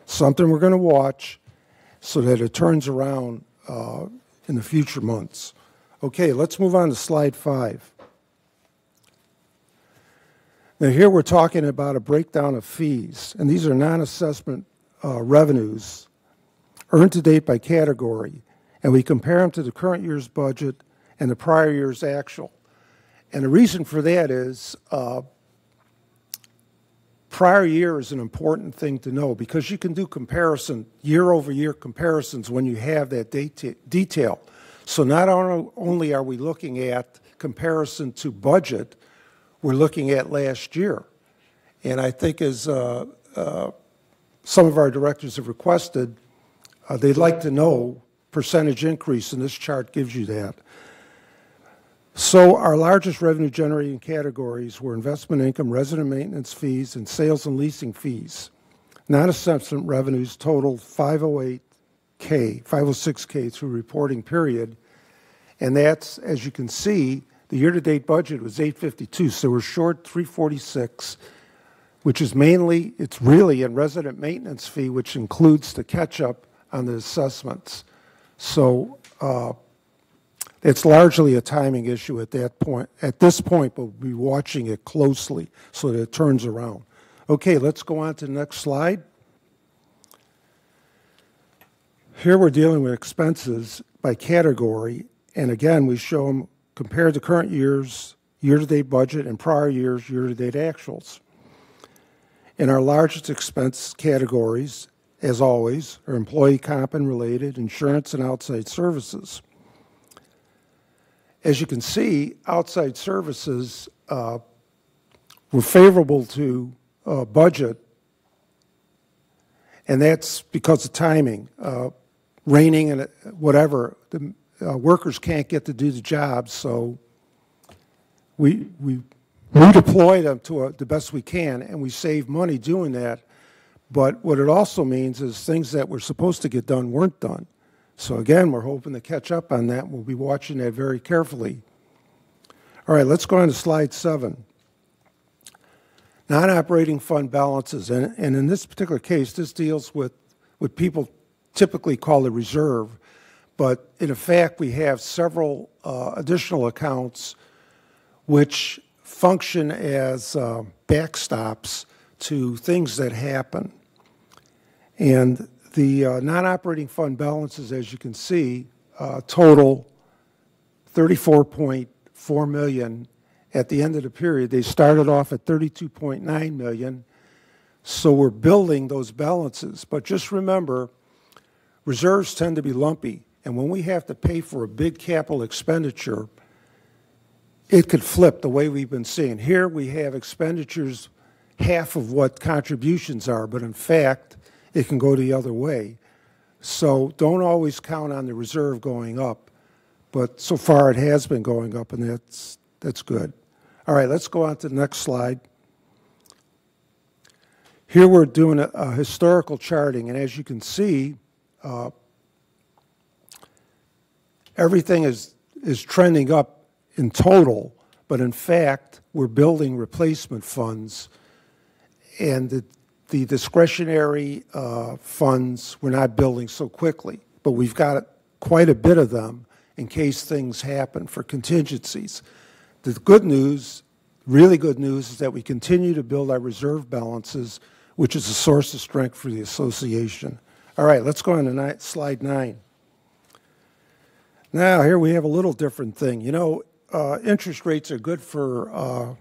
Something we're going to watch so that it turns around in the future months. Okay, let's move on to slide 5. Now here we're talking about a breakdown of fees, and these are non-assessment revenues earned to date by category, and we compare them to the current year's budget and the prior year's actual. And the reason for that is prior year is an important thing to know because you can do comparison, year-over-year comparisons when you have that detail. So not only are we looking at comparison to budget, we're looking at last year. And I think as some of our directors have requested, they'd like to know percentage increase, and this chart gives you that. So our largest revenue generating categories were investment income, resident maintenance fees, and sales and leasing fees. Non-assessment revenues totaled $506K through reporting period, and that's, as you can see, the year-to-date budget was $852, so we're short $346, which is mainly, it's really in resident maintenance fee, which includes the catch-up on the assessments. So it's largely a timing issue at that point. At this point, but we'll be watching it closely so that it turns around. Okay, let's go on to the next slide. Here we're dealing with expenses by category, and again, we show them compared to current year's year-to-date budget and prior year's year-to-date actuals. In our largest expense categories, as always, are employee comp and related, insurance, and outside services. As you can see, outside services were favorable to budget, and that's because of timing. Raining and whatever, the workers can't get to do the job, so we redeploy them to the best we can, and we save money doing that. But what it also means is things that were supposed to get done weren't done. So again, we're hoping to catch up on that. We'll be watching that very carefully. All right, let's go on to slide 7. Non-operating fund balances, and in this particular case, this deals with what people typically call the reserve, but in effect, we have several additional accounts which function as backstops to things that happen. And the non-operating fund balances, as you can see, total $34.4 million at the end of the period. They started off at $32.9 million, so we're building those balances. But just remember, reserves tend to be lumpy, and when we have to pay for a big capital expenditure, it could flip the way we've been seeing. Here we have expenditures half of what contributions are, but in fact, it can go the other way. So don't always count on the reserve going up, but so far it has been going up, and that's good. All right, let's go on to the next slide. Here we're doing a historical charting, and as you can see, everything is trending up in total, but in fact, we're building replacement funds, and the discretionary funds we're not building so quickly, but we've got quite a bit of them in case things happen for contingencies. The good news, really good news, is that we continue to build our reserve balances, which is a source of strength for the association. All right, let's go on to slide 9. Now, here we have a little different thing. You know, interest rates are good for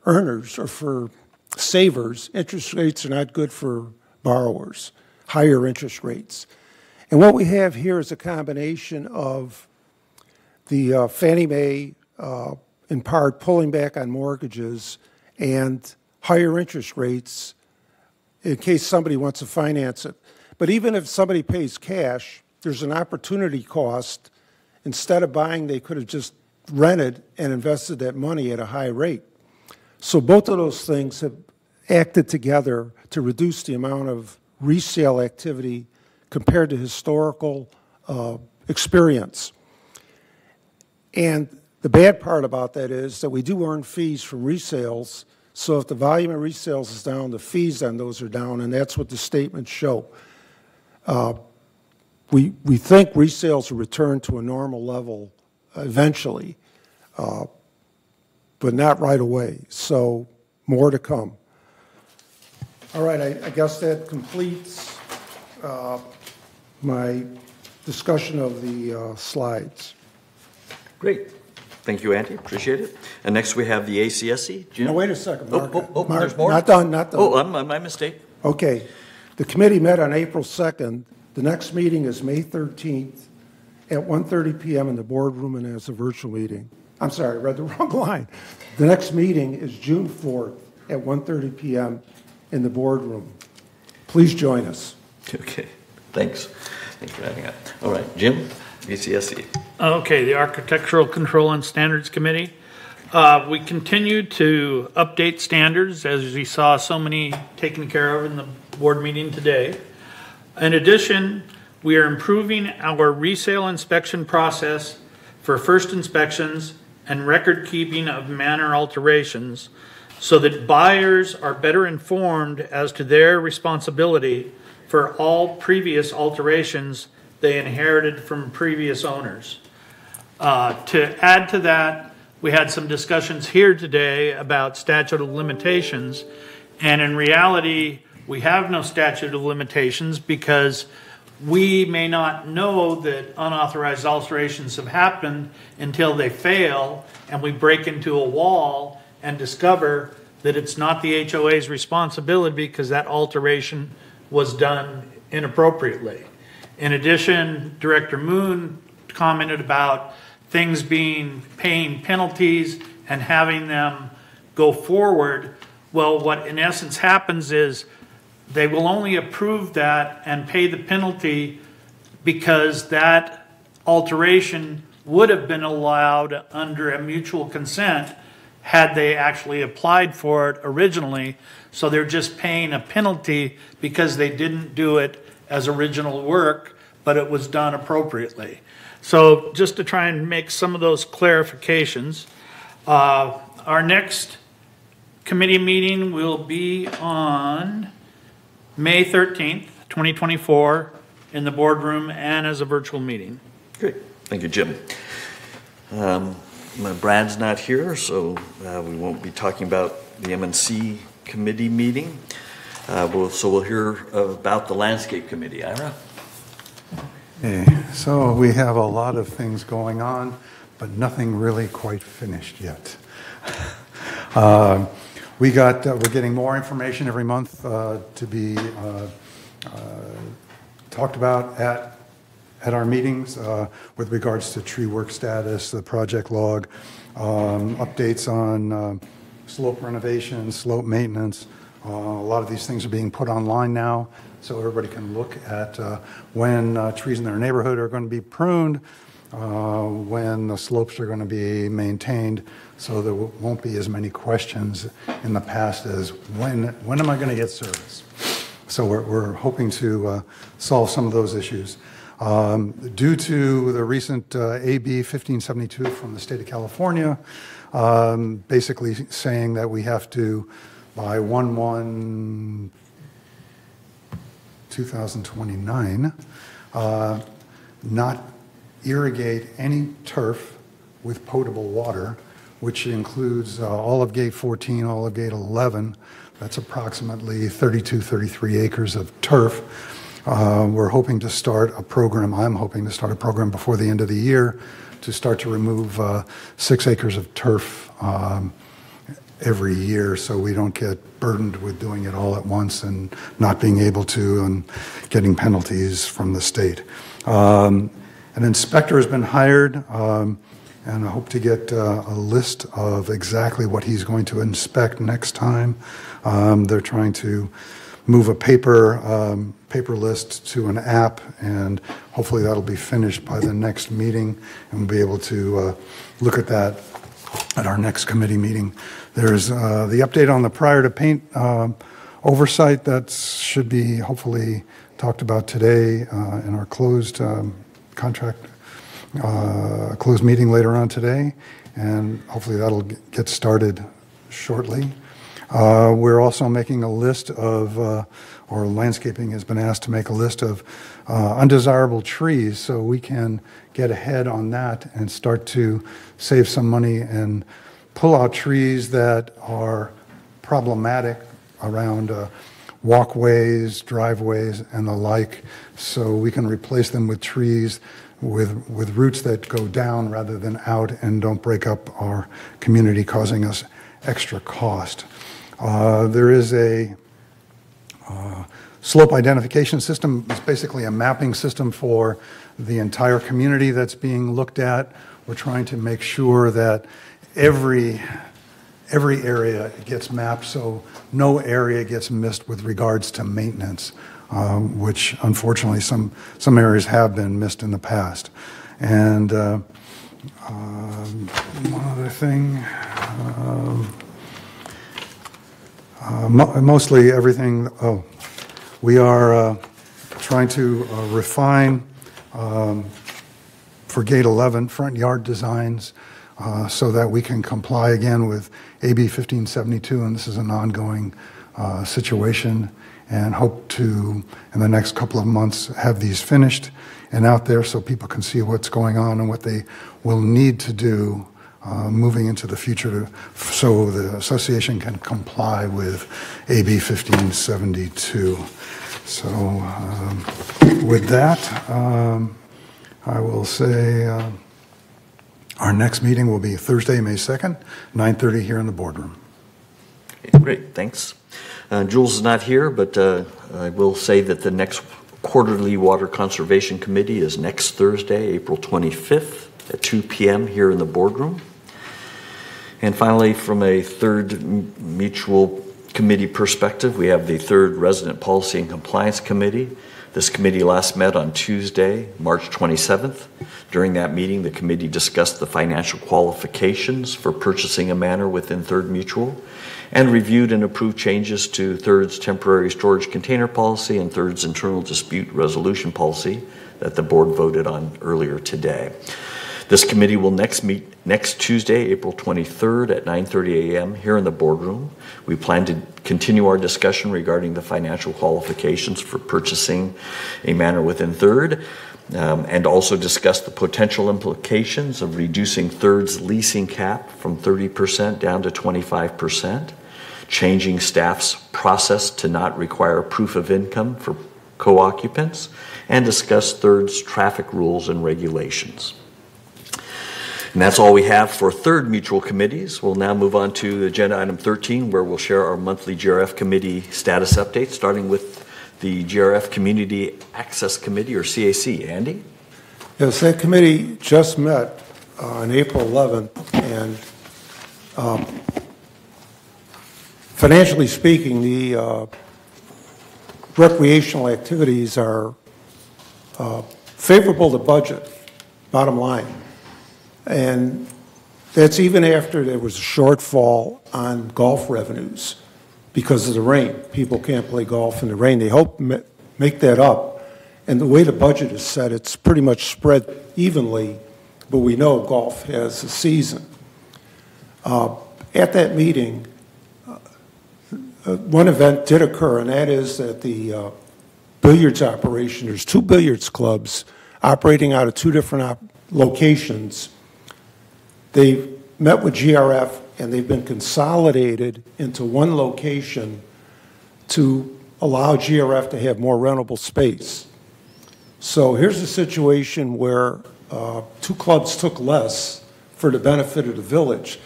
earners or for savers. Interest rates are not good for borrowers, higher interest rates. And what we have here is a combination of the Fannie Mae, in part, pulling back on mortgages and higher interest rates in case somebody wants to finance it. But even if somebody pays cash, there's an opportunity cost. Instead of buying, they could have just rented and invested that money at a high rate. So both of those things have acted together to reduce the amount of resale activity compared to historical experience. And the bad part about that is that we do earn fees from resales, so if the volume of resales is down, the fees on those are down, and that's what the statements show. We think resales will return to a normal level eventually, but not right away, so more to come. All right, I guess that completes my discussion of the slides. Great. Thank you, Andy. Appreciate it. And next we have the ACSC. Jim? No, wait a second, Mark. Mark, there's more? Not done, not done. Oh, my mistake. Okay. The committee met on April 2nd. The next meeting is May 13th at 1:30 p.m. in the boardroom and as a virtual meeting. I'm sorry, I read the wrong line. The next meeting is June 4th at 1:30 p.m. in the boardroom. Please join us. Okay. Thanks. Thanks for having that. All right, Jim, ACSC. Okay, the Architectural Control and Standards Committee. We continue to update standards, as we saw so many taken care of in the board meeting today. In addition, we are improving our resale inspection process for first inspections and record keeping of manor alterations so that buyers are better informed as to their responsibility for all previous alterations they inherited from previous owners. To add to that, we had some discussions here today about statute of limitations, and in reality, we have no statute of limitations because we may not know that unauthorized alterations have happened until they fail and we break into a wall and discover that it's not the HOA's responsibility because that alteration was done inappropriately. In addition, Director Moon commented about things paying penalties and having them go forward. Well, what in essence happens is they will only approve that and pay the penalty because that alteration would have been allowed under a mutual consent had they actually applied for it originally. So they're just paying a penalty because they didn't do it as original work, but it was done appropriately. So just to try and make some of those clarifications, our next committee meeting will be on May 13th, 2024, in the boardroom and as a virtual meeting. Great. Thank you, Jim. Brad's not here, so we won't be talking about the MNC committee meeting. So we'll hear about the landscape committee. Ira? Okay, so we have a lot of things going on, but nothing really quite finished yet. We're getting more information every month to be talked about at our meetings with regards to tree work status, the project log, updates on slope renovation, slope maintenance. A lot of these things are being put online now, so everybody can look at when trees in their neighborhood are going to be pruned, when the slopes are going to be maintained, so there won't be as many questions in the past as when am I going to get service? So we're hoping to solve some of those issues. Due to the recent AB 1572 from the state of California, basically saying that we have to, by 1/1/2029, not irrigate any turf with potable water, which includes all of Gate 14, all of Gate 11. That's approximately 33 acres of turf. We're hoping to start a program, I'm hoping to start a program before the end of the year to start to remove 6 acres of turf every year, so we don't get burdened with doing it all at once and not being able to and getting penalties from the state. An inspector has been hired, and I hope to get a list of exactly what he's going to inspect next time. They're trying to move a paper list to an app, and hopefully that'll be finished by the next meeting, and we'll be able to look at that at our next committee meeting. There's the update on the prior to paint oversight that should be hopefully talked about today in our closed closed meeting later on today, and hopefully that'll get started shortly. We're also making a list of, or landscaping has been asked to make a list of undesirable trees, so we can get ahead on that and start to save some money and pull out trees that are problematic around walkways, driveways, and the like, so we can replace them with trees with roots that go down rather than out and don't break up our community, causing us extra cost. There is a slope identification system. It's basically a mapping system for the entire community that's being looked at. We're trying to make sure that every area gets mapped so no area gets missed with regards to maintenance, which unfortunately some areas have been missed in the past. And one other thing, mostly everything, we are trying to refine for Gate 11 front yard designs so that we can comply again with AB 1572, and this is an ongoing situation, and hope to, in the next couple of months, have these finished and out there so people can see what's going on and what they will need to do moving into the future so the association can comply with AB 1572. So with that, I will say our next meeting will be Thursday, May 2nd, 9:30 here in the boardroom. Okay, great, thanks. Jules is not here, but I will say that the next quarterly Water Conservation Committee is next Thursday, April 25th at 2 p.m. here in the boardroom. And finally, from a third mutual committee perspective, we have the third Resident Policy and Compliance Committee. This committee last met on Tuesday, March 27th. During that meeting, the committee discussed the financial qualifications for purchasing a manor within Third Mutual and reviewed and approved changes to Third's temporary storage container policy and Third's internal dispute resolution policy that the board voted on earlier today. This committee will next meet next Tuesday, April 23rd at 9:30 a.m. here in the boardroom. We plan to continue our discussion regarding the financial qualifications for purchasing a manor within Third, and also discuss the potential implications of reducing Third's leasing cap from 30% down to 25%, changing staff's process to not require proof of income for co-occupants, and discuss Third's traffic rules and regulations. And that's all we have for Third Mutual committees. We'll now move on to agenda item 13, where we'll share our monthly GRF committee status update, starting with the GRF Community Access Committee, or CAC. Andy? Yes, that committee just met on April 11th, and financially speaking, the recreational activities are favorable to budget, bottom line. And that's even after there was a shortfall on golf revenues because of the rain. People can't play golf in the rain. They hope to make that up. And the way the budget is set, it's pretty much spread evenly, but we know golf has a season. At that meeting, one event did occur, and that is that the billiards operation, there's 2 billiards clubs operating out of 2 different locations. They met with GRF, and they've been consolidated into one location to allow GRF to have more rentable space. So here's a situation where 2 clubs took less for the benefit of the village.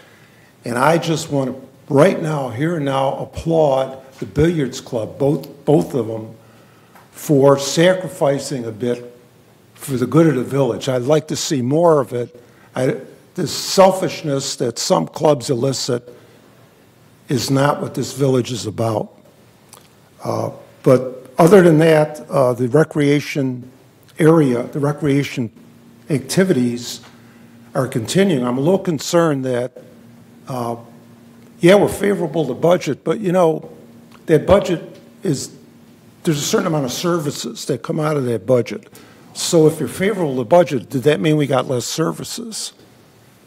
And I just want to, right now, here and now, applaud the billiards club, both of them, for sacrificing a bit for the good of the village. I'd like to see more of it. This selfishness that some clubs elicit is not what this village is about. But other than that, the recreation area, the recreation activities are continuing. I'm a little concerned that, yeah, we're favorable to budget, but you know, that budget is, there's a certain amount of services that come out of that budget. So if you're favorable to budget, did that mean we got less services?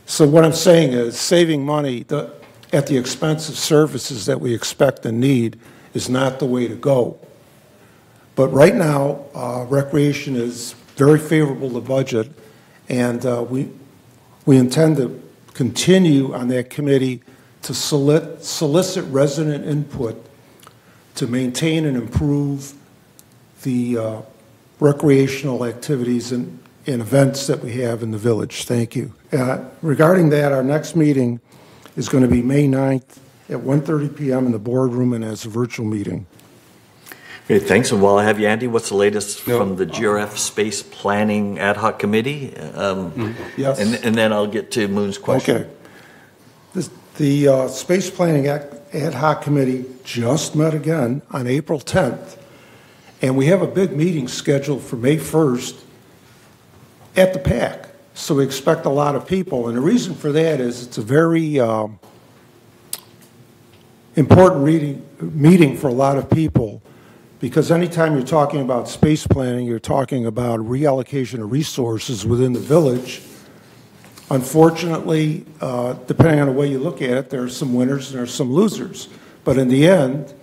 So what I'm saying is saving money at the expense of services that we expect and need is not the way to go. But right now, recreation is very favorable to budget, and we intend to continue on that committee to solicit resident input to maintain and improve the recreational activities and events that we have in the village. Thank you. Regarding that, our next meeting is going to be May 9th at 1:30 p.m. in the boardroom and as a virtual meeting. Okay, thanks. And while I have you, Andy, what's the latest from the GRF Space Planning Ad Hoc Committee? Yes. And then I'll get to Moon's question. Okay. The Space Planning Ad Hoc Committee just met again on April 10th, and we have a big meeting scheduled for May 1st at the PAC. So we expect a lot of people, and the reason for that is it's a very important meeting for a lot of people, because anytime you're talking about space planning, you're talking about reallocation of resources within the village. Unfortunately, depending on the way you look at it, there are some winners and there are some losers. But in the end,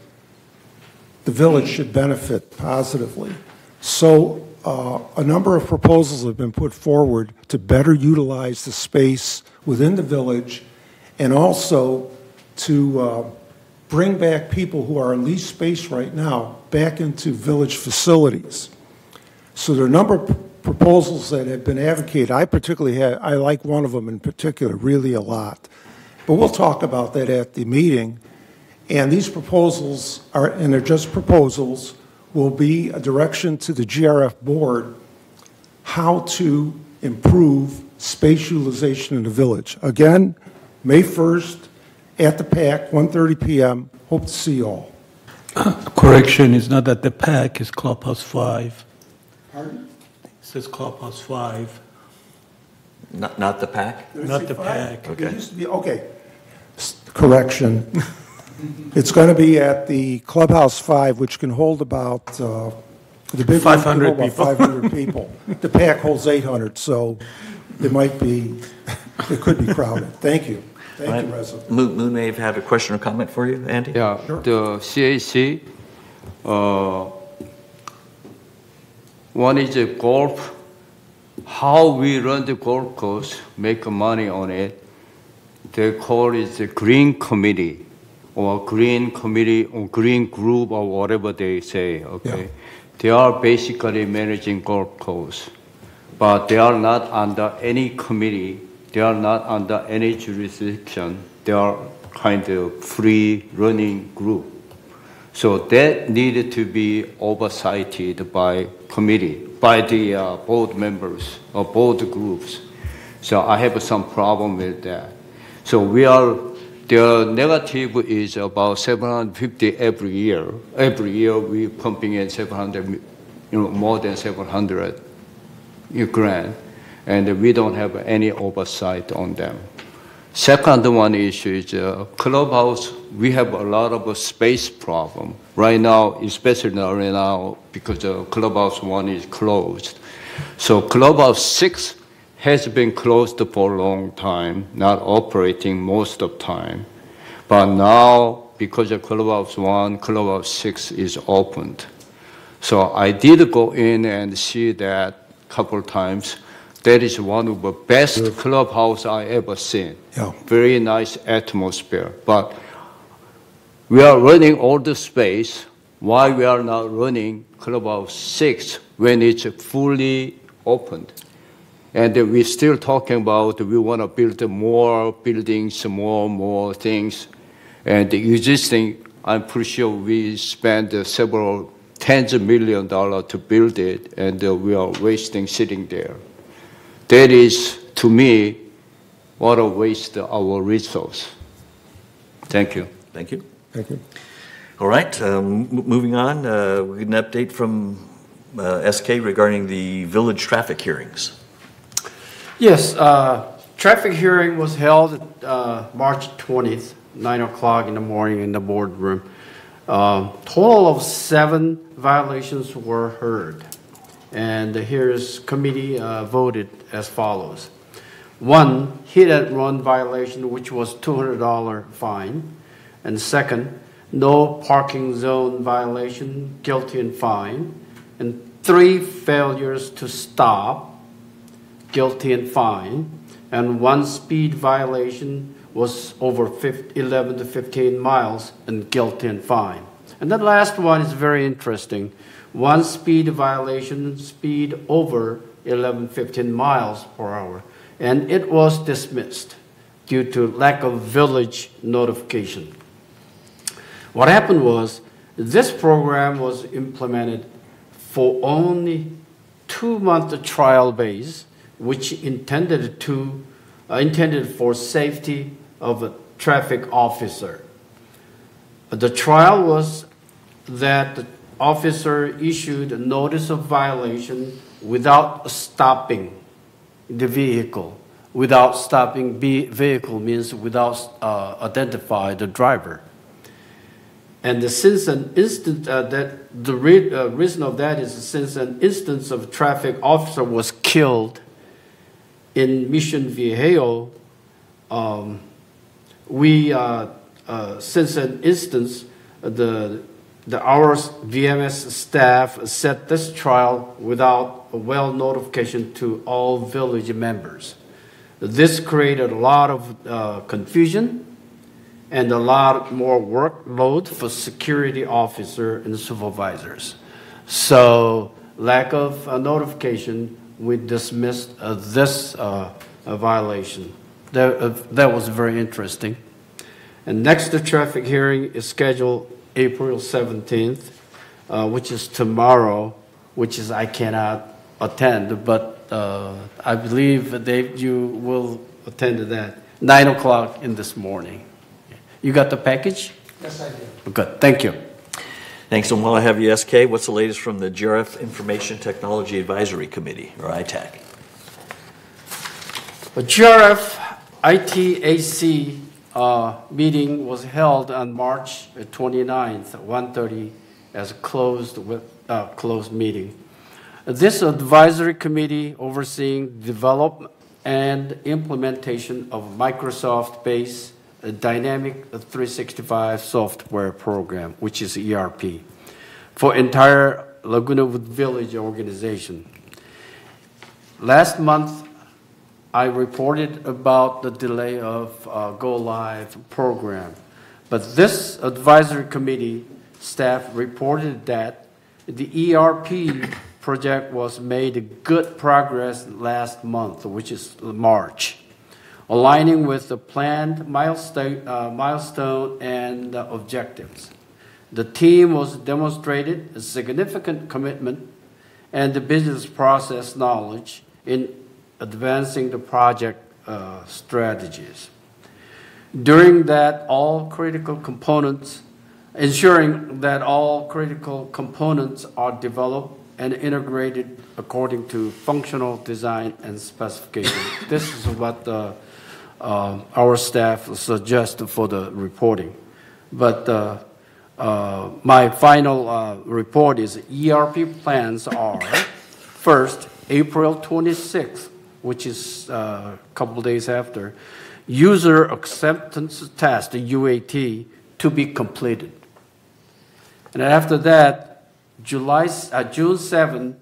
the village should benefit positively. So a number of proposals have been put forward to better utilize the space within the village, and also to bring back people who are in leased space right now back into village facilities. So there are a number of proposals that have been advocated. I like one of them in particular really a lot. But we'll talk about that at the meeting. And these proposals are, and they're just proposals, will be a direction to the GRF board how to improve space utilization in the village. Again, May 1st at the PAC, 1:30 p.m., Hope to see you all. Correction, it's not at the PAC, it's Clubhouse 5. Pardon? It says Clubhouse 5, Not the PAC? not the PAC. It used to be, okay. Correction. It's going to be at the Clubhouse 5, which can hold about, the big one can 500 hold about people. 500 people. The PAC holds 800, so it might be, it could be crowded. Thank you. Thank you, President. Moon may have had a question or comment for you, Andy? Yeah, the CAC, one is a golf, how we run the golf course, make money on it. They call it the green committee or green committee or green group or whatever they say, okay? Yeah. They are basically managing golf course, but they are not under any committee. They are not under any jurisdiction. They are kind of free running group. So that needed to be oversighted by committee, by the board members or board groups. So I have some problem with that. So the negative is about 750 every year. Every year we pumping in 700, more than 700 grand, and we don't have any oversight on them. Second one issue is clubhouse. We have a lot of space problem right now, especially right now because clubhouse 1 is closed. So clubhouse 6 has been closed for a long time, not operating most of the time. But now, because of clubhouse 1, clubhouse 6 is opened. So I did go in and see that a couple of times. That is one of the best clubhouse I ever seen. Yeah. Very nice atmosphere. But we are running all the space. Why we are not running clubhouse 6 when it's fully opened? And we're still talking about we want to build more buildings, more things. And the existing, I'm pretty sure we spent several tens of millions of dollars to build it, and we are wasting sitting there. That is, to me, what a waste of our resource. Thank you. Thank you. Thank you. All right, moving on, we get an update from SK regarding the village traffic hearings. Yes, traffic hearing was held March 20th, 9 o'clock in the morning in the boardroom. Total of 7 violations were heard. And here's committee voted as follows. 1, hit and run violation, which was $200 fine. And second, no parking zone violation, guilty and fine. And 3 failures to stop, guilty and fine. And 1 speed violation was over 11 to 15 miles and guilty and fine. And the last one is very interesting. 1 speed violation, speed over 11, 15 miles per hour. And it was dismissed due to lack of village notification. What happened was this program was implemented for only 2-month trial base, which intended for safety of a traffic officer. The trial was that the officer issued a notice of violation without stopping the vehicle. Without stopping vehicle means without identify the driver. And since an instance the reason of that is since an instance of traffic officer was killed in Mission Viejo, since an instance our VMS staff set this trial without a well notification to all village members. This created a lot of confusion and a lot more workload for security officer and supervisors. So lack of notification, we dismissed this violation. That was very interesting. And next the traffic hearing is scheduled April 17th, which is tomorrow, which is I cannot attend, but I believe Dave, you will attend to that. 9 o'clock in this morning. You got the package? Yes, I did. Good, thank you. Thanks. And while I have you, SK, what's the latest from the GRF Information Technology Advisory Committee, or ITAC? The GRF ITAC meeting was held on March 29th, 1:30, as a closed meeting. This advisory committee overseeing development and implementation of Microsoft-based Dynamic 365 software program, which is ERP, for entire Laguna Woods Village organization. Last month, I reported about the delay of Go Live program, but this advisory committee staff reported that the ERP project was made good progress last month, which is March, aligning with the planned milestone and objectives. The team was demonstrated a significant commitment and the business process knowledge in advancing the project strategies. Ensuring that all critical components are developed and integrated according to functional design and specification. This is what our staff suggested for the reporting. But my final report is ERP plans are, first, April 26th, which is a couple days after, user acceptance test, UAT, to be completed. And after that, June 7th,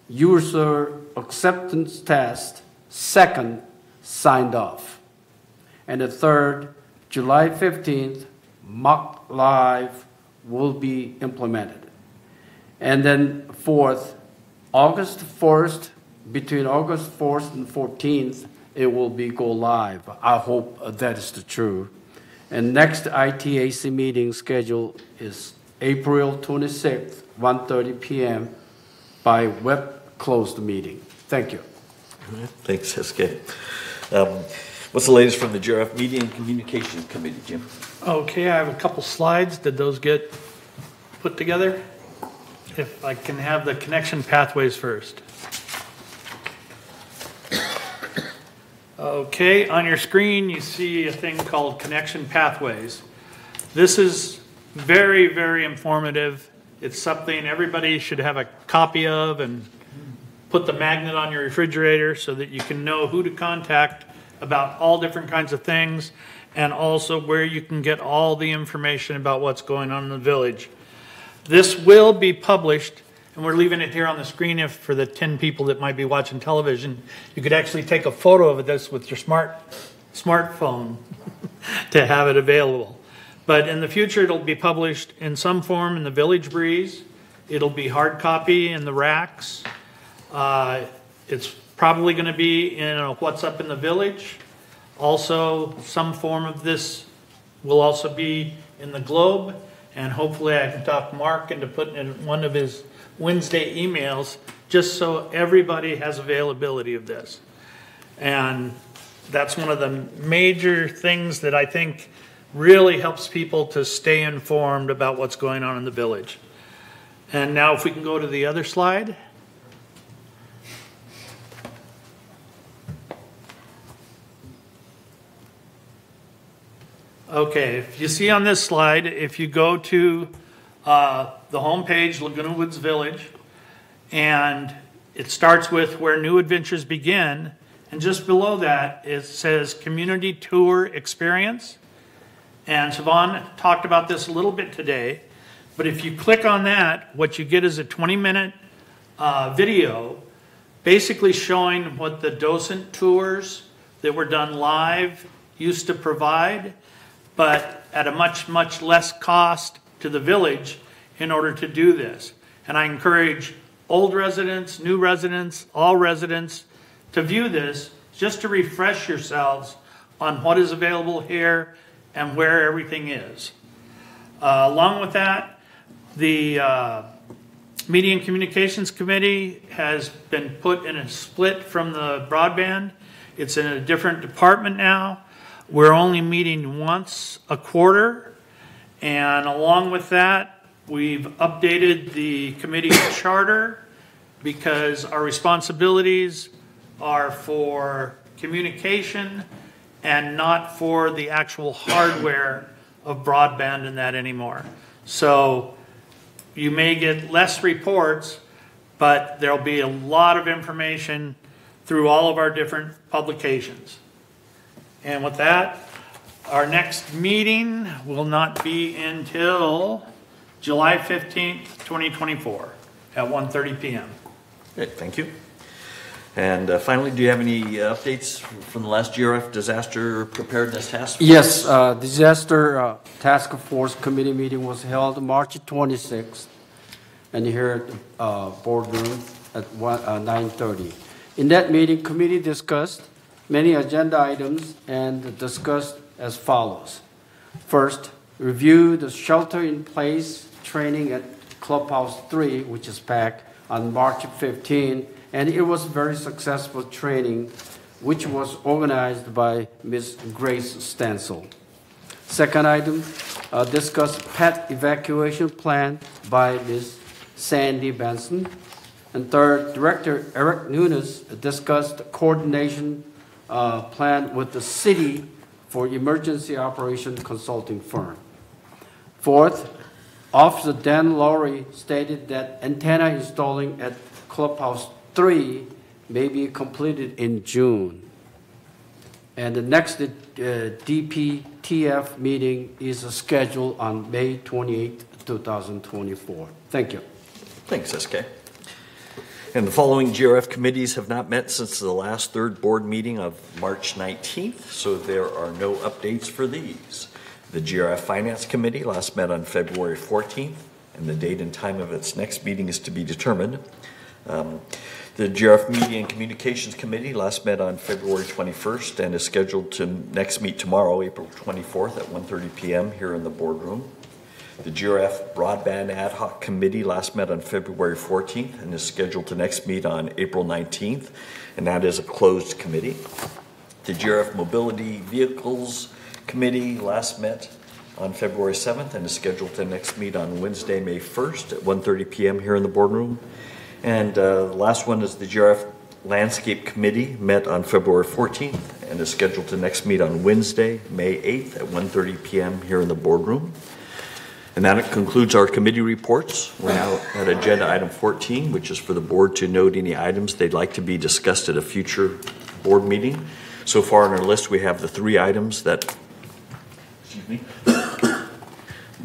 user acceptance test, second, signed off. And the third, July 15th, mock live will be implemented. And then fourth, August 1st, between August 4th and 14th, it will be go live. I hope that is the truth. And next ITAC meeting schedule is April 26th, 1:30 p.m. by web closed meeting. Thank you. All right. Thanks, SK. What's the latest from the GRF Media and Communications Committee, Jim? Okay, I have a couple slides. Did those get put together? If I can have the connection pathways first. Okay, on your screen you see a thing called connection pathways. This is very, very informative. It's something everybody should have a copy of and put the magnet on your refrigerator so that you can know who to contact about all different kinds of things, and also where you can get all the information about what's going on in the village. This will be published, and we're leaving it here on the screen if for the 10 people that might be watching television, you could actually take a photo of this with your smartphone to have it available. But in the future, it'll be published in some form in the Village Breeze. It'll be hard copy in the racks. It's probably going to be in a What's Up in the Village. Also, some form of this will also be in the Globe. And hopefully I can talk Mark into putting in one of his Wednesday emails just so everybody has availability of this. And that's one of the major things that I think really helps people to stay informed about what's going on in the village. And now if we can go to the other slide. Okay, if you see on this slide, if you go to the home page, Laguna Woods Village, and it starts with where new adventures begin, and just below that it says Community Tour Experience. And Siobhan talked about this a little bit today, but if you click on that, what you get is a 20-minute video basically showing what the docent tours that were done live used to provide, but at a much, much less cost to the village in order to do this. And I encourage old residents, new residents, all residents to view this just to refresh yourselves on what is available here and where everything is. Along with that, the Media and Communications Committee has been put in a split from the broadband. It's in a different department now. We're only meeting once a quarter, And along with that, we've updated the committee charter because our responsibilities are for communication and not for the actual hardware of broadband and that anymore. So you may get less reports, but there'll be a lot of information through all of our different publications. And with that, our next meeting will not be until July 15th, 2024 at 1:30 p.m. Great, thank you. And finally, do you have any updates from the last GRF Disaster Preparedness Task Force? Yes, Disaster Task Force Committee meeting was held March 26th, and here at the boardroom at 9:30. In that meeting, committee discussed many agenda items and discussed as follows. First, review the shelter-in-place training at Clubhouse 3, which is packed, on March 15, and it was very successful training, which was organized by Ms. Grace Stansel. Second item, discuss pet evacuation plan by Ms. Sandy Benson. And third, Director Eric Nunes discussed coordination plan with the city for emergency operation consulting firm. Fourth, Officer Dan Laurie stated that antenna installing at Clubhouse 3 may be completed in June. And the next DPTF meeting is scheduled on May 28, 2024. Thank you. Thanks, SK. And the following GRF committees have not met since the last third board meeting of March 19th, so there are no updates for these. The GRF Finance Committee last met on February 14th, and the date and time of its next meeting is to be determined. The GRF Media and Communications Committee last met on February 21st and is scheduled to next meet tomorrow, April 24th at 1:30 p.m. here in the boardroom. The GRF Broadband Ad Hoc Committee last met on February 14th and is scheduled to next meet on April 19th, and that is a closed committee. The GRF Mobility Vehicles Committee last met on February 7th and is scheduled to next meet on Wednesday, May 1st at 1:30 p.m. here in the boardroom. And the last one is the GRF Landscape Committee met on February 14th and is scheduled to next meet on Wednesday, May 8th at 1:30 p.m. here in the boardroom. And that concludes our committee reports. We're now at agenda item 14, which is for the board to note any items they'd like to be discussed at a future board meeting. So far on our list, we have the three items that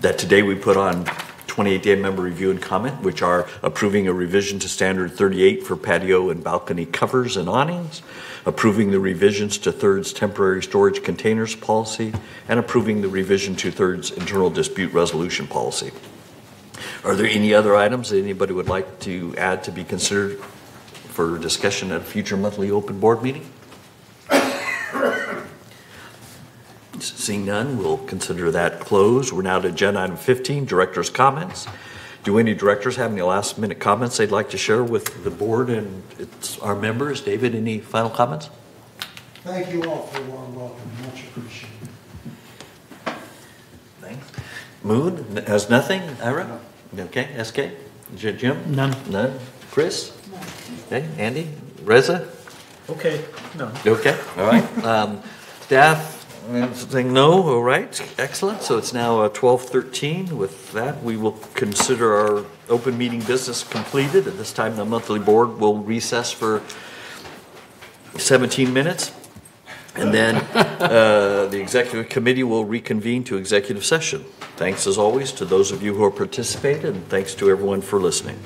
today we put on 28-day member review and comment, which are approving a revision to standard 38 for patio and balcony covers and awnings, approving the revisions to thirds temporary storage containers policy, and approving the revision to thirds internal dispute resolution policy. Are there any other items that anybody would like to add to be considered for discussion at a future monthly open board meeting? Seeing none, we'll consider that closed. We're now to agenda item 15, director's comments. Do any directors have any last minute comments they'd like to share with the board and our members? David, any final comments? Thank you all for a warm welcome. Much appreciated. Thanks. Moon has nothing? Ira? Okay. SK? Jim? None. None. Chris? Okay. Andy? Reza? Okay, no. Okay. All right. Staff? Saying no. All right. Excellent. So it's now 12:13. With that, we will consider our open meeting business completed. At this time, the monthly board will recess for 17 minutes. And then the executive committee will reconvene to executive session. Thanks as always to those of you who have participated, and thanks to everyone for listening.